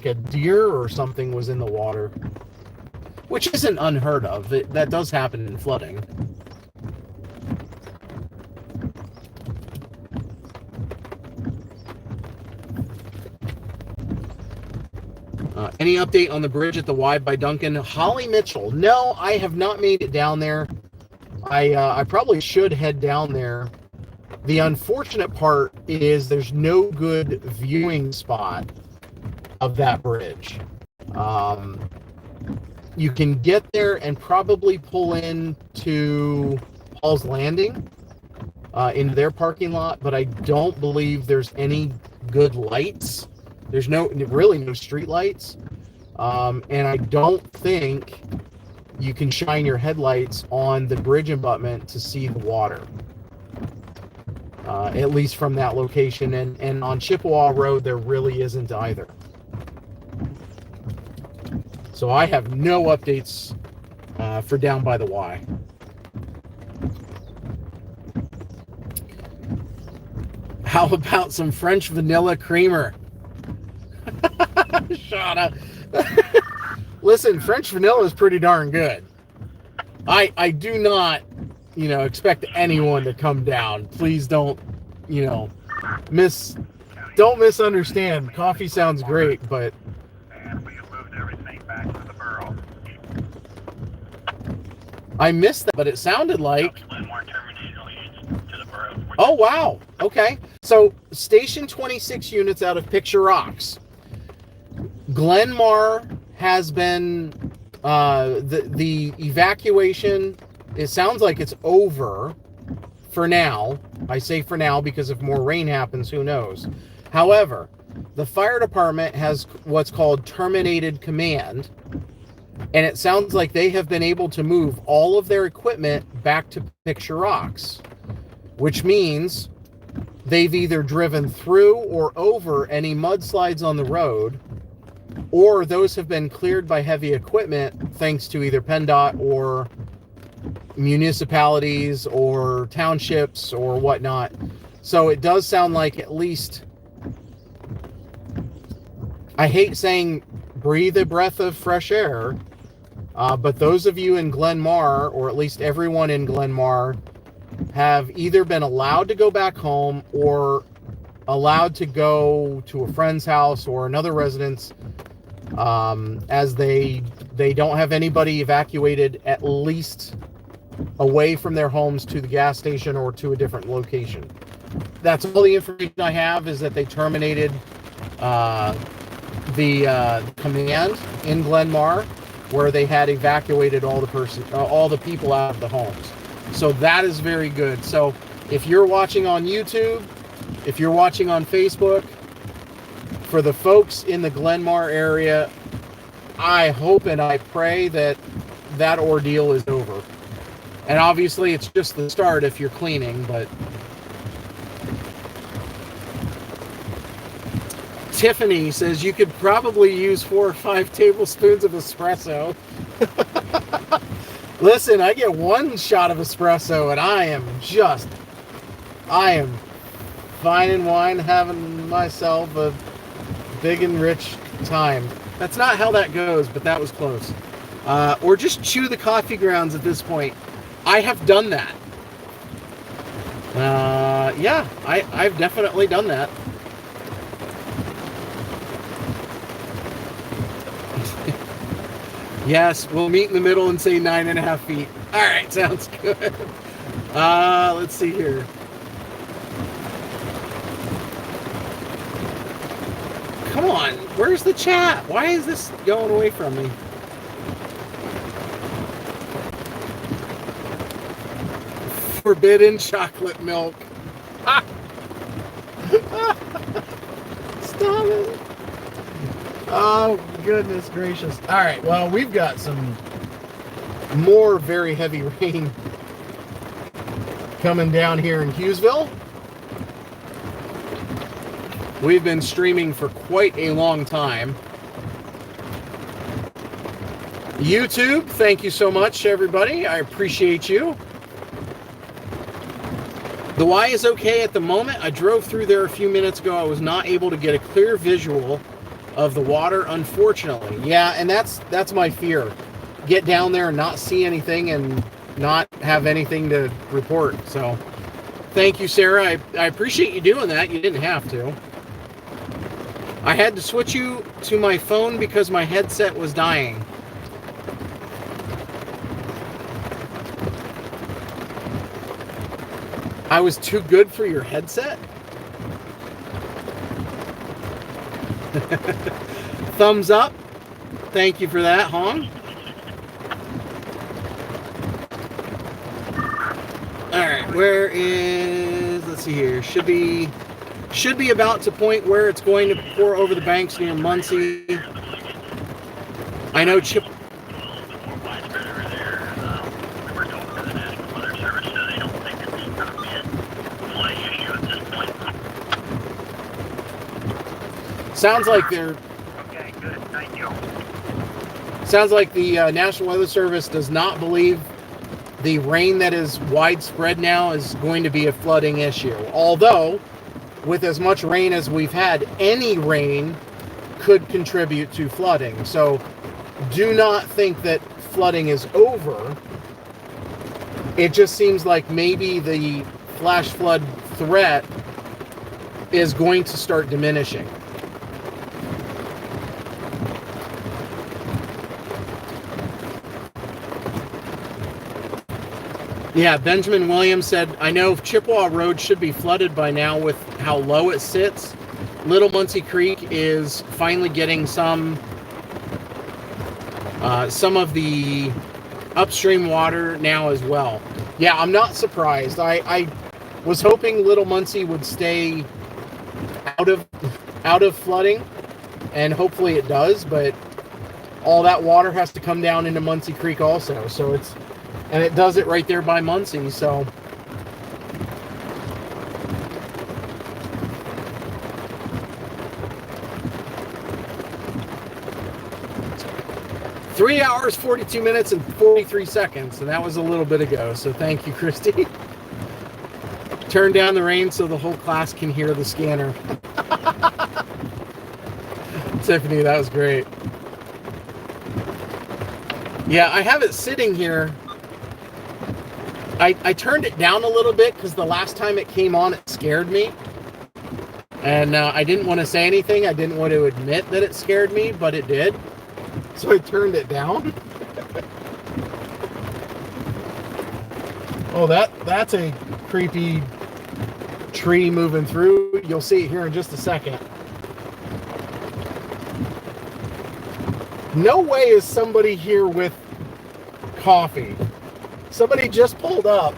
a deer or something was in the water, which isn't unheard of. That does happen in flooding. Any update on the bridge at the Y by Duncan? Holly Mitchell. No, I have not made it down there. I probably should head down there. The unfortunate part is there's no good viewing spot of that bridge. You can get there and probably pull into Paul's Landing into their parking lot, but I don't believe there's any good lights. There's really no street lights. And I don't think you can shine your headlights on the bridge abutment to see the water. At least from that location. And on Chippewa Road, there really isn't either. So I have no updates for down by the Y. How about some French vanilla creamer? Shut up. Listen, French vanilla is pretty darn good. I do not, expect anyone to come down. Please don't, don't misunderstand. Coffee sounds great, but I missed that, but it sounded like. Oh, wow. Okay. So, station 26 units out of Picture Rocks. Glenmar has been, the evacuation, it sounds like it's over for now. I say for now because if more rain happens, who knows. However, the fire department has what's called terminated command, and it sounds like they have been able to move all of their equipment back to Picture Rocks, which means they've either driven through or over any mudslides on the road, or those have been cleared by heavy equipment thanks to either PennDOT or municipalities or townships or whatnot. So it does sound like at least, I hate saying breathe a breath of fresh air, but those of you in Glenmar, or at least everyone in Glenmar, have either been allowed to go back home or allowed to go to a friend's house or another residence, as they don't have anybody evacuated at least away from their homes to the gas station or to a different location. That's all the information I have, is that they terminated the command in Glenmar, where they had evacuated all the people out of the homes. So that is very good. So if you're watching on YouTube, if you're watching on Facebook, for the folks in the Glenmar area, I hope and I pray that that ordeal is over. And obviously it's just the start if you're cleaning, but Tiffany says you could probably use 4 or 5 tablespoons of espresso. Listen, I get 1 shot of espresso and I am fine and wine, having myself a big and rich time. That's not how that goes, but that was close. Or just chew the coffee grounds at this point. I have done that. Yeah, I've definitely done that. Yes, we'll meet in the middle and say 9.5 feet. All right, sounds good. Let's see here. Come on, where's the chat? Why is this going away from me? Forbidden chocolate milk. Ah! Oh, goodness gracious. All right, well, we've got some more very heavy rain coming down here in Hughesville. We've been streaming for quite a long time. YouTube, thank you so much, everybody. I appreciate you. The Y is okay at the moment. I drove through there a few minutes ago. I was not able to get a clear visual of the water, unfortunately. Yeah, and that's my fear. Get down there and not see anything and not have anything to report. So thank you, Sarah. I appreciate you doing that. You didn't have to. I had to switch you to my phone because my headset was dying. I was too good for your headset? Thumbs up. Thank you for that, Hong. Alright, where is, let's see here, should be about to point where it's going to pour over the banks near Muncy. I know Chip. Sounds like they're. Okay, good. Thank you. Sounds like the National Weather Service does not believe the rain that is widespread now is going to be a flooding issue. Although, with as much rain as we've had, any rain could contribute to flooding. So, do not think that flooding is over. It just seems like maybe the flash flood threat is going to start diminishing. Yeah, Benjamin Williams said, I know Chippewa Road should be flooded by now with how low it sits. Little Muncy Creek is finally getting some of the upstream water now as well. Yeah, I'm not surprised. I was hoping Little Muncy would stay out of flooding, and hopefully it does, but all that water has to come down into Muncy Creek also, so it's. And it does it right there by Muncy, so. Three hours, 42 minutes, and 43 seconds, and that was a little bit ago, so thank you, Christy. Turn down the rain so the whole class can hear the scanner. Tiffany, that was great. Yeah, I have it sitting here. I turned it down a little bit because the last time it came on, it scared me. And I didn't want to say anything. I didn't want to admit that it scared me, but it did. So I turned it down. Oh, that's a creepy tree moving through. You'll see it here in just a second. No way is somebody here with coffee. Somebody just pulled up.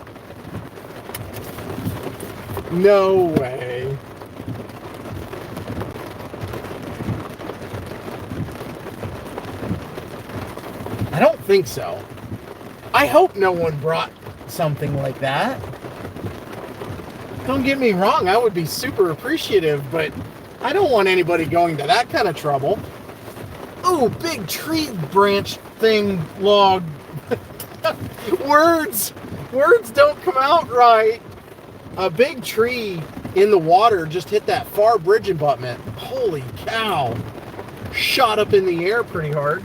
No way. I don't think so. I hope no one brought something like that. Don't get me wrong, I would be super appreciative, but I don't want anybody going to that kind of trouble. Ooh, big tree branch thing log. Words don't come out right. A big tree in the water just hit that far bridge abutment. Holy cow. Shot up in the air pretty hard.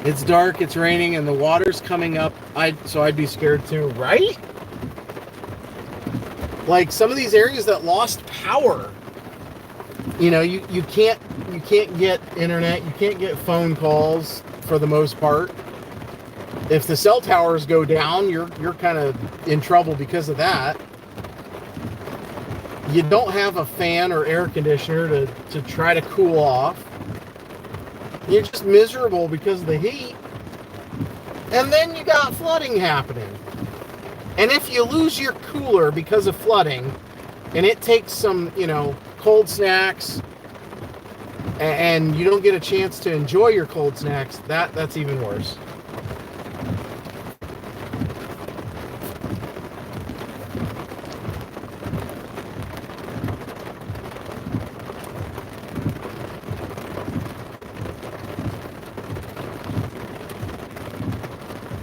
It's dark, it's raining, and the water's coming up. So I'd be scared too, right? Like some of these areas that lost power. You know, you can't get internet, you can't get phone calls for the most part. If the cell towers go down, you're kind of in trouble because of that. You don't have a fan or air conditioner to try to cool off. You're just miserable because of the heat. And then you got flooding happening. And if you lose your cooler because of flooding, and it takes some, you know, cold snacks, and you don't get a chance to enjoy your cold snacks, that's even worse.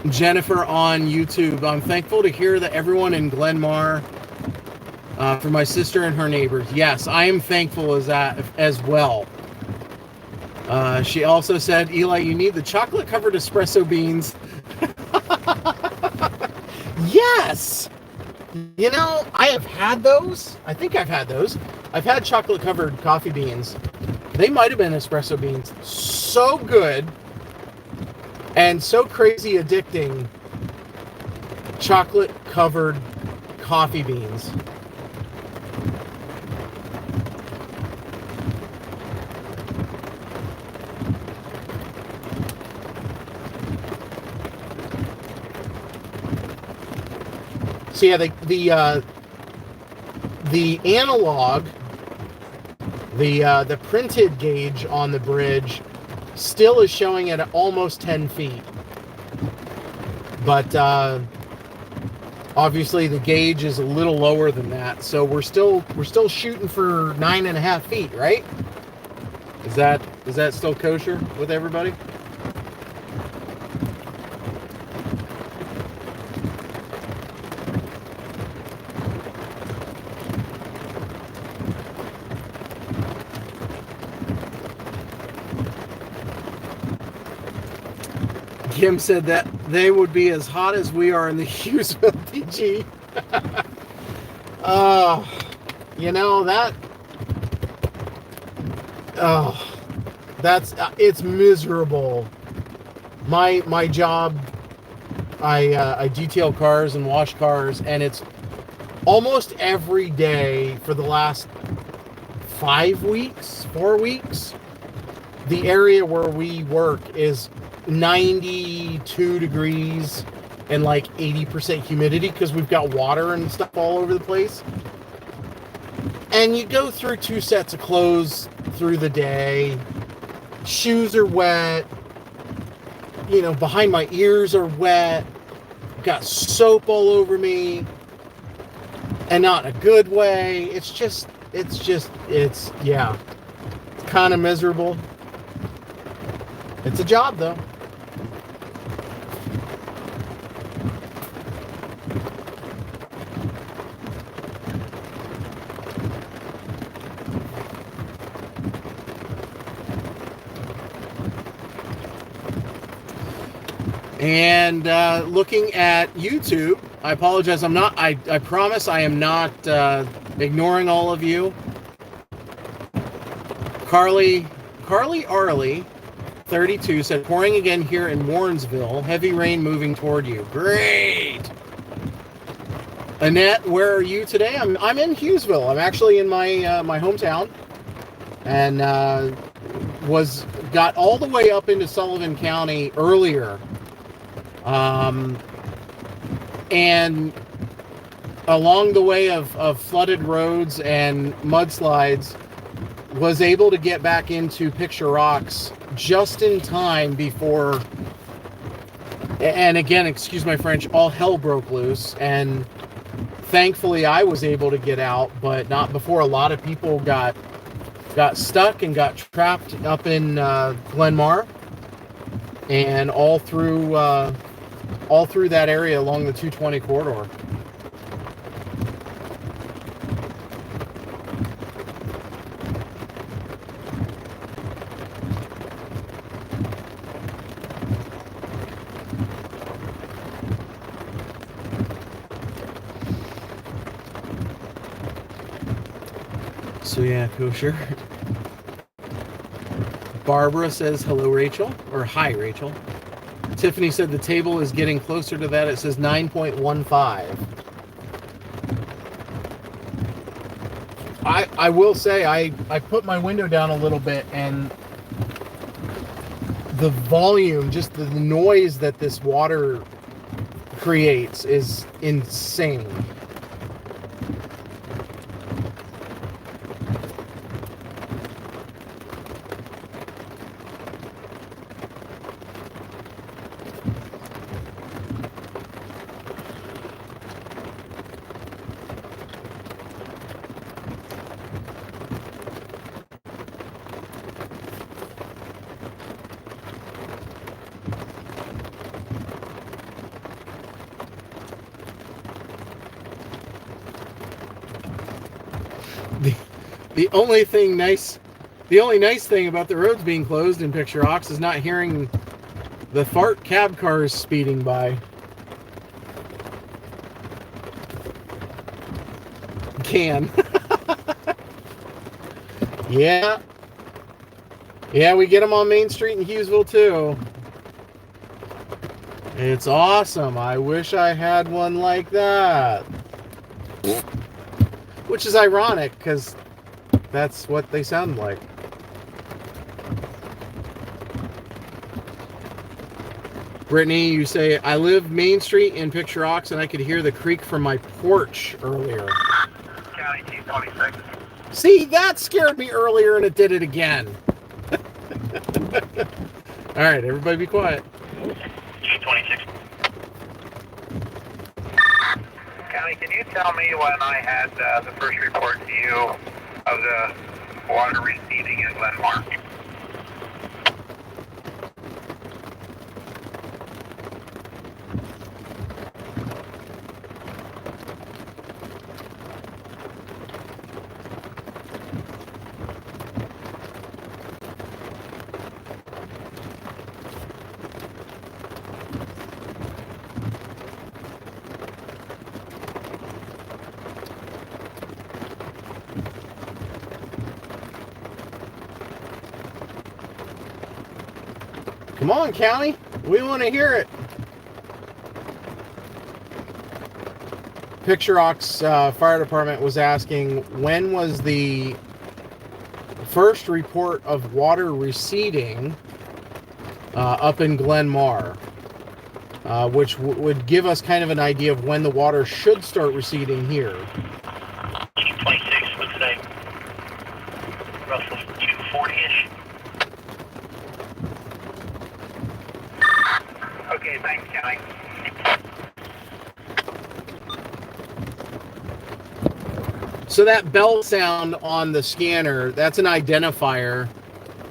Jennifer on YouTube, I'm thankful to hear that everyone in Glenmar, for my sister and her neighbors. Yes, I am thankful as well. She also said, Eli, you need the chocolate covered espresso beans. Yes! You know, I have had those. I think I've had those. I've had chocolate covered coffee beans. They might have been espresso beans. So good. And so crazy addicting, chocolate covered coffee beans. So yeah, the analog, the printed gauge on the bridge still is showing at almost 10 feet. But obviously the gauge is a little lower than that, so we're still shooting for 9.5 feet, right? Is that still kosher with everybody? Kim said that they would be as hot as we are in the Hughesville DG. You know that. Oh, it's miserable. My job, I detail cars and wash cars, and it's almost every day for the last 4 weeks. The area where we work is 92 degrees and like 80% humidity because we've got water and stuff all over the place. And you go through 2 sets of clothes through the day. Shoes are wet. You know, behind my ears are wet. Got soap all over me. And not in a good way. It's yeah. It's kind of miserable. It's a job though. And looking at YouTube, I apologize. I promise I am not ignoring all of you. Carly Arley, 32, said, pouring again here in Warrensville. Heavy rain moving toward you. Great. Annette, where are you today? I'm in Hughesville. I'm actually in my my hometown, and got all the way up into Sullivan County earlier. And along the way of flooded roads and mudslides, was able to get back into Picture Rocks just in time before, and again, excuse my French, all hell broke loose. And thankfully I was able to get out, but not before a lot of people got stuck and got trapped up in Glenmar and all through that area along the 220 corridor. So yeah, kosher. Barbara says hello, Rachel, or hi, Rachel. Tiffany said the table is getting closer to that. It says 9.15. I will say I put my window down a little bit, and the volume, just the noise that this water creates is insane. The only nice thing about the roads being closed in Picture Rocks is not hearing the fart cab cars speeding by. Can. Yeah. Yeah, we get them on Main Street in Hughesville too. It's awesome. I wish I had one like that. Which is ironic, because that's what they sound like. Brittany, you say, I live Main Street in Picture Rocks, and I could hear the creek from my porch earlier. County T7i. See, that scared me earlier, and it did it again. All right, everybody be quiet. G26. County, can you tell me when I had the first report to you of the water receding in Glenmar? Come on, County. We want to hear it. Picture Rocks Fire Department was asking, when was the first report of water receding up in Glenmar? Which would give us kind of an idea of when the water should start receding here. G26 would say roughly 240-ish. Okay, thanks, County. So that bell sound on the scanner, that's an identifier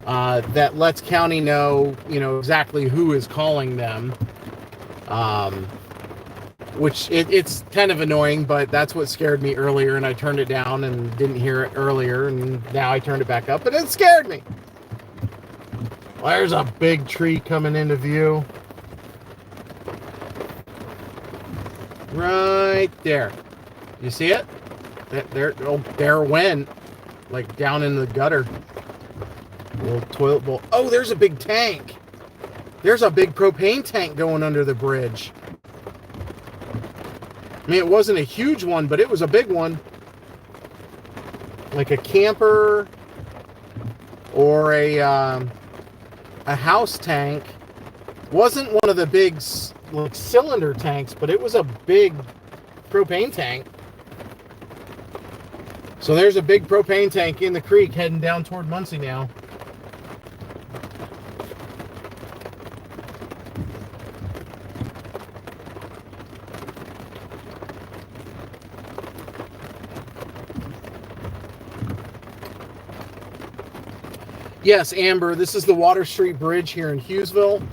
that lets County know, exactly who is calling them. Which it's kind of annoying, but that's what scared me earlier, and I turned it down and didn't hear it earlier, and now I turned it back up, and it scared me. Well, there's a big tree coming into view. Right there. You see it? There it went. Like down in the gutter. A little toilet bowl. Oh, there's a big tank. There's a big propane tank going under the bridge. I mean, it wasn't a huge one, but it was a big one. Like a camper or a house tank. Wasn't one of the big like cylinder tanks, but it was a big propane tank. So there's a big propane tank in the creek heading down toward Muncy now. Yes, Amber, this is the Water Street Bridge here in Hughesville.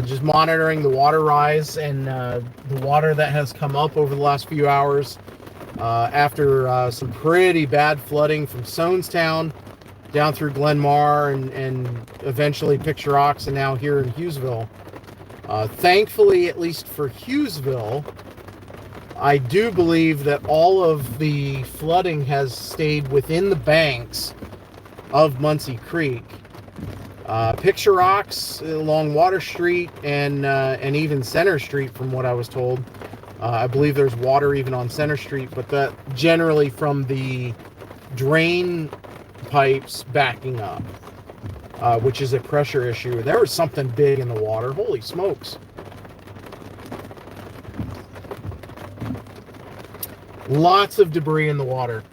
Just monitoring the water rise and the water that has come up over the last few hours after some pretty bad flooding from Sonestown down through Glenmar and eventually Picture Rocks and now here in Hughesville. Thankfully, at least for Hughesville, I do believe that all of the flooding has stayed within the banks of Muncy Creek. Picture Rocks along Water Street and even Center Street, from what I was told. I believe there's water even on Center Street, but that generally from the drain pipes backing up. which is a pressure issue. There was something big in the water. Holy smokes. Lots of debris in the water.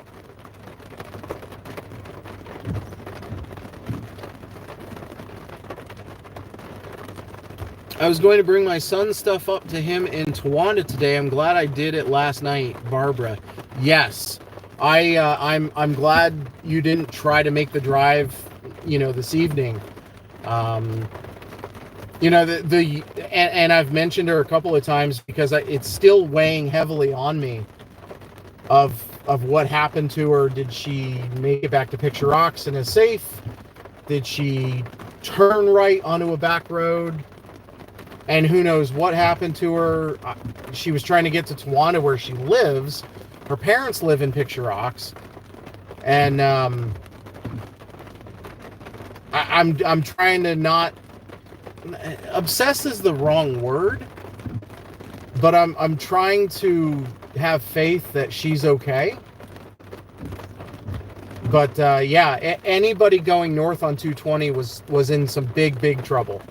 I was going to bring my son's stuff up to him in Towanda today. I'm glad I did it last night, Barbara. Yes, I'm glad you didn't try to make the drive, you know, this evening. You know, and I've mentioned her a couple of times because it's still weighing heavily on me of what happened to her. Did she make it back to Picture Rocks and is safe? Did she turn right onto a back road? And who knows what happened to her. She was trying to get to Towanda where she lives. Her parents live in Picture Rocks. And I'm trying to not... Obsessed is the wrong word. But I'm trying to have faith that she's okay. But yeah, anybody going north on 220 was in some big trouble.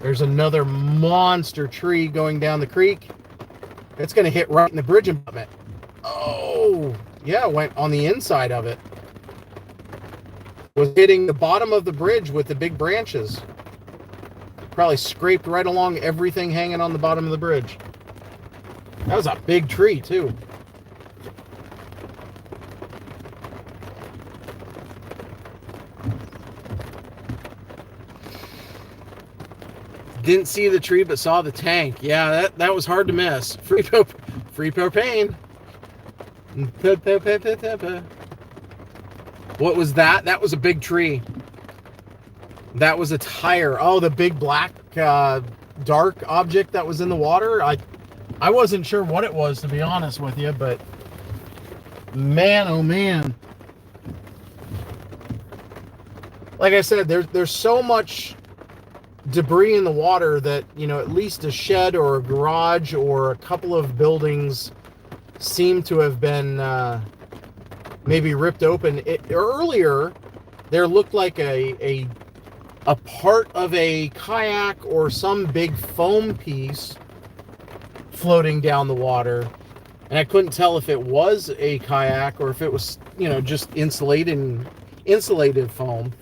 There's another monster tree going down the creek. It's going to hit right in the bridge abutment. Oh, yeah, it went on the inside of it. Was hitting the bottom of the bridge with the big branches. Probably scraped right along everything hanging on the bottom of the bridge. That was a big tree, too. Didn't see the tree, but saw the tank. Yeah, that was hard to miss. Free propane. What was that? That was a big tree. That was a tire. Oh, the big black dark object that was in the water. I wasn't sure what it was, to be honest with you, but man, oh man. Like I said, there's so much debris in the water that, you know, at least a shed or a garage or a couple of buildings seem to have been maybe ripped open. Earlier, there looked like a part of a kayak or some big foam piece floating down the water, and I couldn't tell if it was a kayak or if it was, you know, just insulated foam.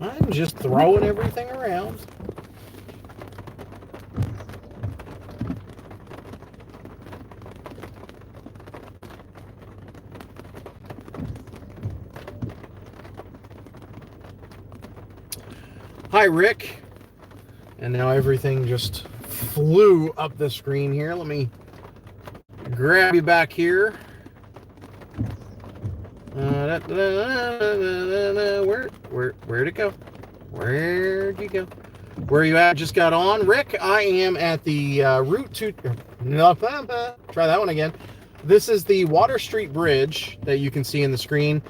I'm just throwing everything around. Hi, Rick. And now everything just flew up the screen here. Let me grab you back here. Where'd it go? Where'd you go? Where are you at? Just got on. Rick, I am at the Route 2. No, try that one again. This is the Water Street Bridge that you can see in the screen.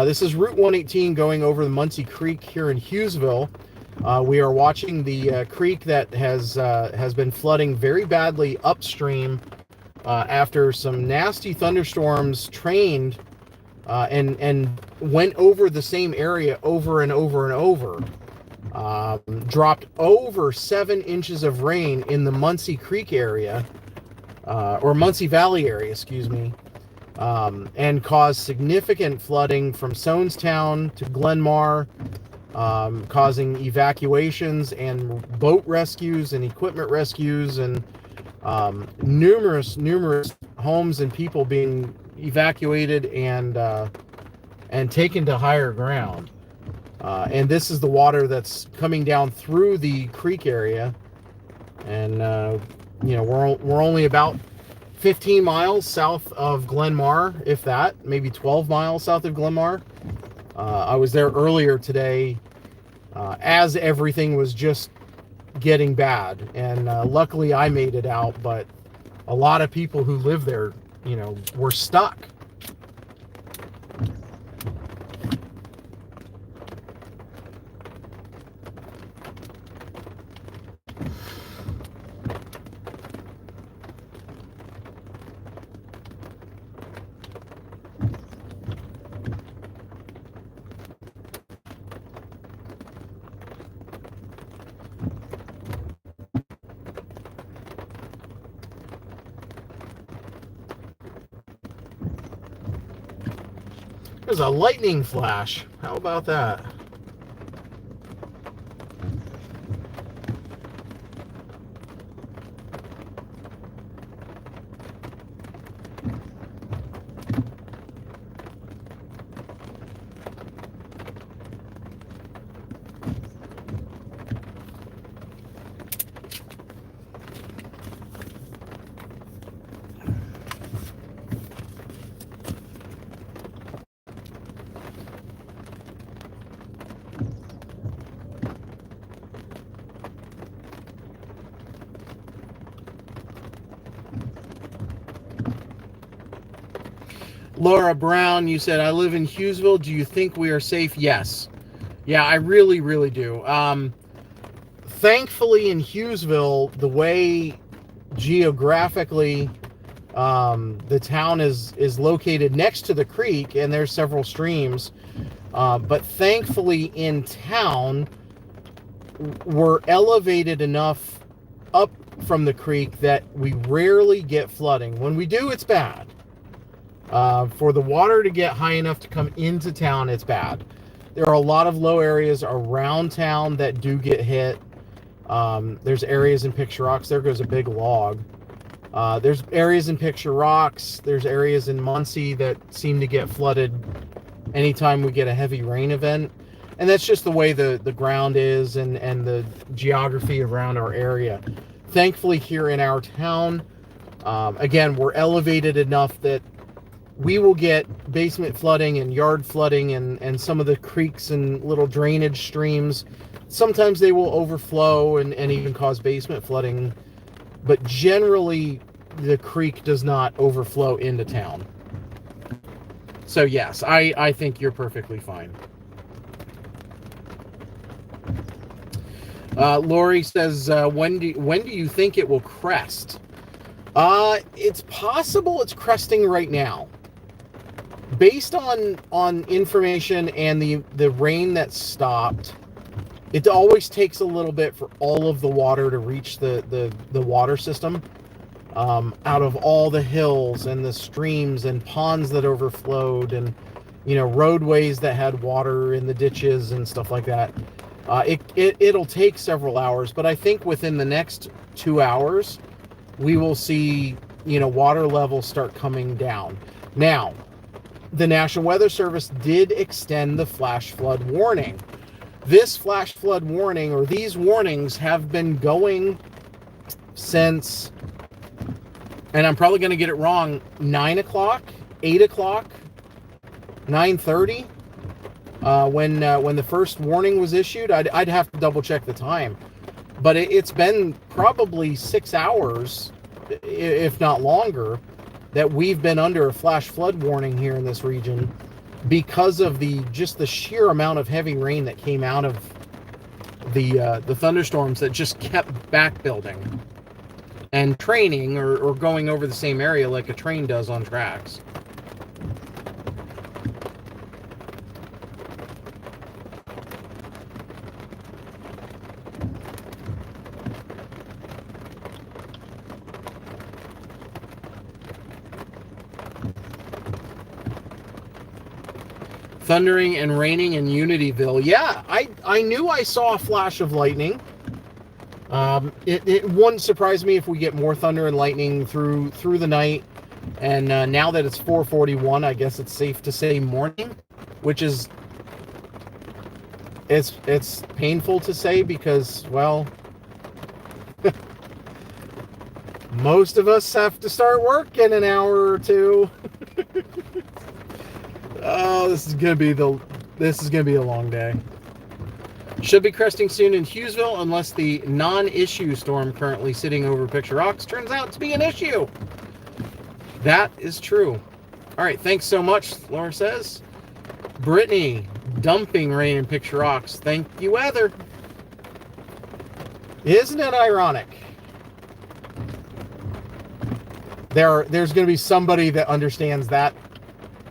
This is Route 118 going over the Muncy Creek here in Hughesville. We are watching the creek that has been flooding very badly upstream after some nasty thunderstorms trained and went over the same area over and over and over. Dropped over 7 inches of rain in the Muncy Creek area, or Muncy Valley area, excuse me, and caused significant flooding from Sonestown to Glenmar, causing evacuations and boat rescues and equipment rescues, and numerous homes and people being evacuated and taken to higher ground. And this is the water that's coming down through the creek area, and you know, we're only about 15 miles south of Glenmar, if that, maybe 12 miles south of Glenmar. I was there earlier today as everything was just getting bad, and luckily I made it out, but a lot of people who live there, you know, were stuck. There's a lightning flash. How about that? Laura Brown, you said, I live in Hughesville. Do you think we are safe? Yes. Yeah, I really, really do. Thankfully, in Hughesville, the way geographically the town is located next to the creek, and there's several streams. But thankfully, in town, we're elevated enough up from the creek that we rarely get flooding. When we do, it's bad. For the water to get high enough to come into town, it's bad. There are a lot of low areas around town that do get hit. There's areas in Picture Rocks. There goes a big log. There's areas in Picture Rocks. There's areas in Muncy that seem to get flooded anytime we get a heavy rain event. And that's just the way the ground is and the geography around our area. Thankfully, here in our town, again, we're elevated enough that we will get basement flooding and yard flooding and some of the creeks and little drainage streams. Sometimes they will overflow and even cause basement flooding, but generally the creek does not overflow into town. So yes, I think you're perfectly fine. Lori says, when do you think it will crest? It's possible it's cresting right now. Based on information and the rain that stopped, it always takes a little bit for all of the water to reach the water system. Out of all the hills and the streams and ponds that overflowed, and you know, roadways that had water in the ditches and stuff like that. It'll take several hours, but I think within the next 2 hours, we will see, you know, water levels start coming down. Now, the National Weather Service did extend the flash flood warning. This flash flood warning, or these warnings, have been going since, and I'm probably going to get it wrong, 9 o'clock, 8 o'clock, 9:30. When the first warning was issued. I'd have to double check the time, but it's been probably 6 hours, if not longer, that we've been under a flash flood warning here in this region because of the sheer amount of heavy rain that came out of the thunderstorms that just kept back building and training or going over the same area like a train does on tracks. Thundering and raining in Unityville. Yeah, I knew I saw a flash of lightning. It wouldn't surprise me if we get more thunder and lightning through the night. And now that it's 4:41, I guess it's safe to say morning, which is it's painful to say because, well, most of us have to start work in an hour or two. Oh, this is gonna be a long day. Should be cresting soon in Hughesville unless the non-issue storm currently sitting over Picture Rocks turns out to be an issue. That is true. All right, thanks so much, Laura says. Brittany, dumping rain in Picture Rocks. Thank you, weather. Isn't it ironic? There's going to be somebody that understands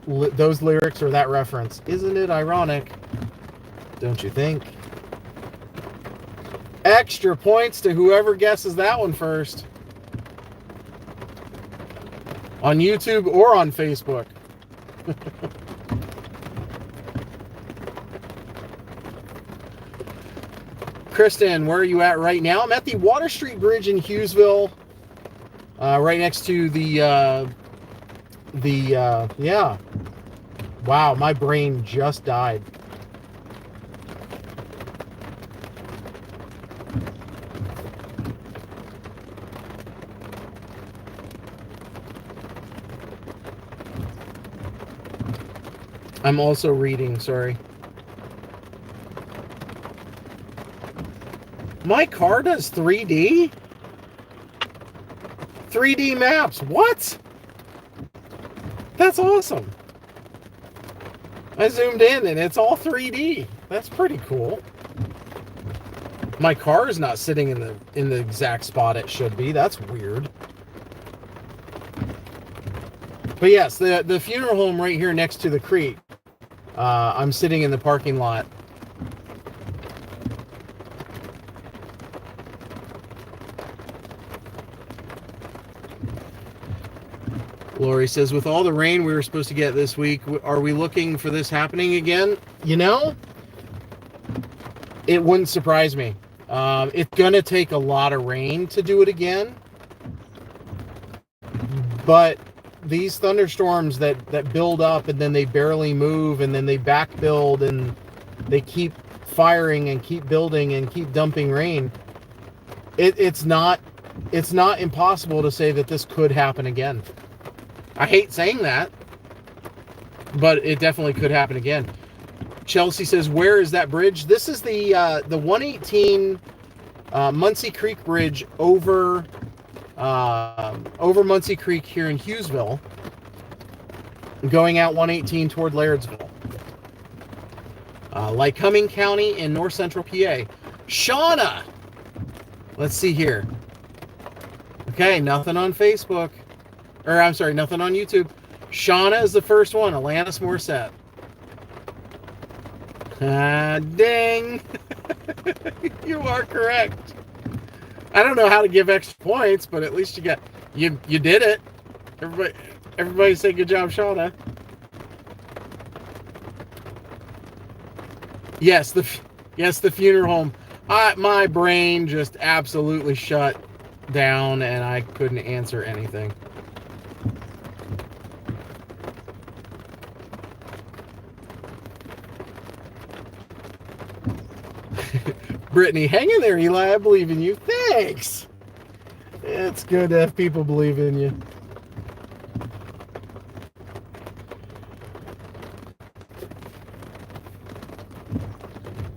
those lyrics or that reference. Isn't it ironic? Don't you think? Extra points to whoever guesses that one first. On YouTube or on Facebook. Kristen, where are you at right now? I'm at the Water Street Bridge in Hughesville. Right next to yeah. Wow, my brain just died. I'm also reading, sorry. My car does 3D? 3D maps, what? That's awesome. I zoomed in and it's all 3D. That's pretty cool. My car is not sitting in the exact spot it should be. That's weird. But yes, the funeral home right here next to the creek. I'm sitting in the parking lot. Lori says, with all the rain we were supposed to get this week, are we looking for this happening again? You know, it wouldn't surprise me. It's going to take a lot of rain to do it again. But these thunderstorms that build up and then they barely move and then they back build and they keep firing and keep building and keep dumping rain. It's not impossible to say that this could happen again. I hate saying that, but it definitely could happen again. Chelsea says, where is that bridge? This is the 118 Muncy Creek Bridge over Muncy Creek here in Hughesville, going out 118 toward Lairdsville. Lycoming County in north central PA. Shauna! Let's see here. Okay, nothing on Facebook. Or, I'm sorry, nothing on YouTube. Shauna is the first one. Alanis Morissette. Ding! You are correct. I don't know how to give extra points, but at least you did it. Everybody say good job, Shauna. Yes, the funeral home. My brain just absolutely shut down and I couldn't answer anything. Brittany, hang in there, Eli. I believe in you. Thanks. It's good to have people believe in you.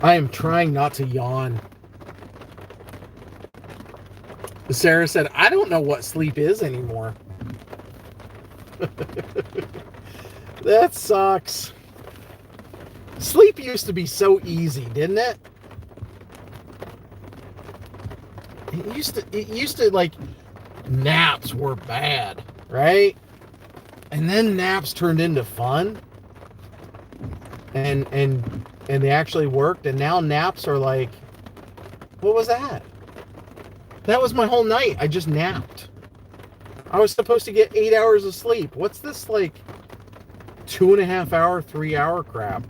I am trying not to yawn. Sarah said, I don't know what sleep is anymore. That sucks. Sleep used to be so easy, didn't it? it used to like, naps were bad, right? And then naps turned into fun. And they actually worked, and now naps are like, what was that? That was my whole night. I just napped. I was supposed to get 8 hours of sleep. What's this, like, 2.5 hour, 3 hour crap?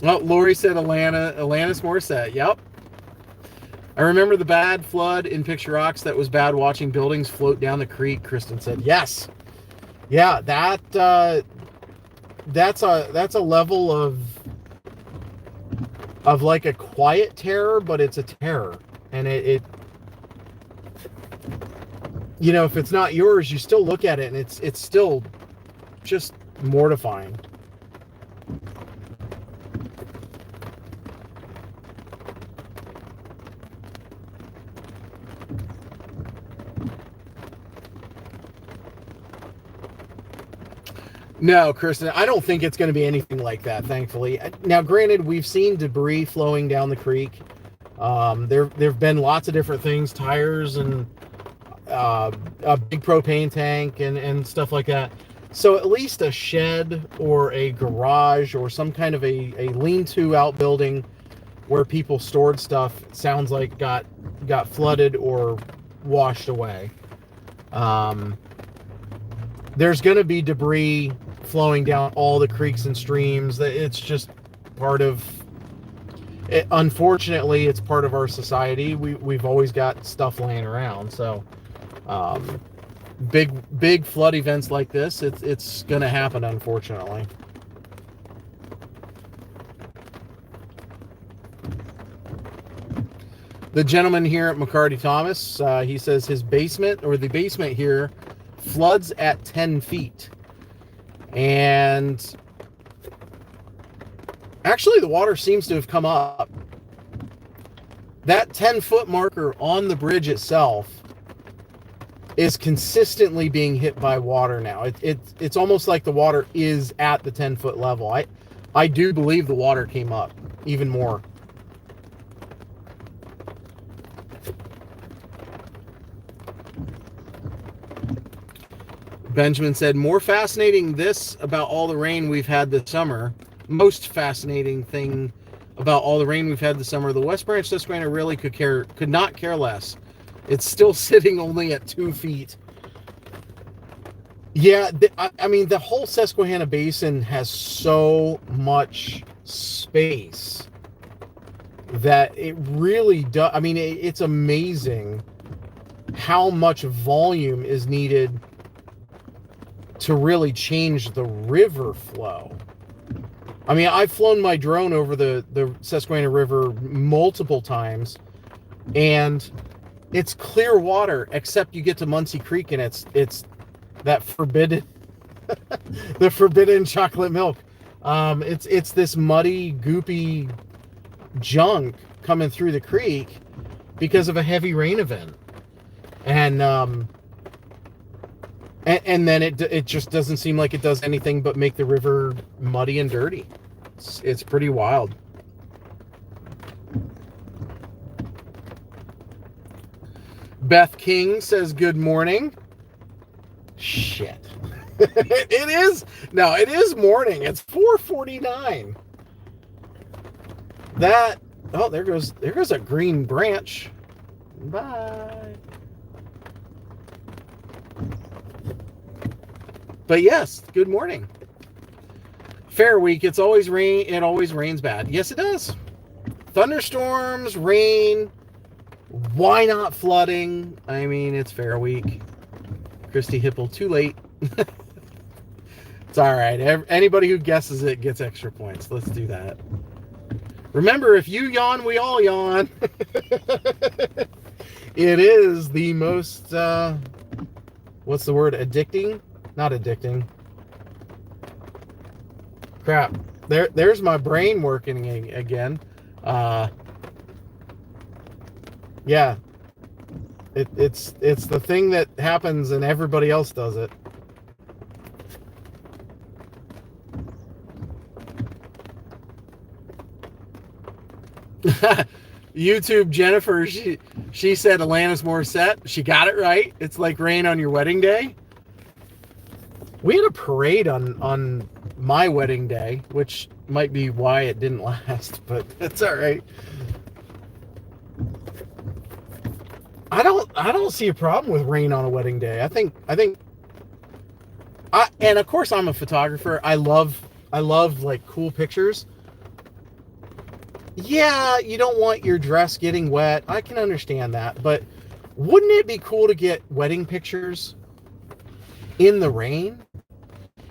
Oh, Lori said Alanis Morissette. Yep. I remember the bad flood in Picture Rocks that was bad watching buildings float down the creek, Kristen said. Yes. Yeah, that's a level of like a quiet terror, but it's a terror. And it you know, if it's not yours, you still look at it and it's still just mortifying. No, Kristen, I don't think it's going to be anything like that, thankfully. Now, granted, we've seen debris flowing down the creek. There've been lots of different things, tires and a big propane tank and stuff like that. So at least a shed or a garage or some kind of a lean-to outbuilding where people stored stuff sounds like got flooded or washed away. There's going to be debris flowing down all the creeks and streams. It's just part of it. Unfortunately, it's part of our society. We've always got stuff laying around. So big flood events like this, it's going to happen, unfortunately. The gentleman here at McCarty Thomas, he says his basement, or the basement here, floods at 10 feet. And actually the water seems to have come up. That 10-foot marker on the bridge itself is consistently being hit by water now. It's almost like the water is at the 10-foot level. I do believe the water came up even more. Benjamin said, more fascinating this about all the rain we've had this summer. Most fascinating thing about all the rain we've had this summer. The West Branch Susquehanna really could not care less. It's still sitting only at 2 feet. Yeah, I mean, the whole Susquehanna Basin has so much space that it really does. I mean, it's amazing how much volume is needed to really change the river flow. I mean, I've flown my drone over the Susquehanna River multiple times, and it's clear water, except you get to Muncy Creek, and it's that forbidden, the forbidden chocolate milk. It's this muddy, goopy junk coming through the creek because of a heavy rain event, and then it just doesn't seem like it does anything but make the river muddy and dirty. It's pretty wild. Beth King says good morning. Shit. It is morning. It's 4:49. There goes a green branch. Bye. But yes, good morning. Fair week. It always rains bad. Yes, it does. Thunderstorms, rain. Why not flooding? I mean, it's fair week. Christy Hipple, too late. It's all right. Anybody who guesses it gets extra points. Let's do that. Remember, if you yawn, we all yawn. It is the most, what's the word? Addicting? Not addicting. Crap. There's my brain working again. Yeah. It's the thing that happens and everybody else does it. YouTube Jennifer, she said Alanis Morissette. She got it right. It's like rain on your wedding day. We had a parade on my wedding day, which might be why it didn't last, but that's all right. I don't see a problem with rain on a wedding day. I think and of course I'm a photographer. I love like cool pictures. Yeah, you don't want your dress getting wet. I can understand that, but wouldn't it be cool to get wedding pictures in the rain?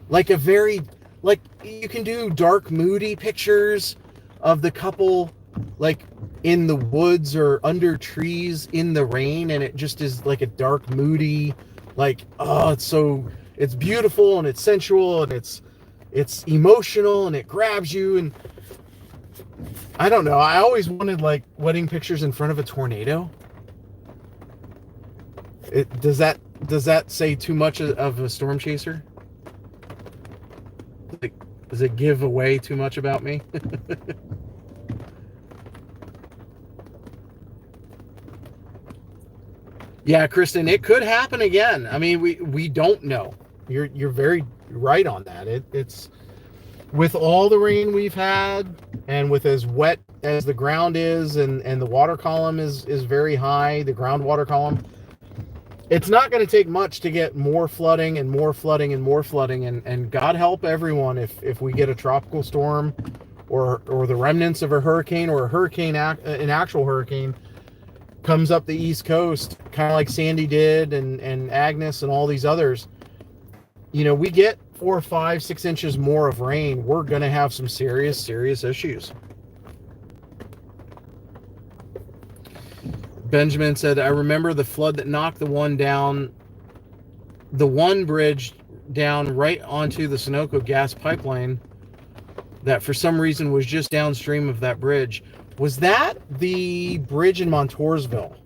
Like you can do dark, moody pictures of the couple, like in the woods or under trees in the rain, and it just is like a dark, moody, like, oh, it's beautiful and it's sensual and it's emotional and it grabs you. And I don't know. I always wanted like wedding pictures in front of a tornado. Does that say too much of a storm chaser? Does it give away too much about me? Yeah, Kristen, it could happen again. I mean, we don't know. You're very right on that. It's with all the rain we've had, and with as wet as the ground is, and the water column is very high, the groundwater column, it's not going to take much to get more flooding and more flooding and more flooding. And God help everyone if we get a tropical storm or the remnants of a hurricane, or a hurricane, an actual hurricane, comes up the East Coast, kind of like Sandy did, and Agnes and all these others. You know, we get 4, 5, 6 inches more of rain, we're going to have some serious issues. Benjamin said, I remember the flood that knocked the one bridge down right onto the Sunoco gas pipeline that for some reason was just downstream of that bridge. Was that the bridge in Montoursville?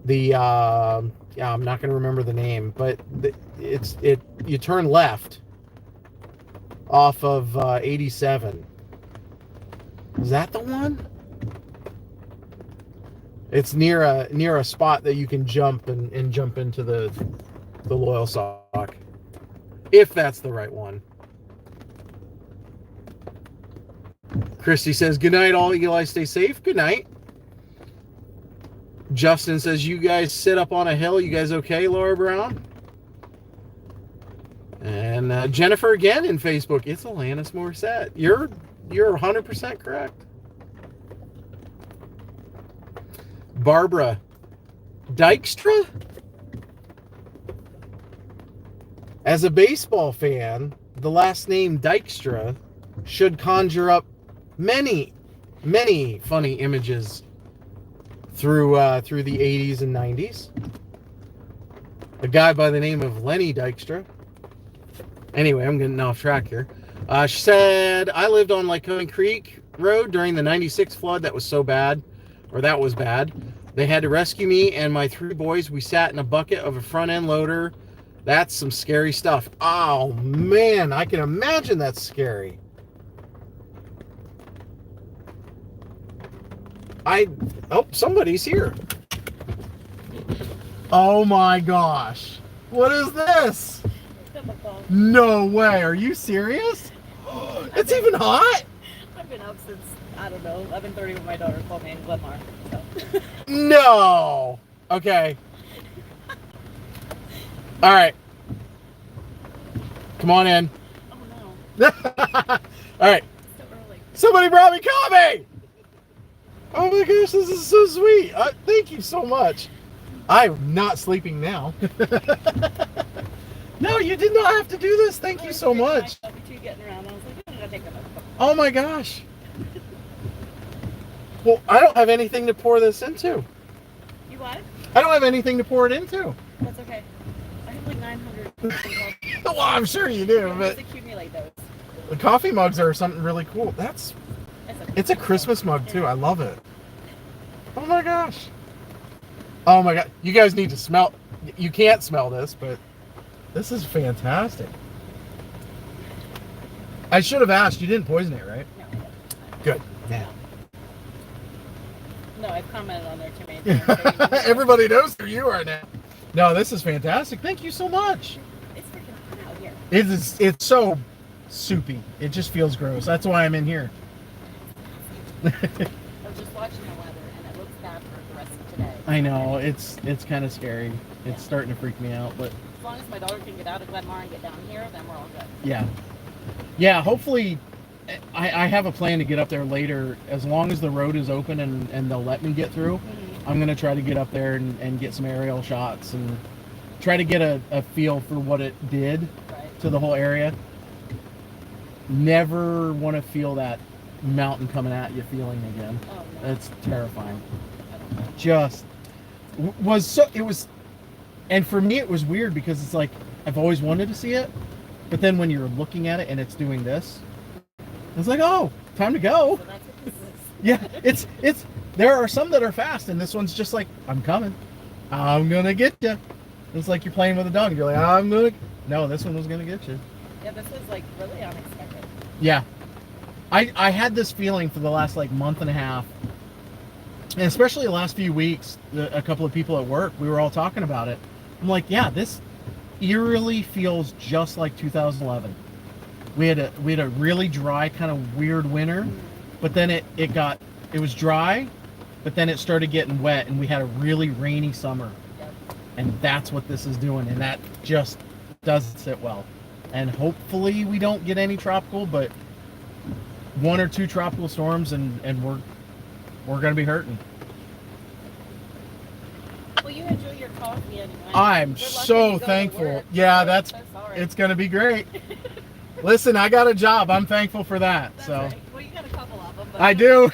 Yeah, I'm not going to remember the name, but you turn left off of 87. Is that the one? It's near a spot that you can jump and jump into the Loyal Sock, if that's the right one. Christy says, good night, all. Eli, stay safe. Good night. Justin says, you guys sit up on a hill. You guys okay, Laura Brown? And Jennifer again in Facebook. It's Alanis Morissette. You're 100% correct. Barbara Dykstra? As a baseball fan, the last name Dykstra should conjure up many funny images through the 80s and 90s. A guy by the name of Lenny Dykstra. Anyway, I'm getting off track here. She said, I lived on Lycoming Creek Road during the 96 flood. That was bad. They had to rescue me and my 3 boys. We sat in a bucket of a front end loader. That's some scary stuff. Oh man, I can imagine that's scary. Oh, somebody's here. Oh my gosh. What is this? No way. Are you serious? It's even hot? I've been up since, I don't know, 11:30 when my daughter called me in Glenmar. So. No. Okay. All right. Come on in. Oh no. All right. So early. Somebody brought me coffee. Oh my gosh, this is so sweet. Thank you so much. I'm not sleeping now. No, you did not have to do this. Thank you so much. Oh my gosh. Well, I don't have anything to pour this into. You what? I don't have anything to pour it into. That's okay. I have like 900. Well, I'm sure you do, but just accumulate those. The coffee mugs are something really cool. It's a Christmas mug too. I love it. Oh my gosh. Oh my god. You guys need to smell. You can't smell this, but this is fantastic. I should have asked. You didn't poison it, right? No. Good. Yeah. No, I've commented on there too many times. Everybody knows who you are now. No, this is fantastic. Thank you so much. It's freaking hot out here. It's so soupy. It just feels gross. That's why I'm in here. I was just watching the weather, and it looks bad for the rest of today. I know, it's kind of scary. It's starting to freak me out, but As long as my daughter can get out of Glenmar and get down here, then we're all good. yeah, hopefully I have a plan to get up there later. As long as the road is open and they'll let me get through, I'm going to try to get up there and get some aerial shots and try to get a feel for what it did to the whole area. Never want to feel that mountain coming at you feeling again. Oh, no. It's terrifying. I don't know. Just was so, it was, and for me it was weird because it's like I've always wanted to see it, but then when you're looking at it and it's doing this, it's like, oh, time to go. So that's what this is. Yeah, it's there are some that are fast, and this one's just like, I'm coming, I'm gonna get you. It's like you're playing with a dog. You're like, I'm gonna. No, this one was gonna get you. Yeah, this was like really unexpected. Yeah, I had this feeling for the last like month and a half, and especially the last few weeks. A couple of people at work, we were all talking about it. I'm like, yeah, this eerily feels just like 2011. We had a really dry, kind of weird winter, but then it was dry, but then it started getting wet, and we had a really rainy summer. Yep. And that's what this is doing, and that just doesn't sit well. And hopefully we don't get any tropical, but 1 or 2 tropical storms, and we're gonna be hurting. Well, you enjoy your coffee anyway. I'm Good luck when so you go to thankful. work. Yeah, I'm so sorry. it's gonna be great. Listen, I got a job. I'm thankful for that. That's So right. Well, you got a couple of them. But I do.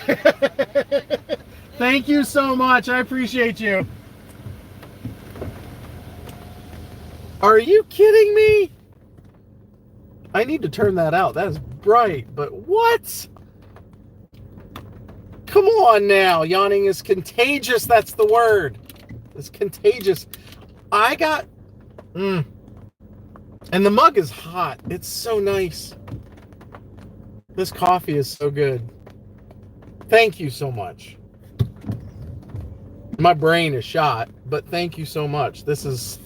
Thank you so much. I appreciate you. Are you kidding me? I need to turn that out. That is bright, but what? Come on now. Yawning is contagious. That's the word. It's contagious. I got... And the mug is hot. It's so nice. This coffee is so good. Thank you so much. My brain is shot, but thank you so much. This is...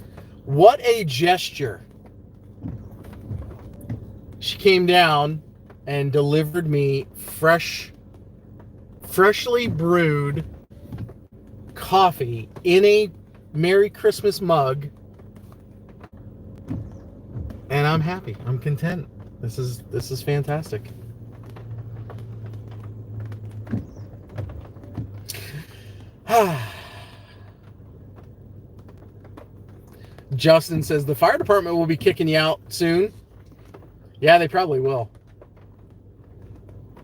What a gesture. She came down and delivered me freshly brewed coffee in a Merry Christmas mug. And I'm happy. I'm content. This is fantastic. Justin says the fire department will be kicking you out soon. Yeah, they probably will.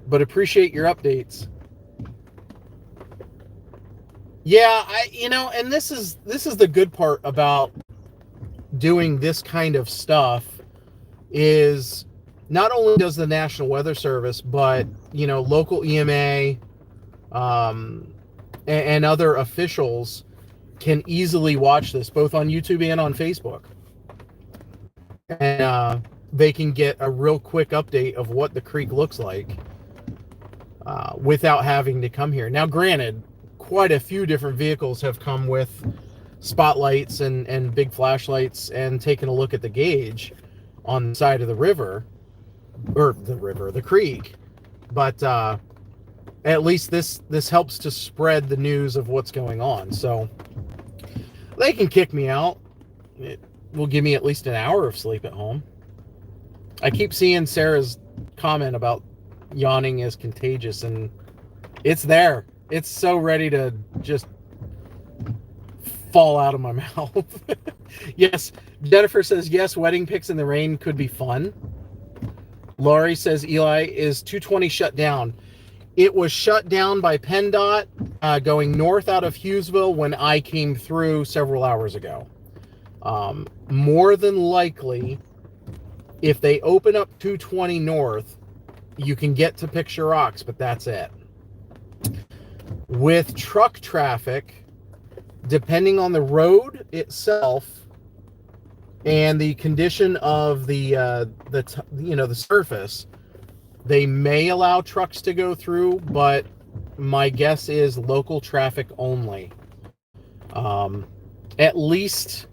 But appreciate your updates. Yeah, and this is the good part about doing this kind of stuff is not only does the National Weather Service, but local EMA and other officials can easily watch this both on YouTube and on Facebook, and they can get a real quick update of what the creek looks like without having to come here. Now, granted, quite a few different vehicles have come with spotlights and big flashlights and taken a look at the gauge on the side of the river, or the creek, but at least this helps to spread the news of what's going on. So they can kick me out. It will give me at least an hour of sleep at home. I keep seeing Sarah's comment about yawning is contagious, and it's there. It's so ready to just fall out of my mouth. Yes, Jennifer says, yes, wedding pics in the rain could be fun. Laurie says, Eli, is 220 shut down? It was shut down by PennDOT going north out of Hughesville when I came through several hours ago. More than likely, if they open up 220 north, you can get to Picture Rocks, but that's it. With truck traffic, depending on the road itself and the condition of the surface, They may allow trucks to go through, but my guess is local traffic only. At least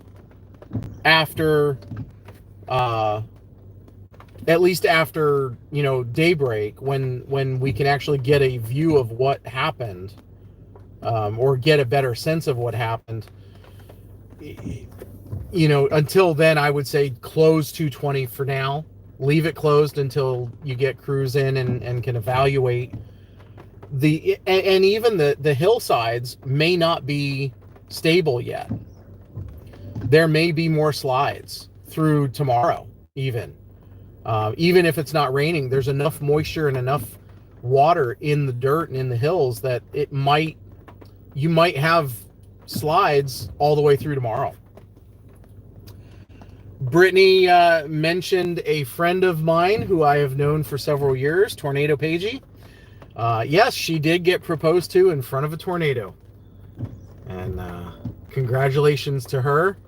after daybreak, when we can actually get a view of what happened, or get a better sense of what happened. Until then, I would say close 220 for now. Leave it closed until you get crews in and can evaluate and even the hillsides may not be stable yet. There may be more slides through tomorrow, even if it's not raining. There's enough moisture and enough water in the dirt and in the hills that you might have slides all the way through tomorrow. Brittany mentioned a friend of mine who I have known for several years, Tornado Pagey. Yes, she did get proposed to in front of a tornado. And congratulations to her.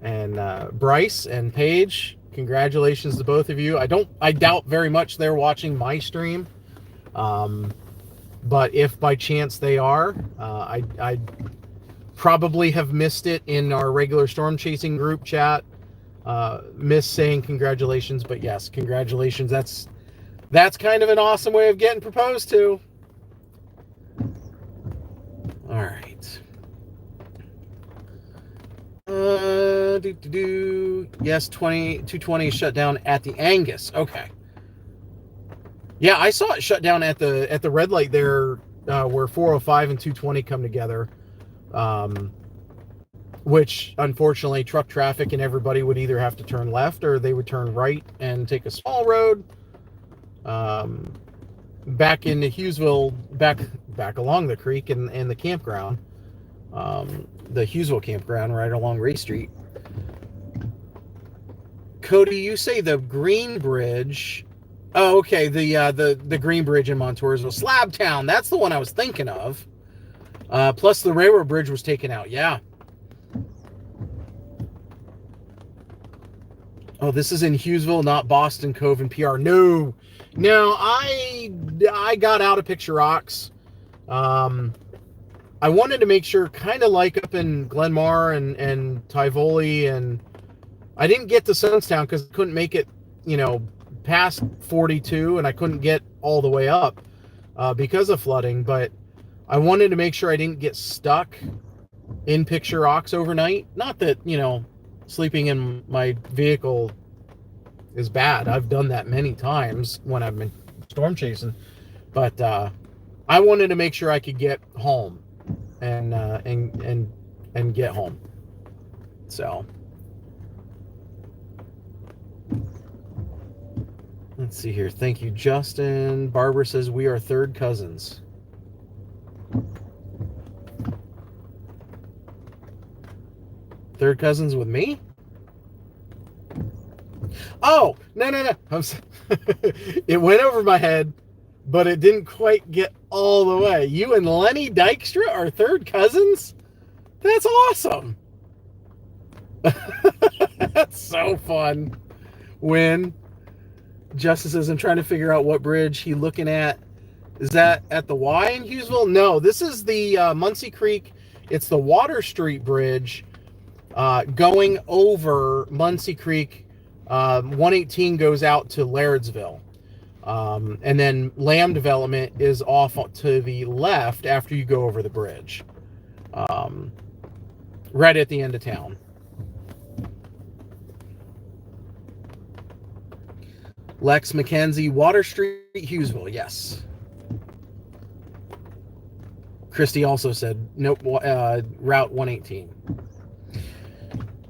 And Bryce and Paige, congratulations to both of you. I doubt very much they're watching my stream. But if by chance they are, I probably have missed it in our regular storm chasing group chat. Miss saying congratulations, but yes, congratulations. That's kind of an awesome way of getting proposed to. All right. Yes, 220 shut down at the Angus. Okay. Yeah, I saw it shut down at the red light there, where 405 and 220 come together. Which unfortunately truck traffic and everybody would either have to turn left or they would turn right and take a small road back into Hughesville, back along the creek and the campground, the Hughesville campground right along Ray Street. Cody, you say the Green Bridge. Oh, okay, the Green Bridge in Montoursville, Slabtown. That's the one I was thinking of. Plus the railroad bridge was taken out. Yeah. Oh, this is in Hughesville, not Boston Cove and PR. No, I got out of Picture Rocks. I wanted to make sure, kind of like up in Glenmar and Tivoli, and I didn't get to Sunstown because I couldn't make it, past 42, and I couldn't get all the way up because of flooding. But I wanted to make sure I didn't get stuck in Picture Rocks overnight. Not that, sleeping in my vehicle is bad. I've done that many times when I've been storm chasing, but I wanted to make sure I could get home and get home. So let's see here. Thank you, Justin. Barbara says we are third cousins. Third cousins with me? Oh, no. It went over my head, but it didn't quite get all the way. You and Lenny Dykstra are third cousins? That's awesome. That's so fun. When Justin says, I'm trying to figure out what bridge he's looking at. Is that at the Y in Hughesville? No, this is the Muncy Creek. It's the Water Street Bridge. Going over Muncy Creek, 118 goes out to Lairdsville. And then Lamb Development is off to the left after you go over the bridge. Right at the end of town. Lex McKenzie, Water Street, Hughesville, yes. Christy also said, nope, Route 118.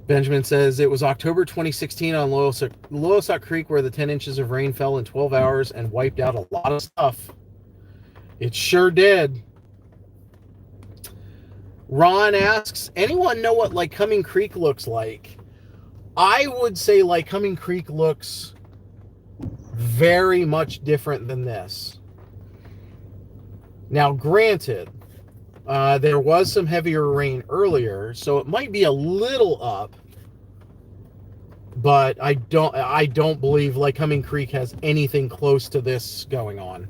Benjamin says it was October 2016 on Loyalsock Creek where the 10 inches of rain fell in 12 hours and wiped out a lot of stuff. It sure did. Ron asks, anyone know what Lycoming Creek looks like? I would say Lycoming Creek looks very much different than this. Now, granted, there was some heavier rain earlier, so it might be a little up. but I don't believe Lycoming Creek has anything close to this going on.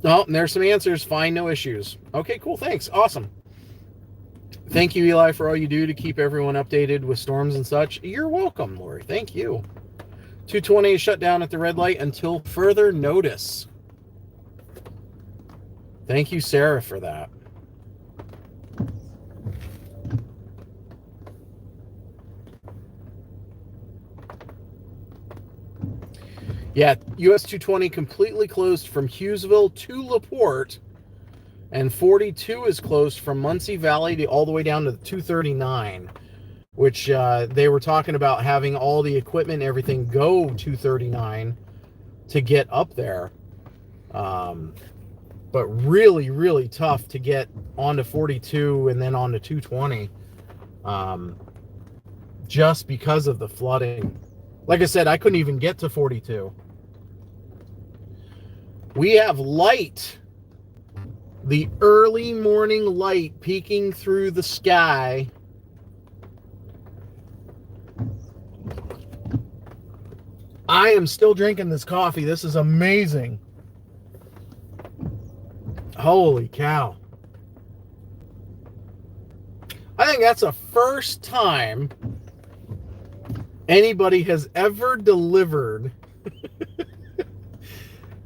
Oh, and there's some answers. Fine, no issues. Okay, cool. Thanks. Awesome. Thank you, Eli, for all you do to keep everyone updated with storms and such. You're welcome, Lori. Thank you. 220 is shut down at the red light until further notice. Thank you, Sarah, for that. Yeah, US 220 completely closed from Hughesville to LaPorte, and 42 is closed from Muncy Valley to all the way down to 239, which they were talking about having all the equipment and everything go 239 to get up there. But really, really tough to get onto 42 and then onto 220, just because of the flooding. Like I said, I couldn't even get to 42. We have light, the early morning light peeking through the sky. I am still drinking this coffee. This is amazing. Holy cow. I think that's the first time anybody has ever delivered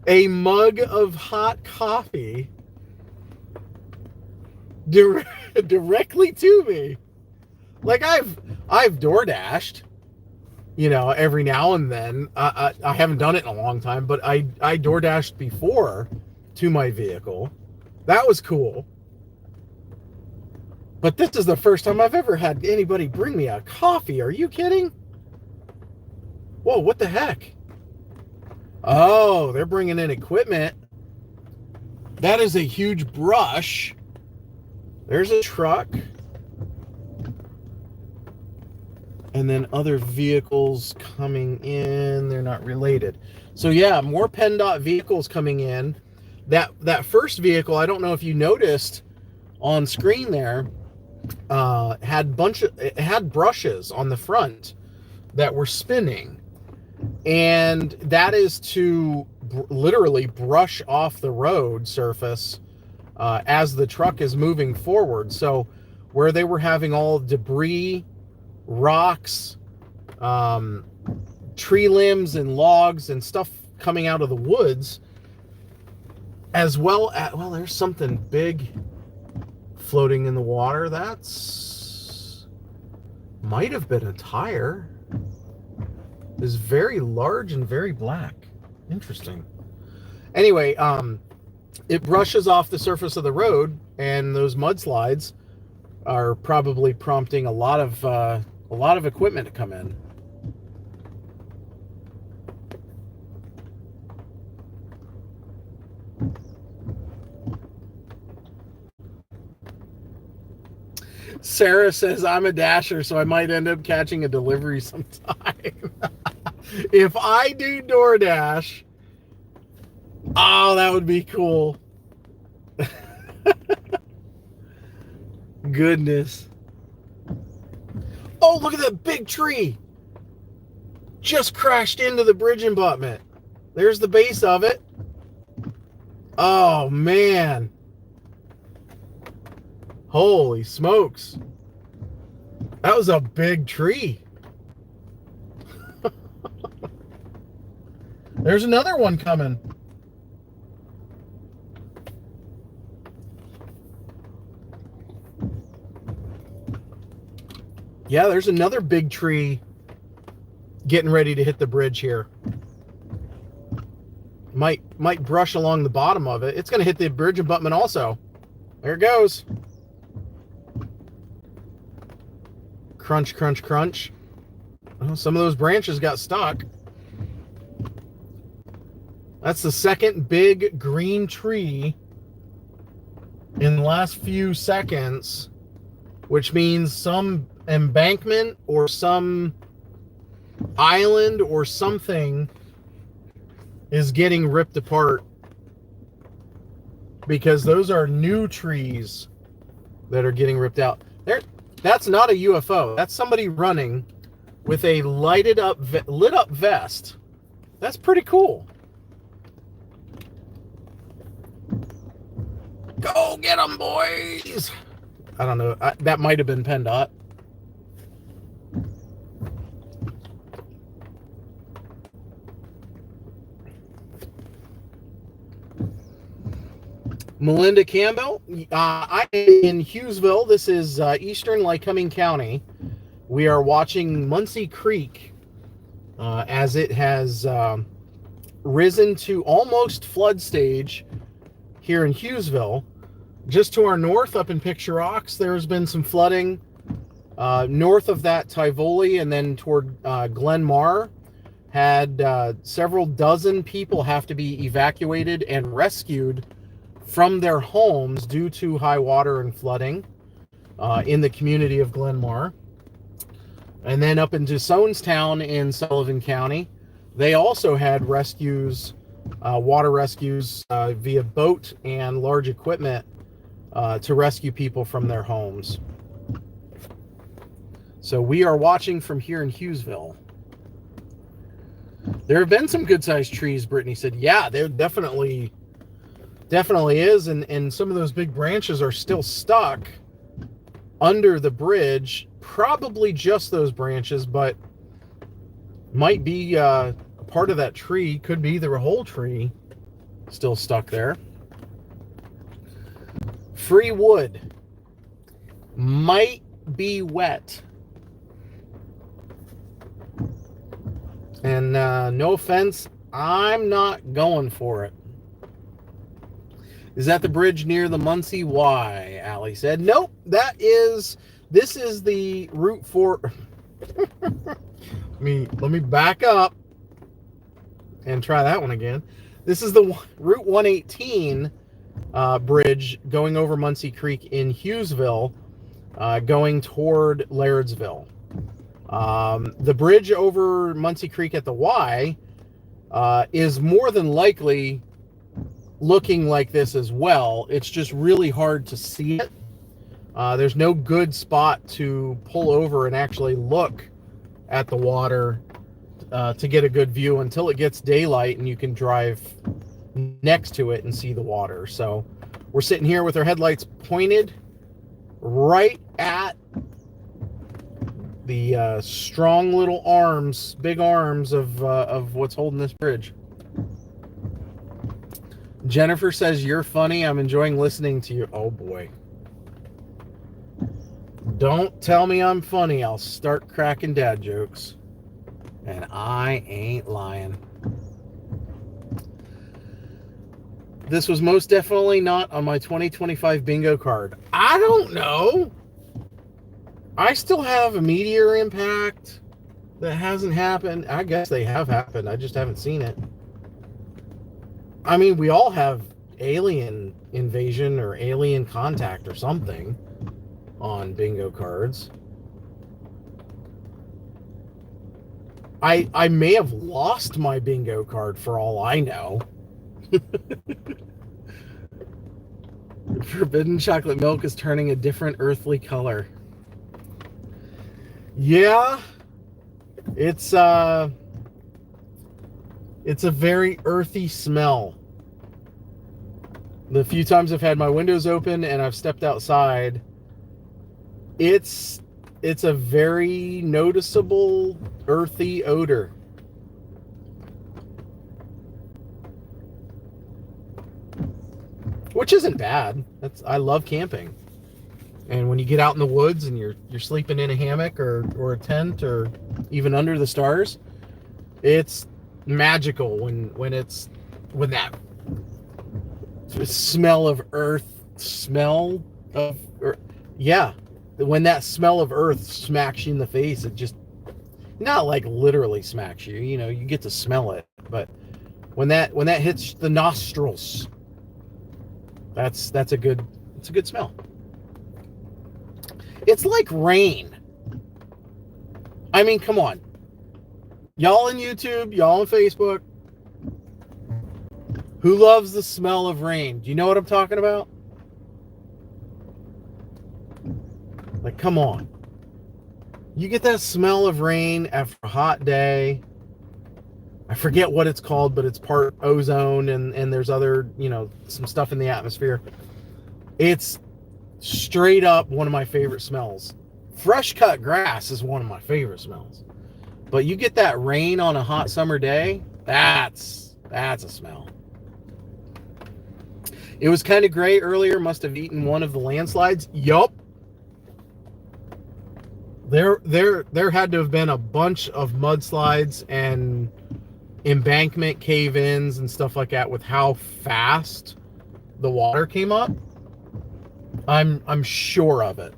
a mug of hot coffee directly to me. Like I've DoorDashed, you know, every now and then. I haven't done it in a long time, but I DoorDashed before to my vehicle. That was cool. But this is the first time I've ever had anybody bring me a coffee. Are you kidding? Whoa, what the heck? Oh, they're bringing in equipment. That is a huge brush. There's a truck. And then other vehicles coming in. They're not related. So yeah, more PennDOT vehicles coming in. That first vehicle, I don't know if you noticed on screen there, it had brushes on the front that were spinning. And that is to literally brush off the road surface as the truck is moving forward. So where they were having all debris, rocks, tree limbs and logs and stuff coming out of the woods, as well as, well, there's something big floating in the water. That's might have been a tire. Is very large and very black. Interesting. Anyway, it brushes off the surface of the road, and those mudslides are probably prompting a lot of equipment to come in. Sarah says, I'm a dasher, so I might end up catching a delivery sometime. If I do DoorDash, oh, that would be cool. Goodness. Oh, look at that big tree. Just crashed into the bridge abutment. There's the base of it. Oh, man. Holy smokes. That was a big tree. There's another one coming. Yeah, there's another big tree getting ready to hit the bridge here. Might brush along the bottom of it. It's going to hit the bridge abutment also. There it goes. Crunch, crunch, crunch. Oh, some of those branches got stuck. That's the second big green tree in the last few seconds, which means some embankment or some island or something is getting ripped apart, because those are new trees that are getting ripped out. That's not a UFO. That's somebody running with a lit up vest. That's pretty cool. Go get them, boys! I don't know. That might have been PennDOT. Melinda Campbell, I'm in Hughesville. This is eastern Lycoming County. We are watching Muncy Creek as it has risen to almost flood stage here in Hughesville. Just to our north, up in Picture Rocks, there's been some flooding. North of that, Tivoli, and then toward Glen Mar, had several dozen people have to be evacuated and rescued from their homes due to high water and flooding in the community of Glen Mar. And then up into Sonestown in Sullivan County, they also had rescues, water rescues via boat and large equipment to rescue people from their homes. So we are watching from here in Hughesville. There have been some good-sized trees, Brittany said. Yeah, there definitely is, and some of those big branches are still stuck under the bridge. Probably just those branches, but might be a part of that tree. Could be the whole tree still stuck there. Free wood might be wet. And no offense, I'm not going for it. Is that the bridge near the Muncy Y? Allie said. Nope, this is the Route 4. let me back up and try that one again. This is the Route 118 bridge going over Muncy Creek in Hughesville, going toward Lairdsville. The bridge over Muncy Creek at the Y is more than likely looking like this as well. It's just really hard to see it. There's no good spot to pull over and actually look at the water to get a good view until it gets daylight and you can drive next to it and see the water. So we're sitting here with our headlights pointed right at the strong little arms, big arms of what's holding this bridge. Jennifer says, you're funny. I'm enjoying listening to you. Oh boy. Don't tell me I'm funny. I'll start cracking dad jokes. And I ain't lying. This was most definitely not on my 2025 bingo card. I don't know. I still have a meteor impact that hasn't happened. I guess they have happened. I just haven't seen it. I mean, we all have alien invasion or alien contact or something on bingo cards. I may have lost my bingo card for all I know. Forbidden chocolate milk is turning a different earthly color. Yeah, it's a very earthy smell. The few times I've had my windows open and I've stepped outside, it's a very noticeable earthy odor. Which isn't bad. I love camping. And when you get out in the woods and you're sleeping in a hammock or a tent or even under the stars, it's magical when that smell of earth when that smell of earth smacks you in the face. It just, not like literally smacks you, you get to smell it, but when that hits the nostrils, it's a good smell. It's like rain. I mean, come on. Y'all on YouTube, y'all on Facebook, Who loves the smell of rain? Do you know what I'm talking about? Like, come on. You get that smell of rain after a hot day. I forget what it's called, but it's part ozone and there's other, you know, some stuff in the atmosphere. It's straight up one of my favorite smells. Fresh cut grass is one of my favorite smells. But you get that rain on a hot summer day, that's a smell. It was kind of gray earlier, must have eaten one of the landslides. Yup. There had to have been a bunch of mudslides and embankment cave-ins and stuff like that with how fast the water came up. I'm sure of it.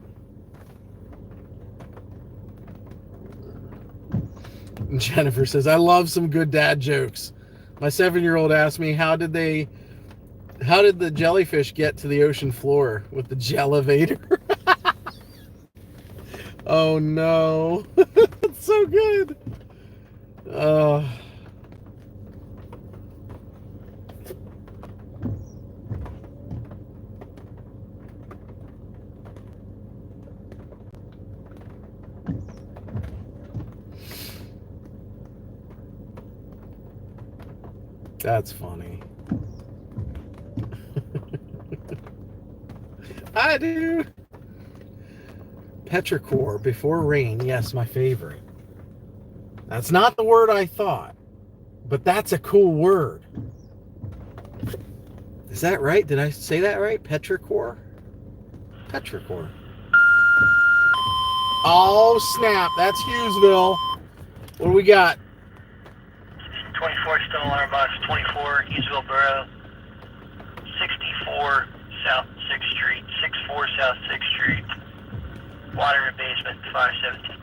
And Jennifer says, I love some good dad jokes. My 7-year-old asked me, how did the jellyfish get to the ocean floor with the jellevator? Oh no. That's so good. That's funny. I do. Petrichor before rain. Yes, my favorite. That's not the word I thought, but that's a cool word. Is that right? Did I say that right? Petrichor? Petrichor. Oh, snap. That's Hughesville. What do we got? 24 still alarm box, 24 Hughesville Borough, 64 South 6th Street, 64 South 6th Street, water in basement, 517.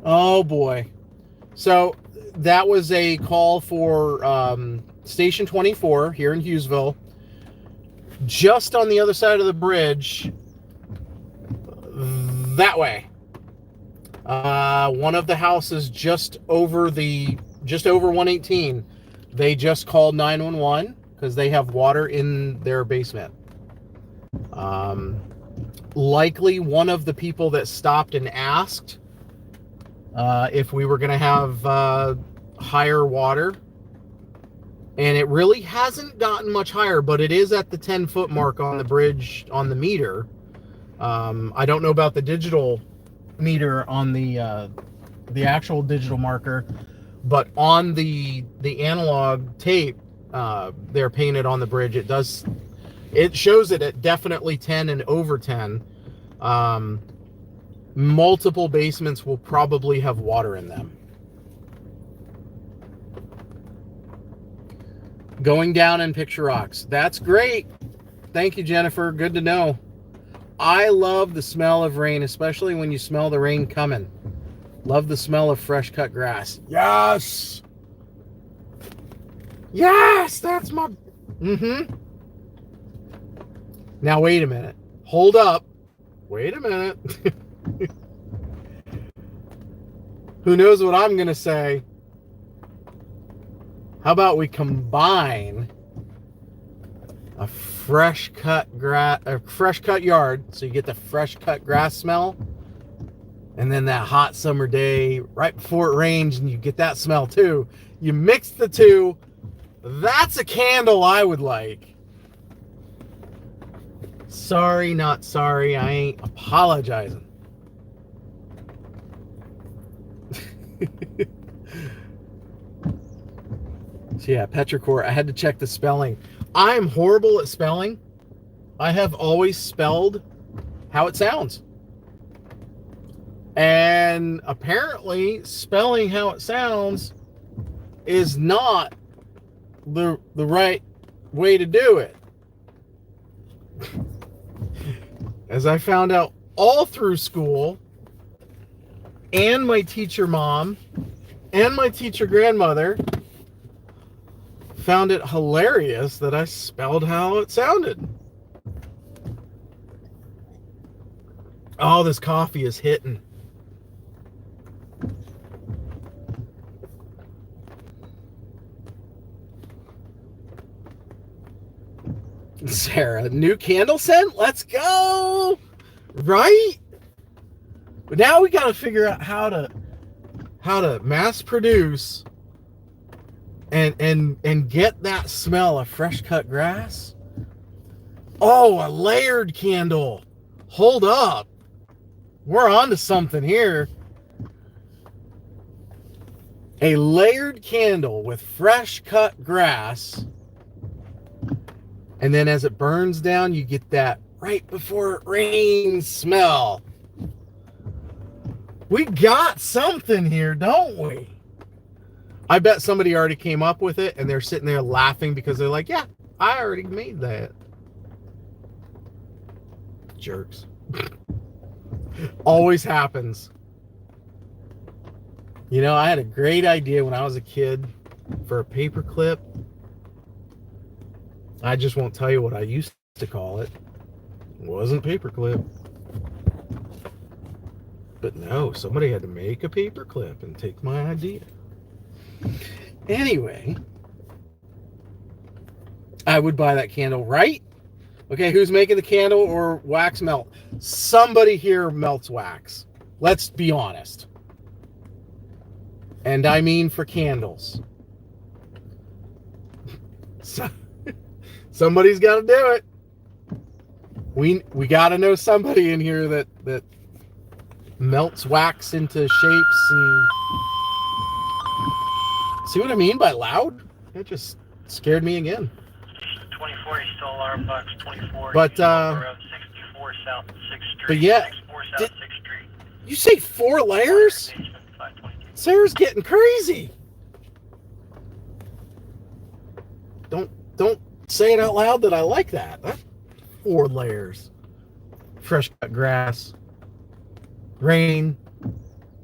Oh boy. So that was a call for Station 24 here in Hughesville. Just on the other side of the bridge, that way. One of the houses just over 118, they just called 911 because they have water in their basement. Likely one of the people that stopped and asked if we were going to have higher water. And it really hasn't gotten much higher, but it is at the 10-foot mark on the bridge on the meter. I don't know about the digital meter on the actual digital marker, but on the analog tape, they're painted on the bridge. It shows it at definitely 10 and over 10. Multiple basements will probably have water in them. Going down in Picture Rocks. That's great. Thank you, Jennifer. Good to know. I love the smell of rain, especially when you smell the rain coming. Love the smell of fresh cut grass. Yes! Yes! That's my... Now, wait a minute. Hold up. Wait a minute. Who knows what I'm going to say? How about we combine a fresh cut yard, so you get the fresh cut grass smell, and then that hot summer day right before it rains, and you get that smell too. You mix the two. That's a candle I would like. Sorry, not sorry. I ain't apologizing. So yeah, petrichor. I had to check the spelling. I'm horrible at spelling. I have always spelled how it sounds. And apparently spelling how it sounds is not the right way to do it. As I found out all through school, and my teacher mom and my teacher grandmother found it hilarious that I spelled how it sounded. Oh, this coffee is hitting. there, a new candle scent? Let's go! Right? But now we got to figure out how to mass produce and get that smell of fresh cut grass. Oh, a layered candle. Hold up. We're on to something here. A layered candle with fresh cut grass. And then as it burns down, you get that right before it rains smell. We got something here, don't we? I bet somebody already came up with it and they're sitting there laughing because they're like, yeah, I already made that. Jerks. Always happens. You know, I had a great idea when I was a kid for a paper clip. I just won't tell you what I used to call it. It wasn't paperclip. But no, somebody had to make a paperclip and take my idea. Anyway, I would buy that candle, right? Okay, who's making the candle or wax melt? Somebody here melts wax. Let's be honest. And I mean for candles. So, somebody's got to do it. We got to know somebody in here that melts wax into shapes. And see what I mean by loud? It just scared me again. 24 still alarm box 24. But 64 South 6th Street. But yeah, 64 South 6th Street. You say 4 layers? Sarah's getting crazy. Don't say it out loud that I like that. That's 4 layers. Fresh cut grass. Rain.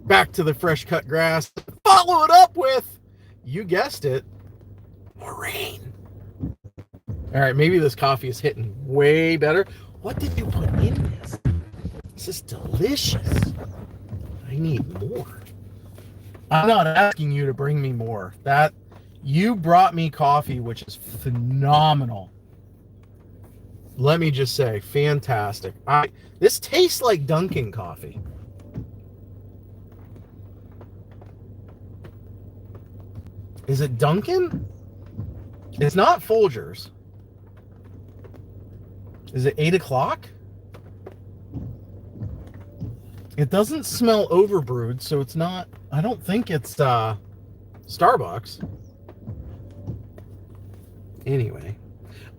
Back to the fresh cut grass. Follow it up with, you guessed it, more rain. All right, maybe this coffee is hitting way better. What did you put in this? This is delicious. I need more. I'm not asking you to bring me more. That you brought me coffee, which is phenomenal. Let me just say, fantastic. This tastes like Dunkin' coffee. Is it Dunkin'? It's not Folgers. Is it 8 o'clock? It doesn't smell overbrewed, so it's not. I don't think it's Starbucks. Anyway,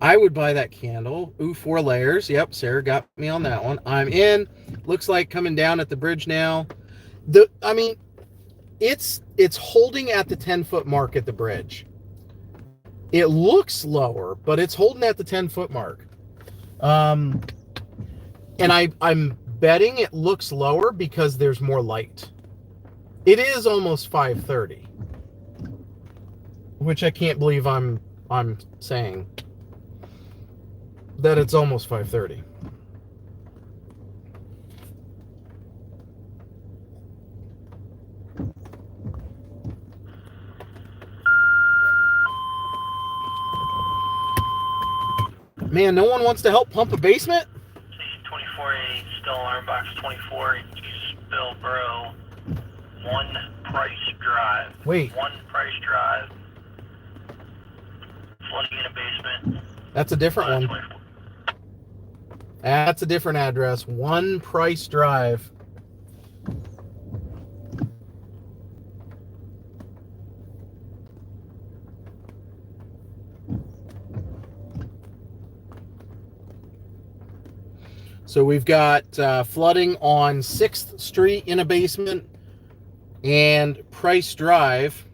I would buy that candle. Ooh, 4 layers. Yep, Sarah got me on that one. I'm in. Looks like coming down at the bridge now. I mean, it's holding at the 10-foot mark at the bridge. It looks lower, but it's holding at the 10-foot mark. And I'm betting it looks lower because there's more light. It is almost 5:30, which I can't believe I'm saying that it's almost 5:30. Man, no one wants to help pump a basement? 24A, still alarm box 24, Spillboro, 1 Price Drive. Wait. 1 Price Drive. Flooding in a basement. That's a different one. 24. That's a different address. 1 Price Drive. So we've got flooding on 6th Street in a basement and Price Drive,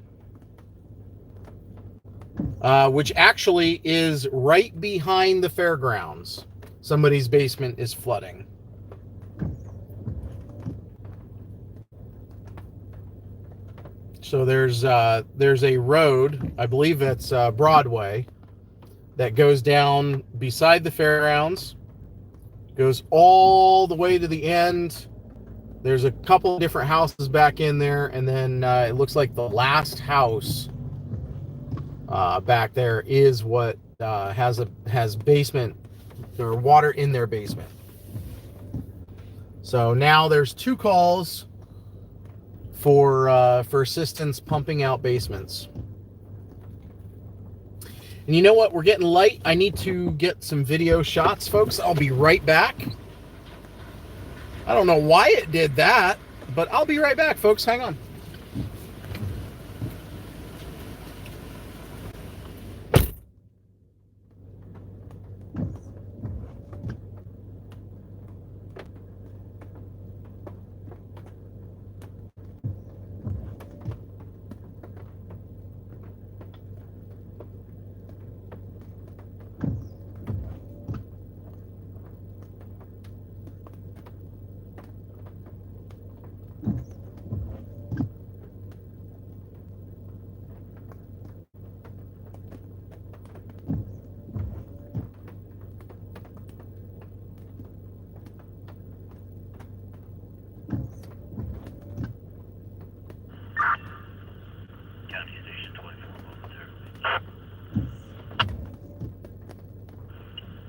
which actually is right behind the fairgrounds. Somebody's basement is flooding. So there's a road, I believe that's Broadway, that goes down beside the fairgrounds. Goes all the way to the end. There's a couple of different houses back in there, and then it looks like the last house back there is what has basement or water in their basement. So now there's 2 calls for assistance pumping out basements. And you know what? We're getting light. I need to get some video shots, folks. I'll be right back. I don't know why it did that, but I'll be right back, folks. Hang on.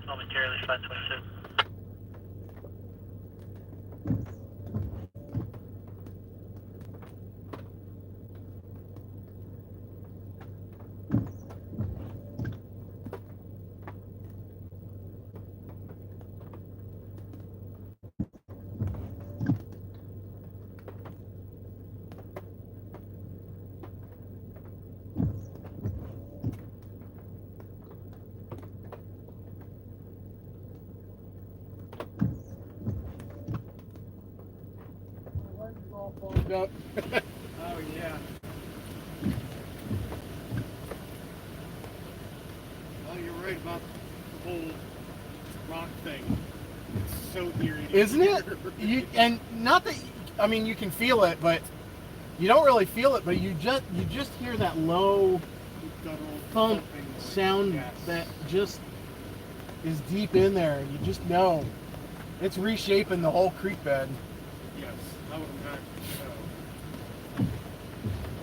Momentarily 527. Up. Oh yeah. Oh, you're right about the whole rock thing. It's so irritating. Isn't it? And not that, I mean, you can feel it, but you don't really feel it, but you just hear that low thump sound. Yes. That just is deep in there. You just know it's reshaping the whole creek bed. Yes, I would imagine so.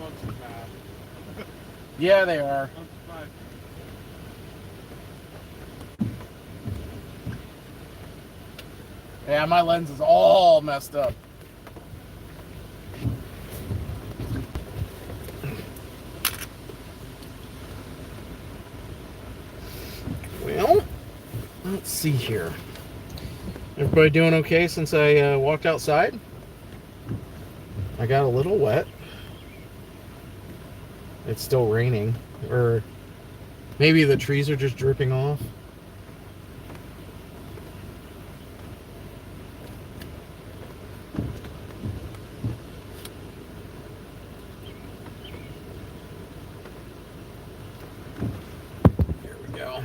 Bugs are bad. Yeah, they are. I'm surprised. Yeah, my lens is all messed up. Well, let's see here. Everybody doing okay since I walked outside? I got a little wet. It's still raining, or maybe the trees are just dripping off. There we go.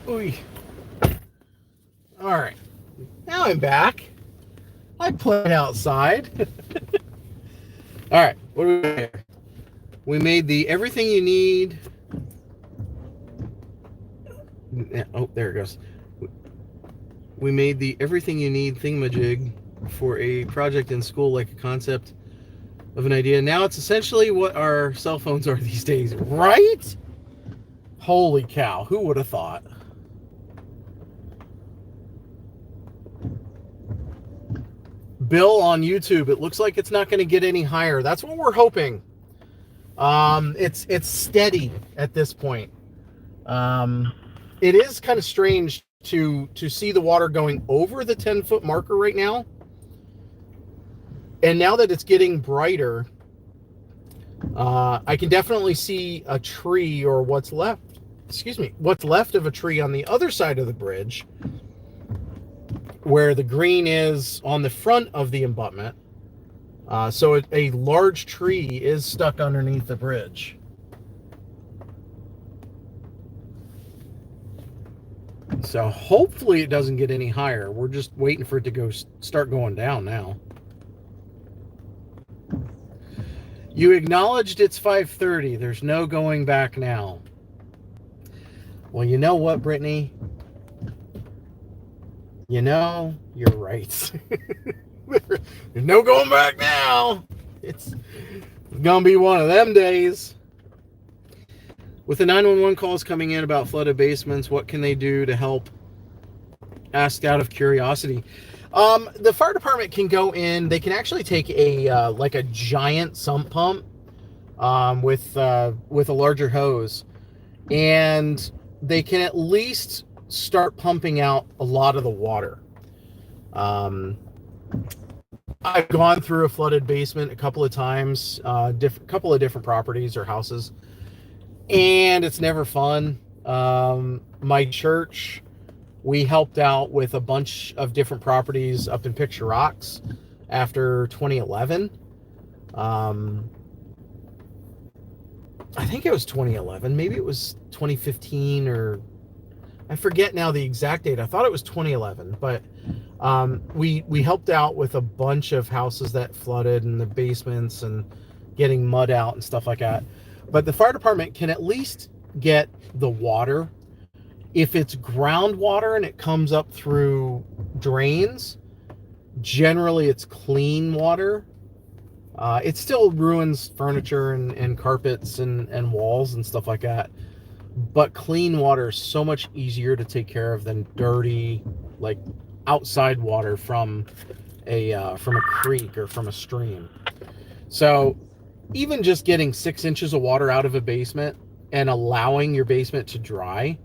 Oy. All right, now I'm back. I played outside. All right, what do we do here? We made the everything you need. Oh, there it goes. We made the everything you need thingamajig for a project in school, like a concept of an idea. Now it's essentially what our cell phones are these days, right? Holy cow, who would have thought? Bill on YouTube, it looks like it's not going to get any higher. That's what we're hoping. It's steady at this point. It is kind of strange to see the water going over the 10-foot marker right now. And now that it's getting brighter, I can definitely see a tree, or what's left of a tree on the other side of the bridge, where the green is on the front of the abutment. So a large tree is stuck underneath the bridge. So hopefully it doesn't get any higher. We're just waiting for it to start going down now. You acknowledged it's 5:30. There's no going back now. Well, you know what, Brittany? You know, you're right. There's no going back now. It's gonna be one of them days. With the 911 calls coming in about flooded basements, what can they do to help? Asked out of curiosity. The fire department can go in. They can actually take a like a giant sump pump with a larger hose, and they can at least start pumping out a lot of the water. I've gone through a flooded basement a couple of times, couple of different properties or houses, and it's never fun. My church, we helped out with a bunch of different properties up in Picture Rocks after 2011. I think it was 2011. Maybe it was 2015, or I forget now the exact date. I thought it was 2011, but we helped out with a bunch of houses that flooded in the basements and getting mud out and stuff like that. But the fire department can at least get the water. If it's groundwater and it comes up through drains, generally it's clean water. It still ruins furniture and carpets and walls and stuff like that. But clean water is so much easier to take care of than dirty, like outside water from a creek or from a stream. So even just getting 6 inches of water out of a basement and allowing your basement to dry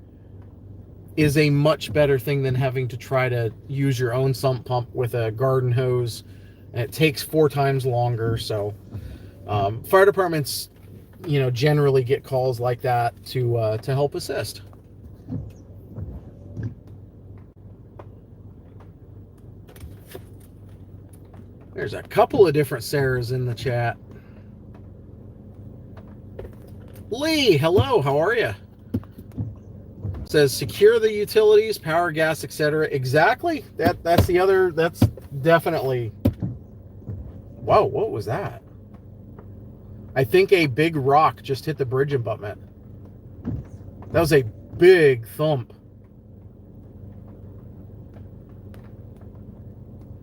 is a much better thing than having to try to use your own sump pump with a garden hose, and it takes 4 times longer. So fire departments, you know, generally get calls like that to help assist. There's a couple of different Sarahs in the chat. Lee, hello, how are you? Says secure the utilities, power, gas, etc. Exactly. That's the other. That's definitely. Whoa, what was that? I think a big rock just hit the bridge abutment. That was a big thump.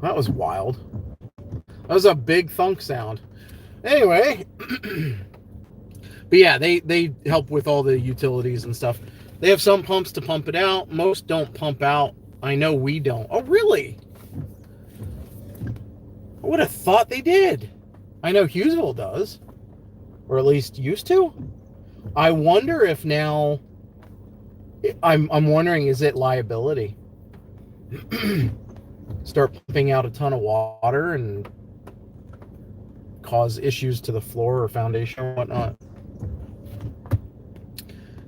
That was wild. That was a big thunk sound. Anyway, but yeah, they help with all the utilities and stuff. They have some pumps to pump it out. Most don't pump out. I know we don't. Oh, really? I would have thought they did. I know Hughesville does. Or at least used to. I wonder if now... I'm wondering, is it liability? Start pumping out a ton of water and cause issues to the floor or foundation or whatnot.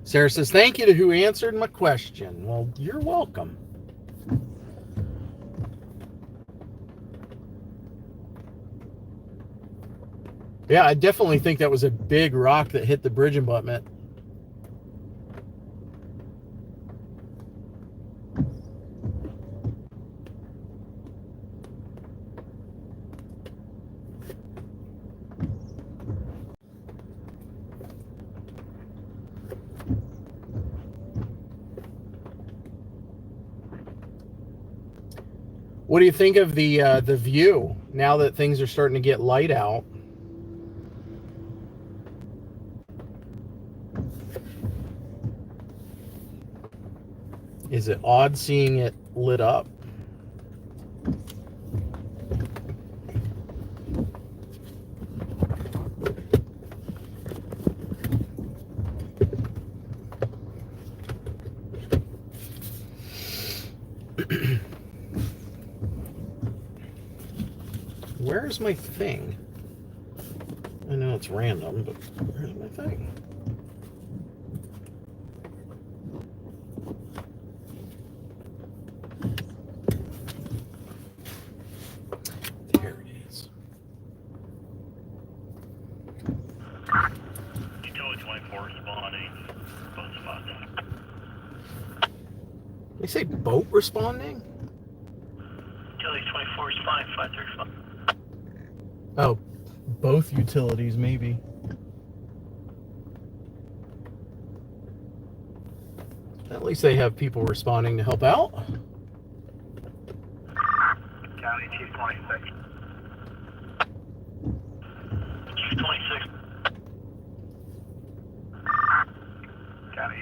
Sarah says, thank you to who answered my question. Well, you're welcome. Yeah, I definitely think that was a big rock that hit the bridge abutment. What do you think of the view now that things are starting to get light out? Is it odd seeing it lit up? Where's my thing? I know it's random, but where's my thing? There it is. Utility 24 responding. Boat responding. They say boat responding? Utility 24 responding. 535. Oh, both utilities, maybe. At least they have people responding to help out. Chief 26. Chief 26. Got it.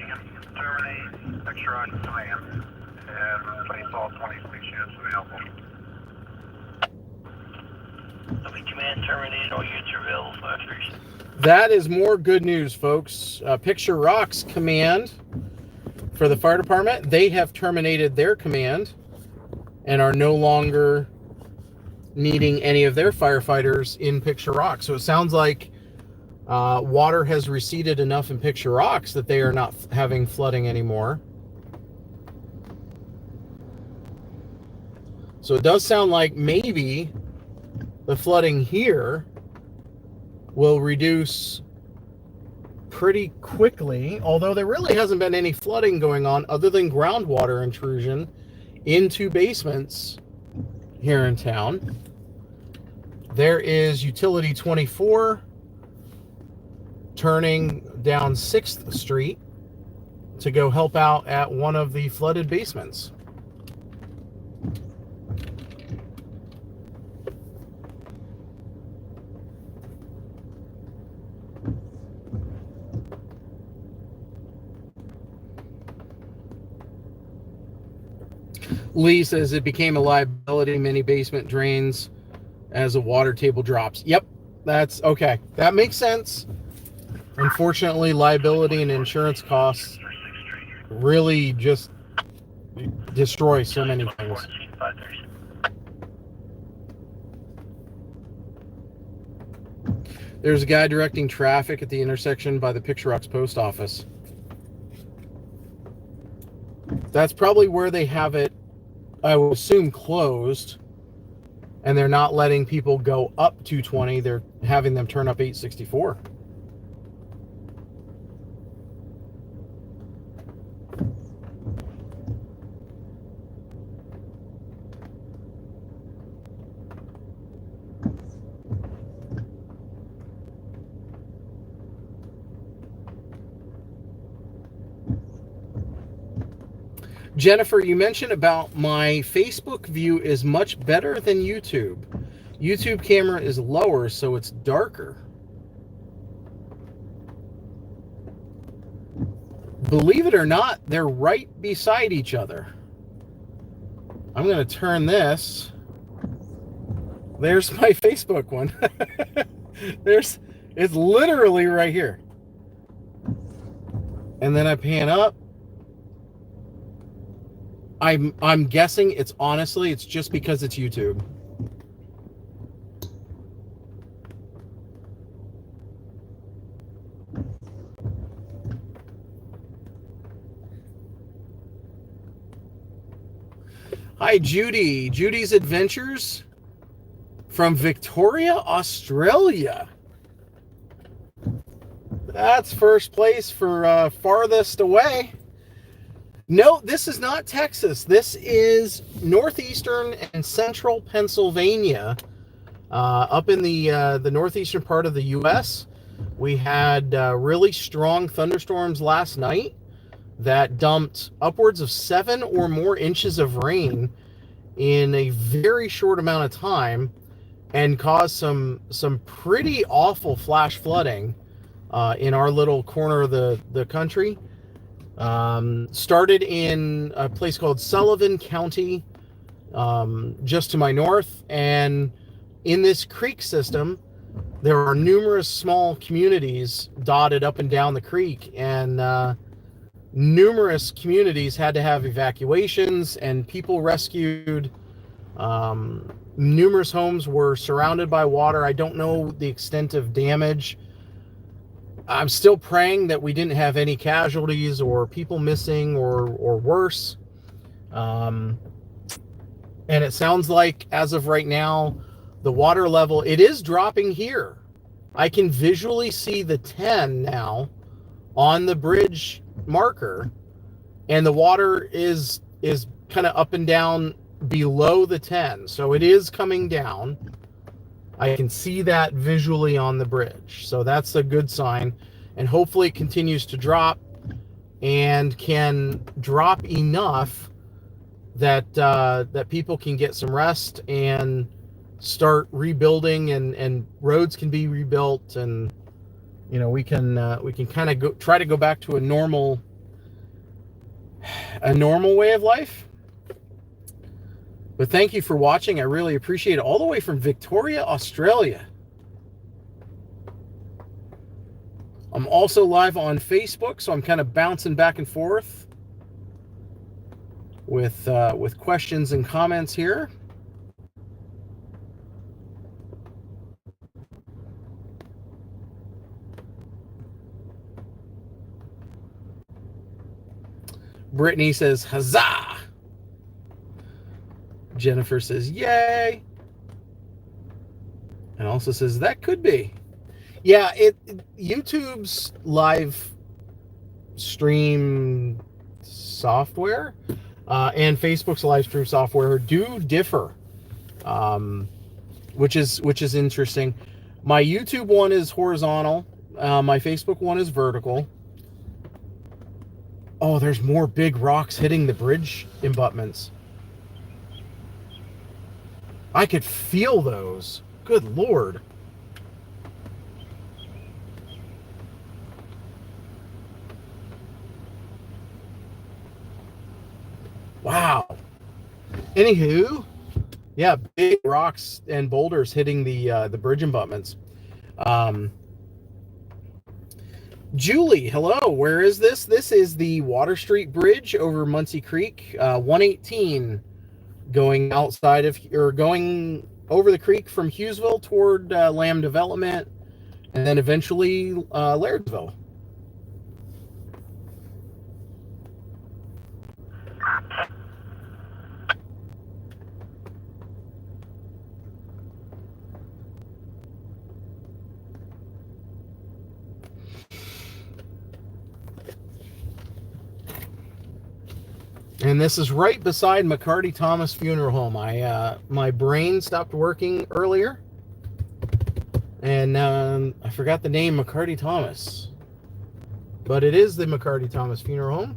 Terminate. Picture on command. And replace all 26 units available. Command terminate. All units are available. 5-3. That is more good news, folks. Picture Rocks command for the fire department. They have terminated their command and are no longer needing any of their firefighters in Picture Rocks. So it sounds like water has receded enough in Picture Rocks that they are not having flooding anymore. So it does sound like maybe the flooding here will reduce pretty quickly, although there really hasn't been any flooding going on other than groundwater intrusion into basements here in town. There is Utility 24 turning down 6th Street to go help out at one of the flooded basements. Lee says it became a liability, many basement drains as the water table drops. Yep, that's okay. That makes sense. Unfortunately, liability and insurance costs really just destroy so many things. There's a guy directing traffic at the intersection by the Picture Rocks post office. That's probably where they have it, I would assume, closed, and they're not letting people go up 220. They're having them turn up 864. Jennifer, you mentioned about my Facebook view is much better than YouTube. YouTube camera is lower, so it's darker. Believe it or not, they're right beside each other. I'm going to turn this. There's my Facebook one. It's literally right here. And then I pan up. I'm guessing it's just because it's YouTube. Hi, Judy. Judy's Adventures from Victoria, Australia. That's first place for farthest away. No, this is not Texas. This is northeastern and central Pennsylvania, up in the northeastern part of the U.S. We had really strong thunderstorms last night that dumped upwards of 7 or more inches of rain in a very short amount of time and caused some pretty awful flash flooding in our little corner of the country. Started in a place called Sullivan County, just to my north, and in this creek system there are numerous small communities dotted up and down the creek, and numerous communities had to have evacuations and people rescued. Numerous homes were surrounded by water. I don't know the extent of damage. I'm still praying that we didn't have any casualties or people missing or worse. And it sounds like, as of right now, the water level, it is dropping here. I can visually see the 10 now on the bridge marker, and the water is kind of up and down below the 10. So it is coming down. I can see that visually on the bridge. So that's a good sign. And hopefully it continues to drop and can drop enough that people can get some rest and start rebuilding, and roads can be rebuilt, and we can kind of try to go back to a normal way of life. But thank you for watching. I really appreciate it. All the way from Victoria, Australia. I'm also live on Facebook, so I'm kind of bouncing back and forth with questions and comments here. Brittany says, huzzah! Jennifer says, yay! And also says, that could be. Yeah, YouTube's live stream software and Facebook's live stream software do differ, which is interesting. My YouTube one is horizontal. My Facebook one is vertical. Oh, there's more big rocks hitting the bridge abutments. I could feel those. Good Lord. Wow. Anywho, yeah, big rocks and boulders hitting the bridge abutments. Julie, hello. Where is this? This is the Water Street Bridge over Muncy Creek, 118, going outside of, or going over the creek from Hughesville toward Lamb Development, and then eventually Lairdsville. And this is right beside McCarty Thomas Funeral Home. My brain stopped working earlier, and I forgot the name McCarty Thomas, but it is the McCarty Thomas Funeral Home.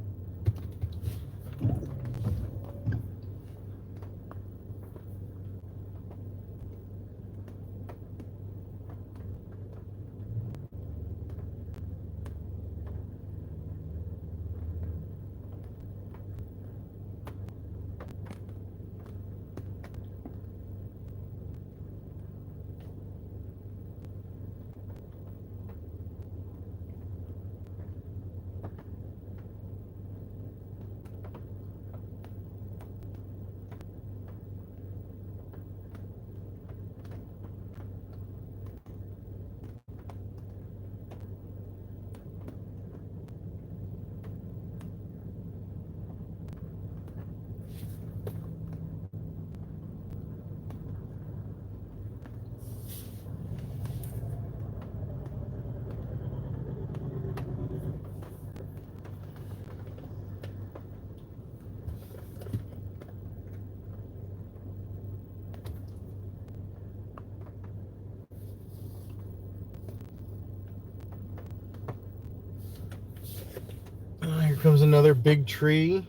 Here comes another big tree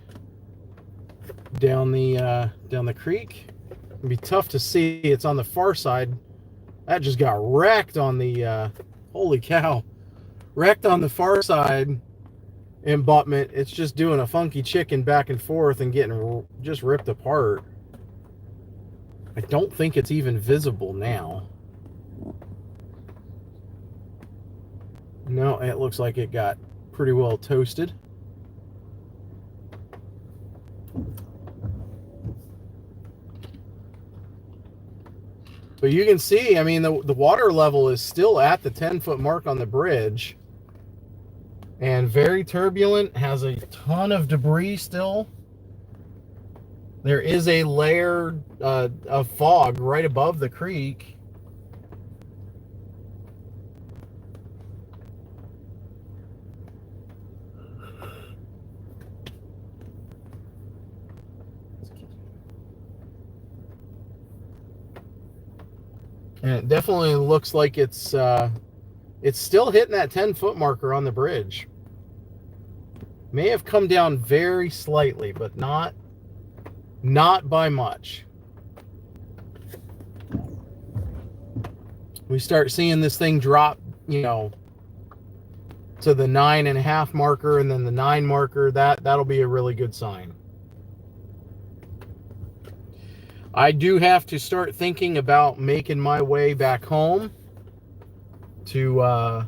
down the creek. It'd be tough to see. It's on the far side. That just got wrecked on the holy cow, wrecked on the far side abutment. It's just doing a funky chicken back and forth and getting just ripped apart. I don't think it's even visible now. No, it looks like it got pretty well toasted. But you can see, I mean, the water level is still at the 10-foot mark on the bridge. And very turbulent, has a ton of debris still. There is a layer of fog right above the creek. And it definitely looks like it's still hitting that 10-foot marker on the bridge. May have come down very slightly, but not Not by much. We start seeing this thing drop, you know, to the 9.5 marker and then the 9 marker. That'll be a really good sign. I do have to start thinking about making my way back home to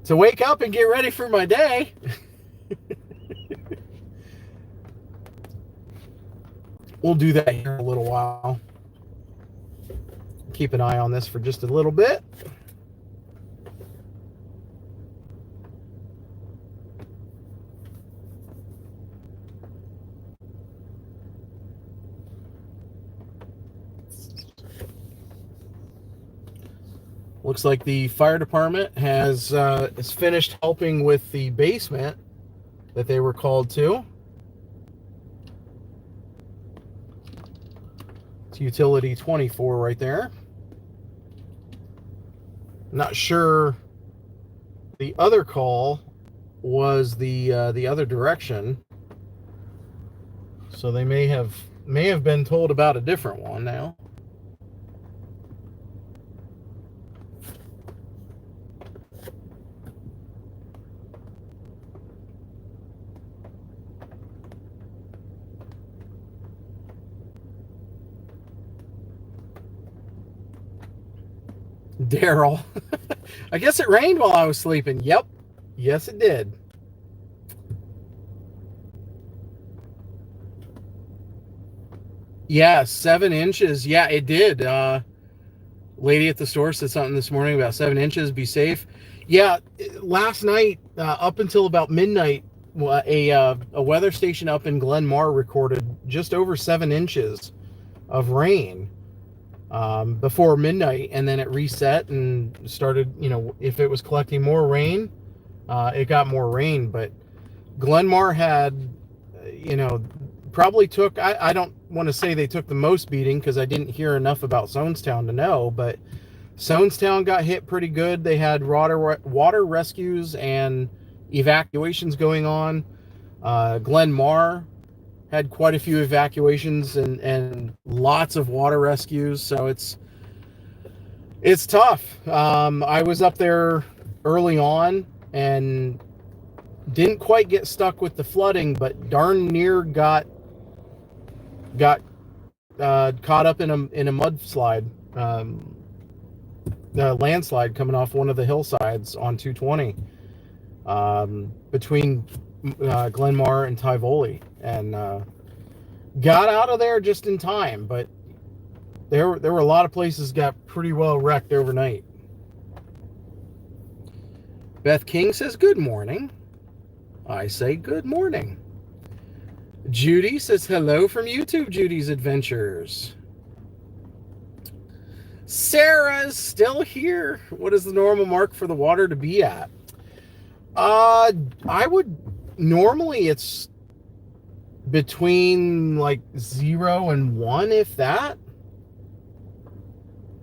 to wake up and get ready for my day. We'll do that here in a little while. Keep an eye on this for just a little bit. Looks like the fire department has is finished helping with the basement that they were called to. It's utility 24 right there. Not sure the other call was the other direction, so they may have been told about a different one now. Daryl, I guess it rained while I was sleeping. Yep. Yes, it did. Yeah, 7 inches. Yeah, it did. Lady at the store said something this morning about 7 inches. Be safe. Yeah, last night, up until about midnight, a weather station up in Glenmar recorded just over 7 inches of rain. Before midnight, and then it reset and started, you know, if it was collecting more rain, it got more rain. But Glenmar had, you know, probably took, I don't want to say they took the most beating because I didn't hear enough about Sonestown to know, but Sonestown got hit pretty good. They had water rescues and evacuations going on. Glenmar had quite a few evacuations and lots of water rescues, so it's tough. I was up there early on and didn't quite get stuck with the flooding, but darn near got caught up in a mudslide, a landslide coming off one of the hillsides on 220 between Glenmar and Tivoli, and got out of there just in time, but there were a lot of places got pretty well wrecked overnight. Beth King says good morning. I say good morning. Judy says hello from YouTube, Judy's Adventures. Sarah's still here. What is the normal mark for the water to be at? I would normally it's between like 0 and 1, if that.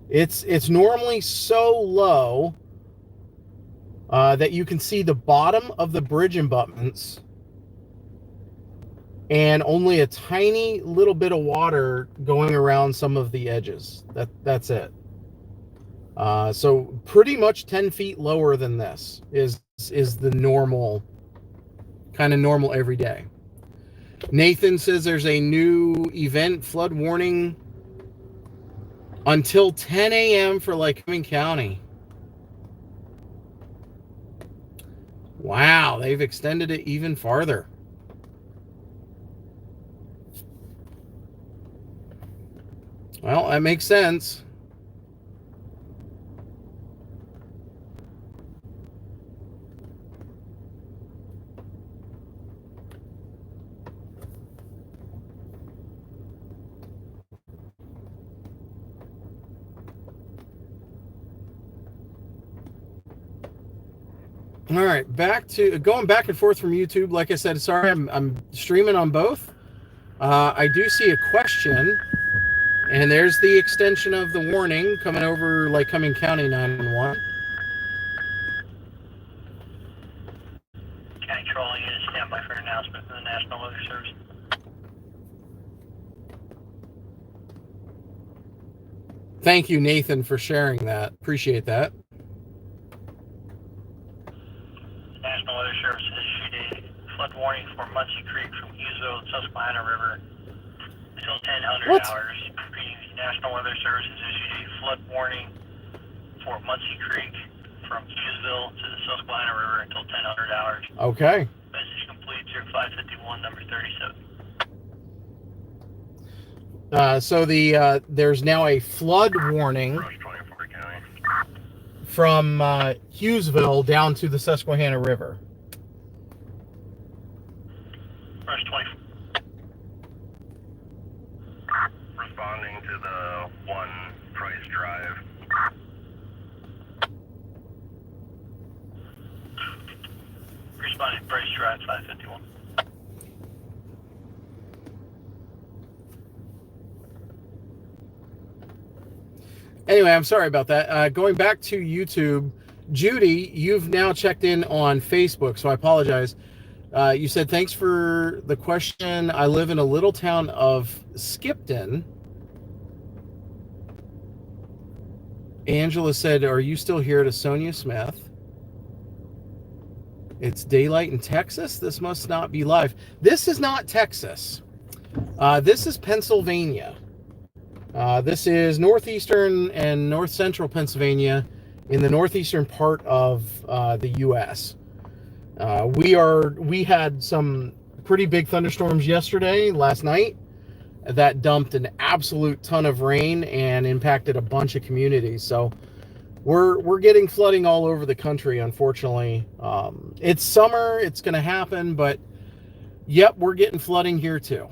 It's normally so low that you can see the bottom of the bridge abutments and only a tiny little bit of water going around some of the edges. That's it. So pretty much 10 feet lower than this is the normal, kind of normal every day. Nathan says there's a new event flood warning until 10 a.m. for Lycoming County. Wow, they've extended it even farther. Well, that makes sense. All right, going back and forth from YouTube. Like I said, sorry, I'm streaming on both. I do see a question, and there's the extension of the warning coming over Lycoming County 911. County Control, all units stand by for an announcement from the National Weather Service. Thank you, Nathan, for sharing that. Appreciate that. National Weather Service has issued a flood warning for Muncy Creek from Hughesville to Susquehanna River until 1000 What? hours. The National Weather Service has issued a flood warning for Muncy Creek from Hughesville to the Susquehanna River until 1000 hours. Okay. Message complete, 0551, number 37. So there's now a flood warning Rush 24 County. from Hughesville down to the Susquehanna River. Rush 24. Responding to the 1 Price Drive. Responding to Price Drive, 551. Anyway, I'm sorry about that. Going back to YouTube, Judy, you've now checked in on Facebook, so I apologize. You said, thanks for the question. I live in a little town of Skipton. Angela said, are you still here to Sonia Smith? It's daylight in Texas? This must not be live. This is not Texas. This is Pennsylvania. This is northeastern and north central Pennsylvania in the northeastern part of the U.S. We had some pretty big thunderstorms last night, that dumped an absolute ton of rain and impacted a bunch of communities. So we're getting flooding all over the country, unfortunately. It's summer, it's going to happen, but yep, we're getting flooding here too.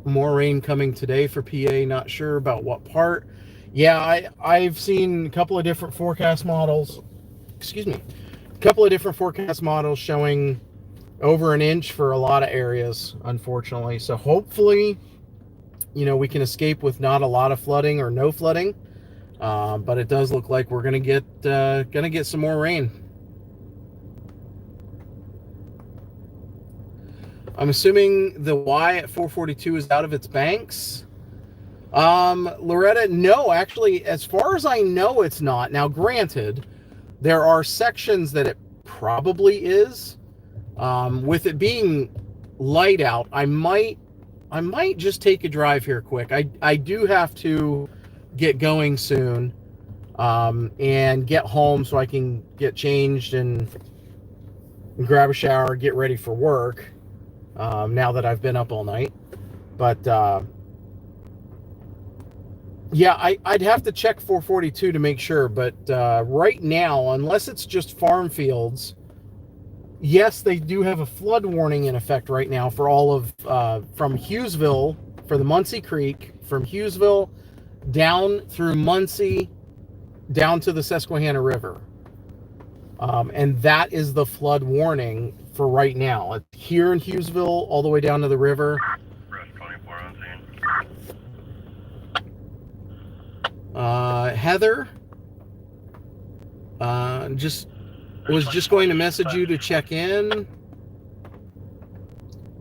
More rain coming today for PA, not sure about what part. Yeah, I've seen a couple of different forecast models. Excuse me. A couple of different forecast models showing over an inch for a lot of areas, unfortunately. So hopefully, you know, we can escape with not a lot of flooding or no flooding. But it does look like we're gonna get some more rain. I'm assuming the Y at 442 is out of its banks. Loretta, no, actually, as far as I know, it's not. Now, granted, there are sections that it probably is. With it being light out, I might just take a drive here quick. I do have to get going soon, and get home so I can get changed and grab a shower, get ready for work. Now that I've been up all night. But yeah, I'd have to check 442 to make sure. But right now, unless it's just farm fields, yes, they do have a flood warning in effect right now for all of from Hughesville, for the Muncy Creek, from Hughesville down through Muncy, down to the Susquehanna River. And that is the flood warning for right now. It's here in Hughesville, all the way down to the river. Rush 24 on scene. Heather, was just going to message you to check in.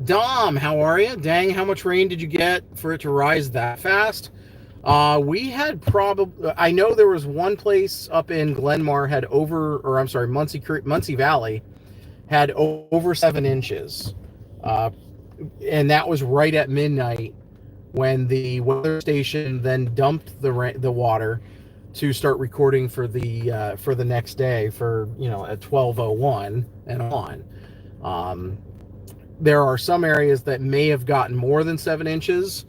Dom, how are you? Dang, how much rain did you get for it to rise that fast? We had I know there was one place up in Glenmar had Muncy Valley had over 7 inches. And that was right at midnight when the weather station then dumped the water to start recording for the next day for, you know, at 12:01 and on. There are some areas that may have gotten more than 7 inches.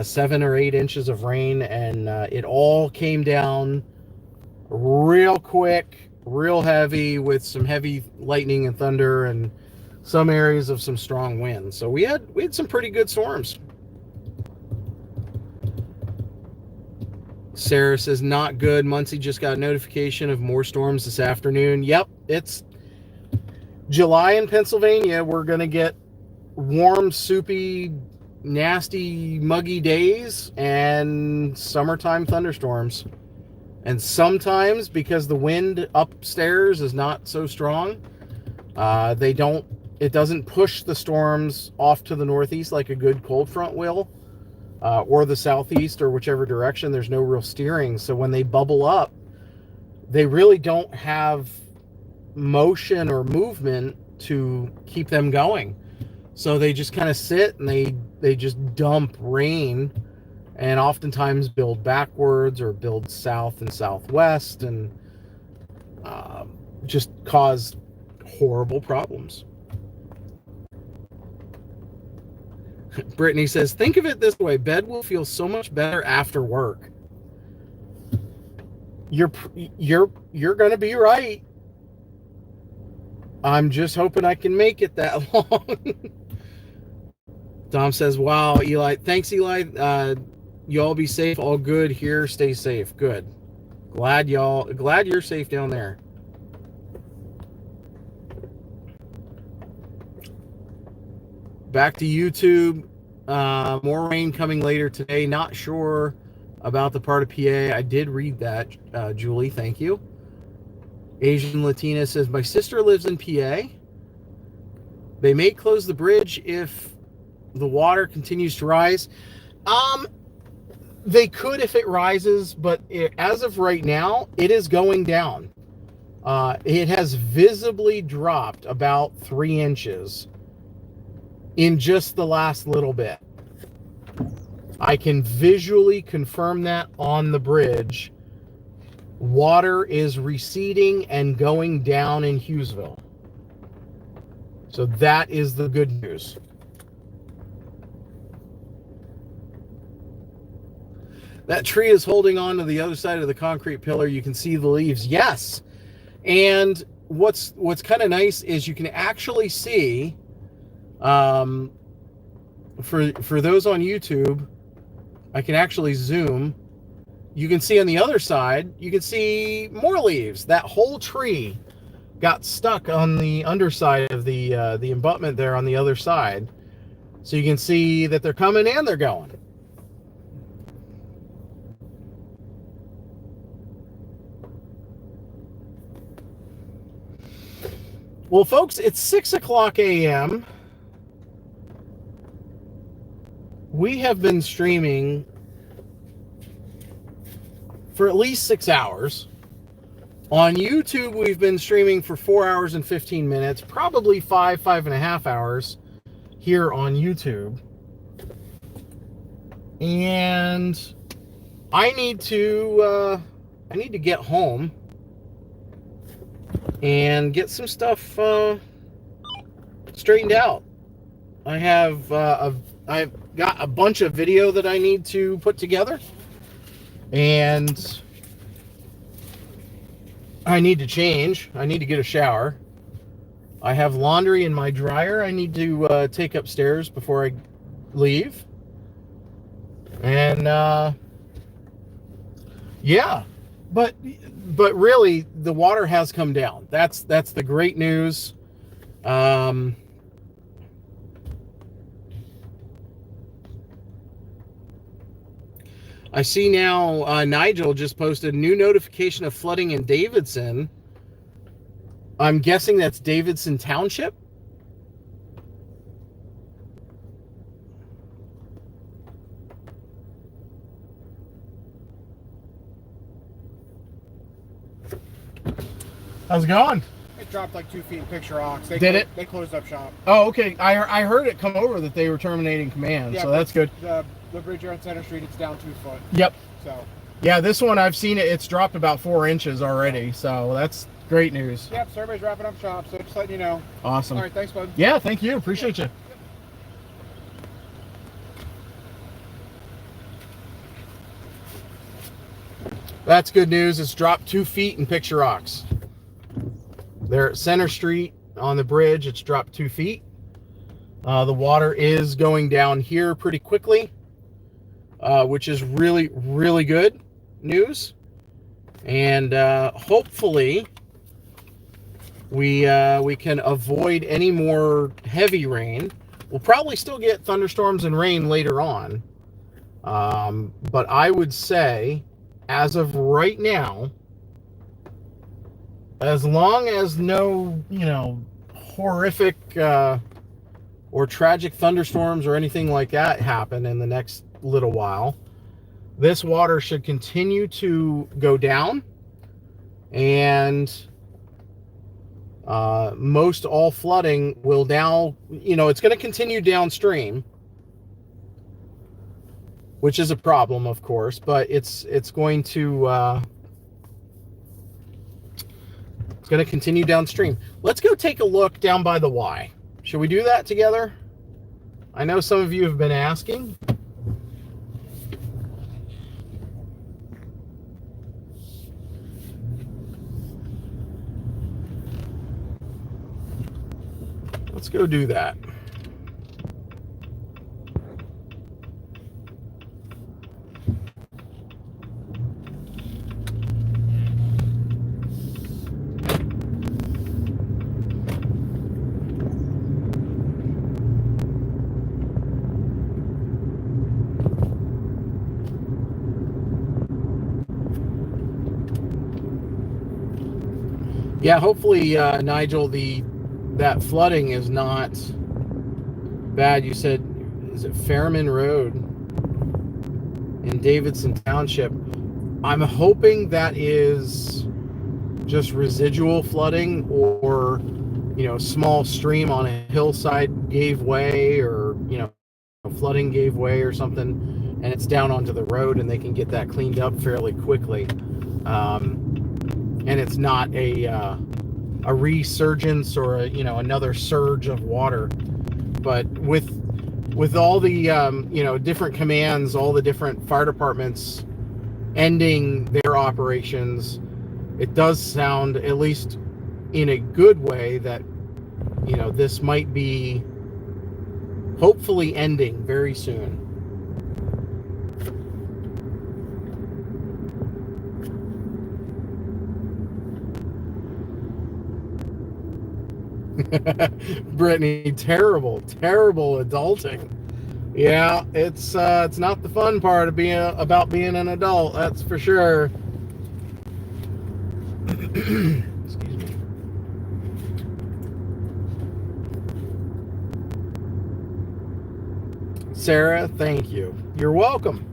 7 or 8 inches of rain, and it all came down real quick, real heavy, with some heavy lightning and thunder and some areas of some strong winds. So we had some pretty good storms. Sarah says, not good. Muncie just got notification of more storms this afternoon. Yep, it's July in Pennsylvania. We're going to get warm, soupy, nasty, muggy days and summertime thunderstorms. And sometimes, because the wind upstairs is not so strong, it doesn't push the storms off to the northeast like a good cold front will, or the southeast, or whichever direction. There's no real steering. So when they bubble up, they really don't have motion or movement to keep them going. So they just kind of sit and they just dump rain, and oftentimes build backwards or build south and southwest, and just cause horrible problems. Brittany says, think of it this way: bed will feel so much better after work. You're gonna be right. I'm just hoping I can make it that long. Tom says, wow, Eli. Thanks, Eli. You all be safe. All good here. Stay safe. Good. Glad you're safe down there. Back to YouTube. More rain coming later today. Not sure about the part of PA. I did read that, Julie. Thank you. Asian Latina says, my sister lives in PA. They may close the bridge if the water continues to rise. They could if it rises, but as of right now, it is going down. It has visibly dropped about 3 inches in just the last little bit. I can visually confirm that on the bridge. Water is receding and going down in Hughesville. So that is the good news. That tree is holding on to the other side of the concrete pillar. You can see the leaves. Yes. And what's kind of nice is you can actually see, for those on YouTube, I can actually zoom. You can see on the other side, you can see more leaves. That whole tree got stuck on the underside of the abutment there on the other side. So you can see that they're coming and they're going. Well, folks, it's 6:00 a.m. We have been streaming for at least 6 hours. On YouTube, we've been streaming for 4 hours and 15 minutes, probably 5.5 hours here on YouTube. And I need to get home and get some stuff straightened out. I've got a bunch of video that I need to put together, and I need to change. I need to get a shower. I have laundry in my dryer I need to take upstairs before I leave. And yeah, but really the water has come down. That's the great news. I see now Nigel just posted new notification of flooding in Davidson. I'm guessing that's Davidson Township. How's it going? It dropped like 2 feet in Picture Ox. Did They closed up shop. Oh, okay. I heard it come over that they were terminating command, so that's good. The bridge here on Center Street, it's down 2 foot. Yep. So. Yeah, this one I've seen it. It's dropped about 4 inches already, so that's great news. Yep, so everybody's wrapping up shop, so just letting you know. Awesome. All right, thanks, bud. Yeah, thank you. Appreciate you. That's good news. It's dropped 2 feet in Picture Ox. There at Center Street on the bridge, it's dropped 2 feet. The water is going down here pretty quickly, which is really, really good news. And hopefully we can avoid any more heavy rain. We'll probably still get thunderstorms and rain later on. But I would say as of right now, as long as no, horrific or tragic thunderstorms or anything like that happen in the next little while, this water should continue to go down, and most all flooding will now, it's going to continue downstream, which is a problem, of course, but it's going to continue downstream. Let's go take a look down by the Y. Should we do that together? I know some of you have been asking. Let's go do that. Yeah, hopefully, Nigel, that flooding is not bad. You said, is it Fairman Road in Davidson Township? I'm hoping that is just residual flooding, or small stream on a hillside gave way, or flooding gave way or something, and it's down onto the road, and they can get that cleaned up fairly quickly. And it's not a resurgence or another surge of water. But with all the different commands, all the different fire departments ending their operations, it does sound, at least in a good way, that this might be hopefully ending very soon. Brittany, terrible adulting. Yeah, it's not the fun part of about being an adult, that's for sure. Excuse me. Sarah, thank you. You're welcome.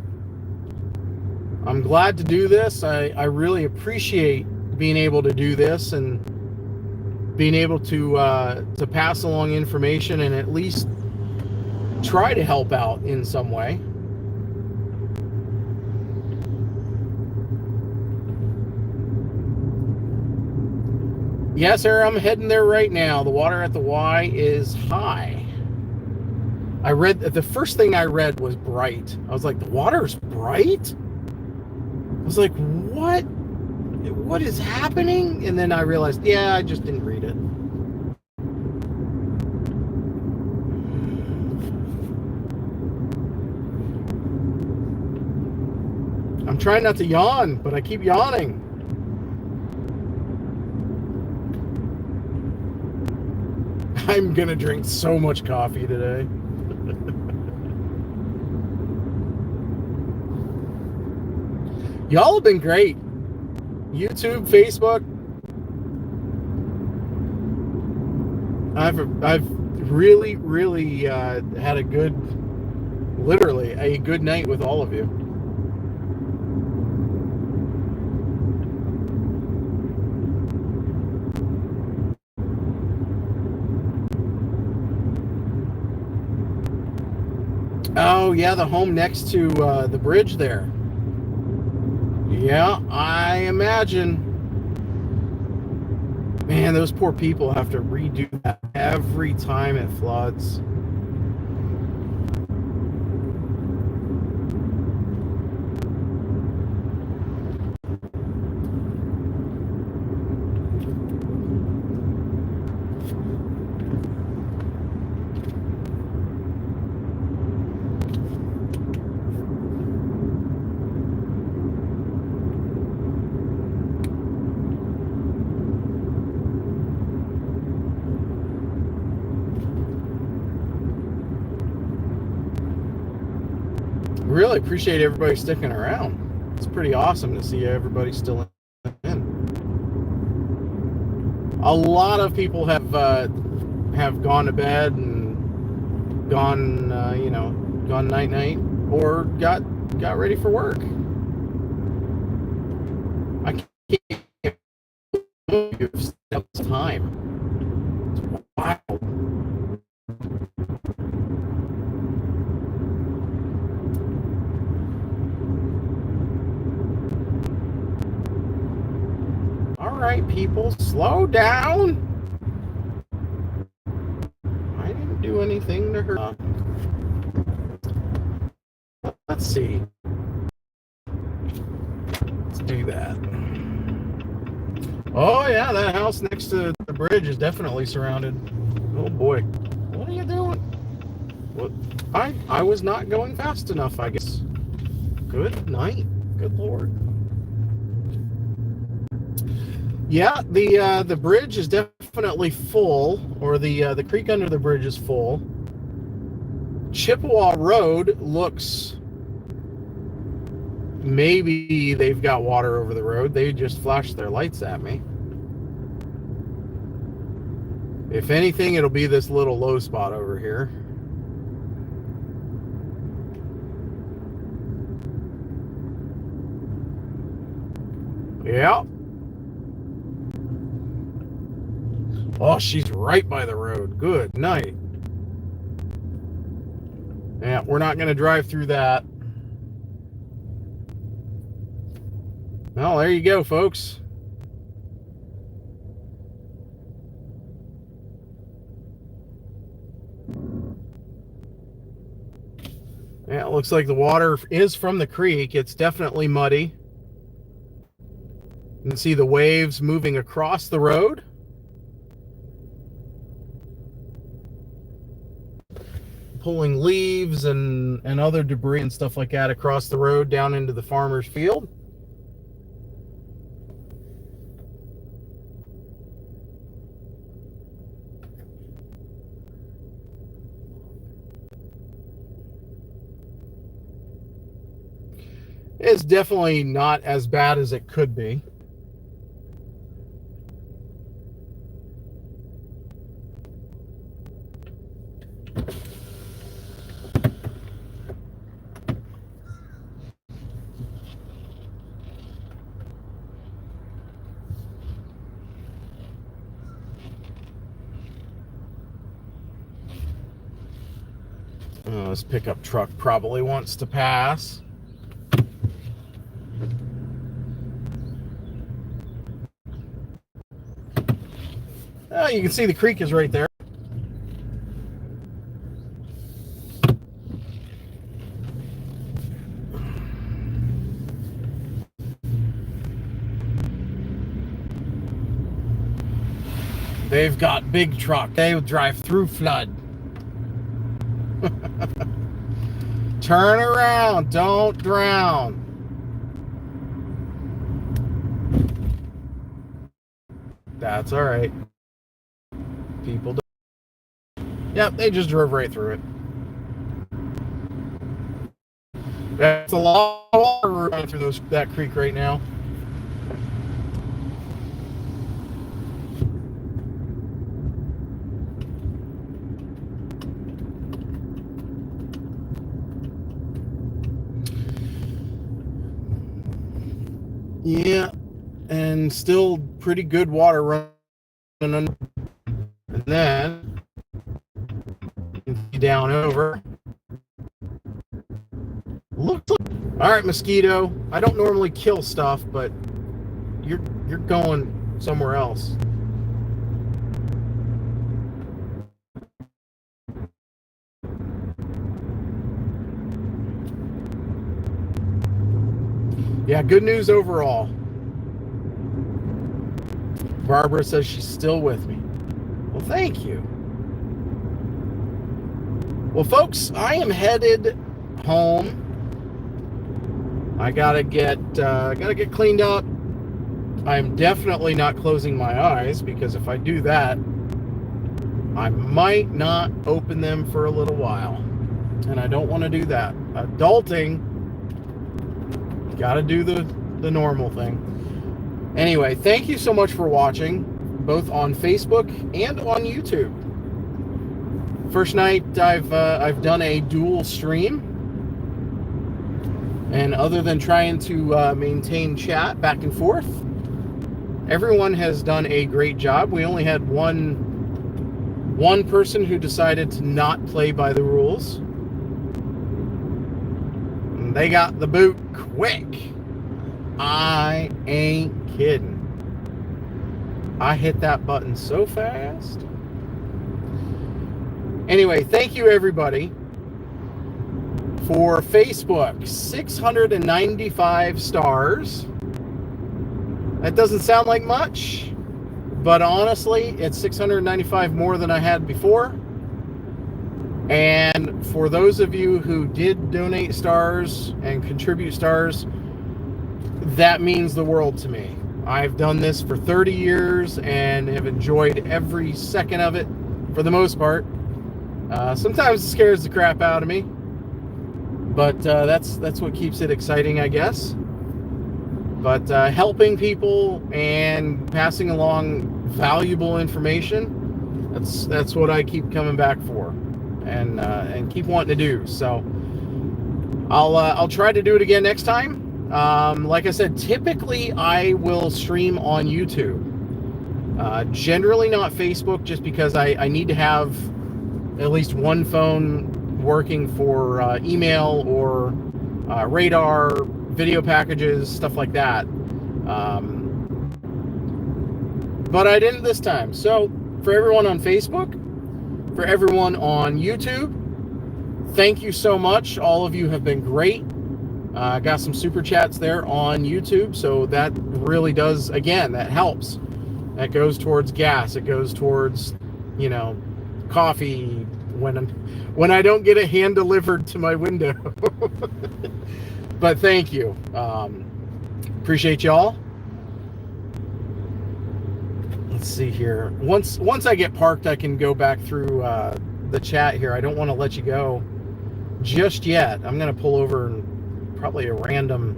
I'm glad to do this. I really appreciate being able to do this and being able to pass along information and at least try to help out in some way. Yes, sir, I'm heading there right now. The water at the Y is high. I read, the first thing I read was bright. I was like, the water's bright? I was like, what? What is happening? And then I realized, yeah, I just didn't read it. I'm trying not to yawn, but I keep yawning. I'm gonna drink so much coffee today. Y'all have been great. YouTube, Facebook. I've really had a good, literally a good night with all of you. Oh yeah, the home next to the bridge there. Yeah, I imagine. Man, those poor people have to redo that every time it floods. Really appreciate everybody sticking around. It's pretty awesome to see everybody still in. A lot of people have gone to bed and gone, gone night or got ready for work. I can't believe it's time. It's wild. All right, people, slow down. I didn't do anything to hurt. Let's see. Let's do that. Oh yeah, that house next to the bridge is definitely surrounded. Oh boy, what are you doing? What? I was not going fast enough, I guess. Good night. Good Lord. Yeah, the bridge is definitely full, or the creek under the bridge is full. Chippewa Road looks, maybe they've got water over the road. They just flashed their lights at me. If anything, it'll be this little low spot over here. Yeah. Oh, she's right by the road. Good night. Yeah, we're not going to drive through that. Well, there you go, folks. Yeah, it looks like the water is from the creek. It's definitely muddy. You can see the waves moving across the road. Pulling leaves and other debris and stuff like that across the road down into the farmer's field. It's definitely not as bad as it could be. This pickup truck probably wants to pass. You can see the creek is right there. They've got big truck. They would drive through flood. Turn around, don't drown. That's all right. People don't. Yep, they just drove right through it. That's a lot of water running through that creek right now. Yeah, and still pretty good water running under. And then down over. Looks like, all right, mosquito. I don't normally kill stuff, but you're going somewhere else. Yeah, good news overall. Barbara says she's still with me. Well, thank you. Well, folks, I am headed home. I gotta get cleaned up. I'm definitely not closing my eyes, because if I do that, I might not open them for a little while, and I don't want to do that. Adulting Gotta do the normal thing. Anyway, thank you so much for watching, both on Facebook and on YouTube. First night I've done a dual stream, and other than trying to maintain chat back and forth, everyone has done a great job. We only had one person who decided to not play by the rules. And they got the boot quick. I ain't kidding. I hit that button so fast. Anyway, thank you everybody. For Facebook, 695 stars. That doesn't sound like much, but honestly, it's 695 more than I had before. And for those of you who did donate stars and contribute stars, that means the world to me. I've done this for 30 years and have enjoyed every second of it for the most part. Sometimes it scares the crap out of me, but that's what keeps it exciting, I guess. But helping people and passing along valuable information, that's what I keep coming back for, and keep wanting to do. So I'll try to do it again next time. Like I said, typically I will stream on YouTube. Generally not Facebook, just because I need to have at least one phone working for email or radar, video packages, stuff like that. But I didn't this time. So for everyone on Facebook, for everyone on YouTube, thank you so much. All of you have been great. Got some super chats there on YouTube, so that really does, again, that helps. That goes towards gas. It goes towards, you know, coffee when I don't get it hand delivered to my window. But thank you. Appreciate y'all. Let's see here. Once I get parked, I can go back through the chat here. I don't want to let you go just yet. I'm going to pull over and probably a random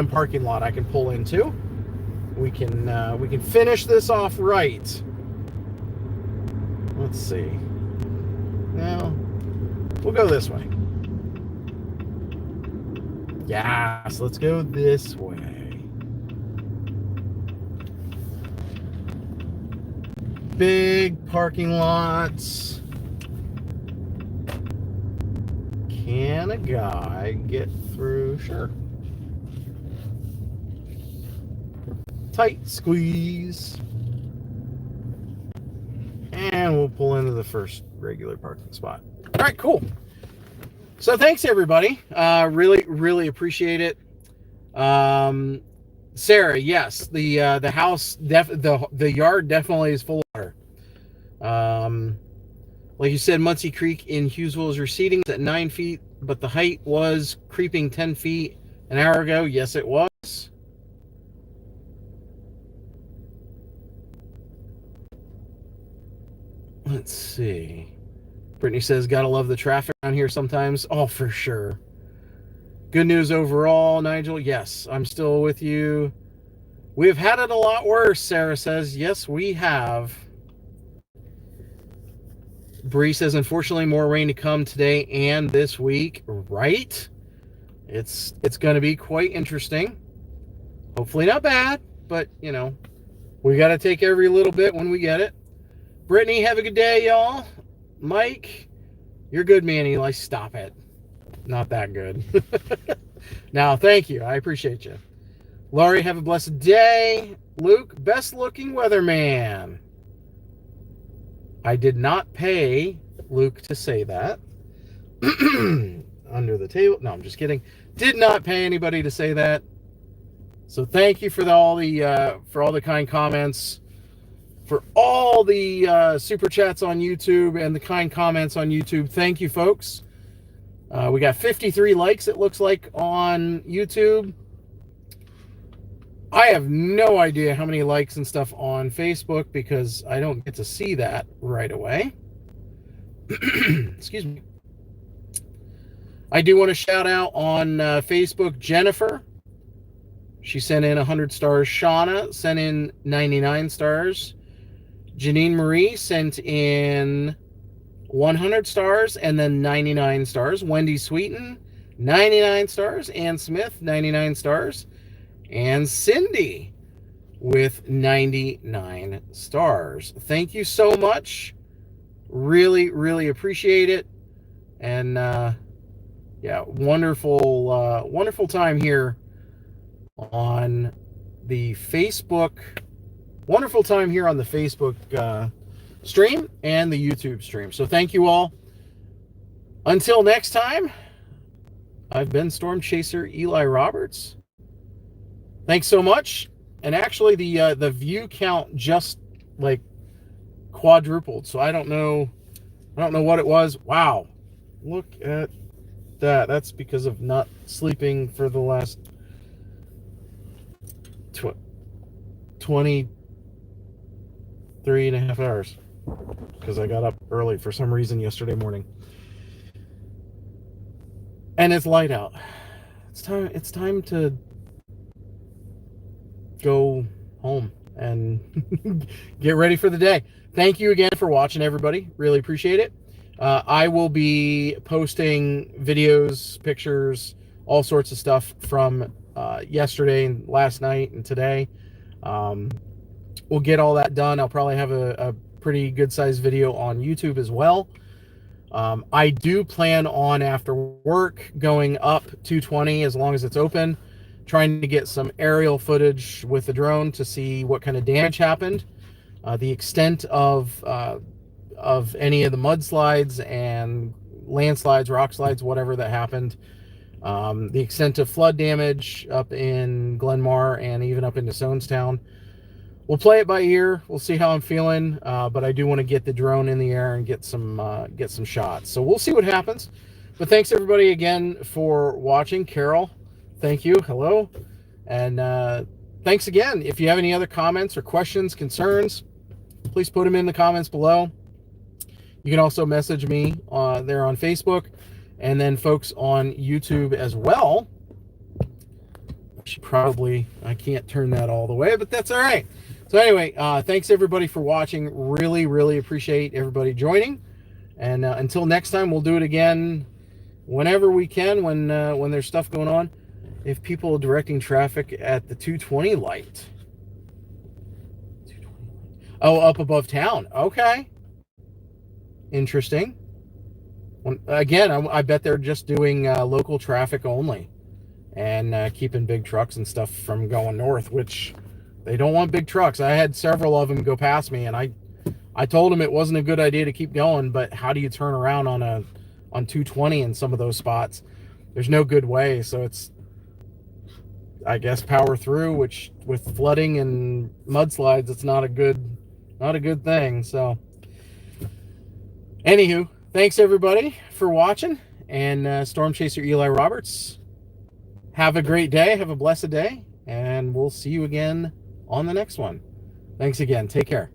parking lot I can pull into. We can finish this off right. Let's see. Now we'll go this way. Yes, let's go this way. Big parking lots. Can a guy get through? Sure. Tight squeeze. And we'll pull into the first regular parking spot. All right, cool. So thanks everybody. Really appreciate it. Sarah, yes, the house, the yard definitely is full of water. Like you said, Muncy Creek in Hughesville is receding at 9 feet, but the height was creeping 10 feet an hour ago. Yes, it was. Let's see. Brittany says, gotta love the traffic around here sometimes. Oh, for sure. Good news overall, Nigel. Yes, I'm still with you. We've had it a lot worse, Sarah says. Yes, we have. Bree says, unfortunately, more rain to come today and this week. Right? It's going to be quite interesting. Hopefully not bad, but, you know, we got to take every little bit when we get it. Brittany, have a good day, y'all. Mike, you're good, man, Eli. Stop it. Not that good. Now, thank you. I appreciate you. Laurie, have a blessed day. Luke, best looking weatherman. I did not pay Luke to say that. Under the table. No, I'm just kidding. Did not pay anybody to say that. So thank you for all the kind comments, for all the super chats on YouTube and the kind comments on YouTube. Thank you, folks. We got 53 likes, it looks like, on YouTube. I have no idea how many likes and stuff on Facebook because I don't get to see that right away. Excuse me. I do want to shout out on Facebook, Jennifer. She sent in 100 stars. Shauna sent in 99 stars. Janine Marie sent in 100 stars and then 99 stars. Wendy Sweeten, 99 stars. Ann Smith, 99 stars. And Cindy with 99 stars. Thank you so much. Really, really appreciate it. And yeah, wonderful, wonderful time here on the Facebook. Wonderful time here on the Facebook stream and the YouTube stream. So thank you all. Until next time, I've been Storm Chaser Eli Roberts. Thanks so much. And actually, the view count just like quadrupled. So I don't know what it was. Wow, look at that. That's because of not sleeping for the last 23.5 hours, because I got up early for some reason yesterday morning. And it's light out. It's time to go home and get ready for the day. Thank you again for watching, everybody. Really appreciate it. I will be posting videos, pictures, all sorts of stuff from yesterday and last night and today. We'll get all that done. I'll probably have a pretty good sized video on YouTube as well. I do plan on, after work, going up 220 as long as it's open, trying to get some aerial footage with the drone to see what kind of damage happened, the extent of any of the mudslides and landslides, rock slides, whatever that happened, the extent of flood damage up in Glenmar and even up into Sonestown. We'll play it by ear. We'll see how I'm feeling, but I do want to get the drone in the air and get some shots. So we'll see what happens. But thanks everybody again for watching. Carol, thank you. Hello, and thanks again. If you have any other comments or questions, concerns, please put them in the comments below. You can also message me there on Facebook, and then folks on YouTube as well. I can't turn that all the way, but that's all right. So anyway, thanks everybody for watching. Really, really appreciate everybody joining. And until next time, we'll do it again whenever we can, when there's stuff going on. If people are directing traffic at the 220 light. Oh, up above town. Okay. Interesting. Again, I bet they're just doing local traffic only, and keeping big trucks and stuff from going north, which they don't want big trucks. I had several of them go past me, and I told them it wasn't a good idea to keep going, but how do you turn around on 220 in some of those spots? There's no good way. So it's, I guess, power through, which with flooding and mudslides, it's not a good thing. So anywho, thanks everybody for watching, and Storm Chaser Eli Roberts. Have a great day. Have a blessed day. And we'll see you again on the next one. Thanks again. Take care.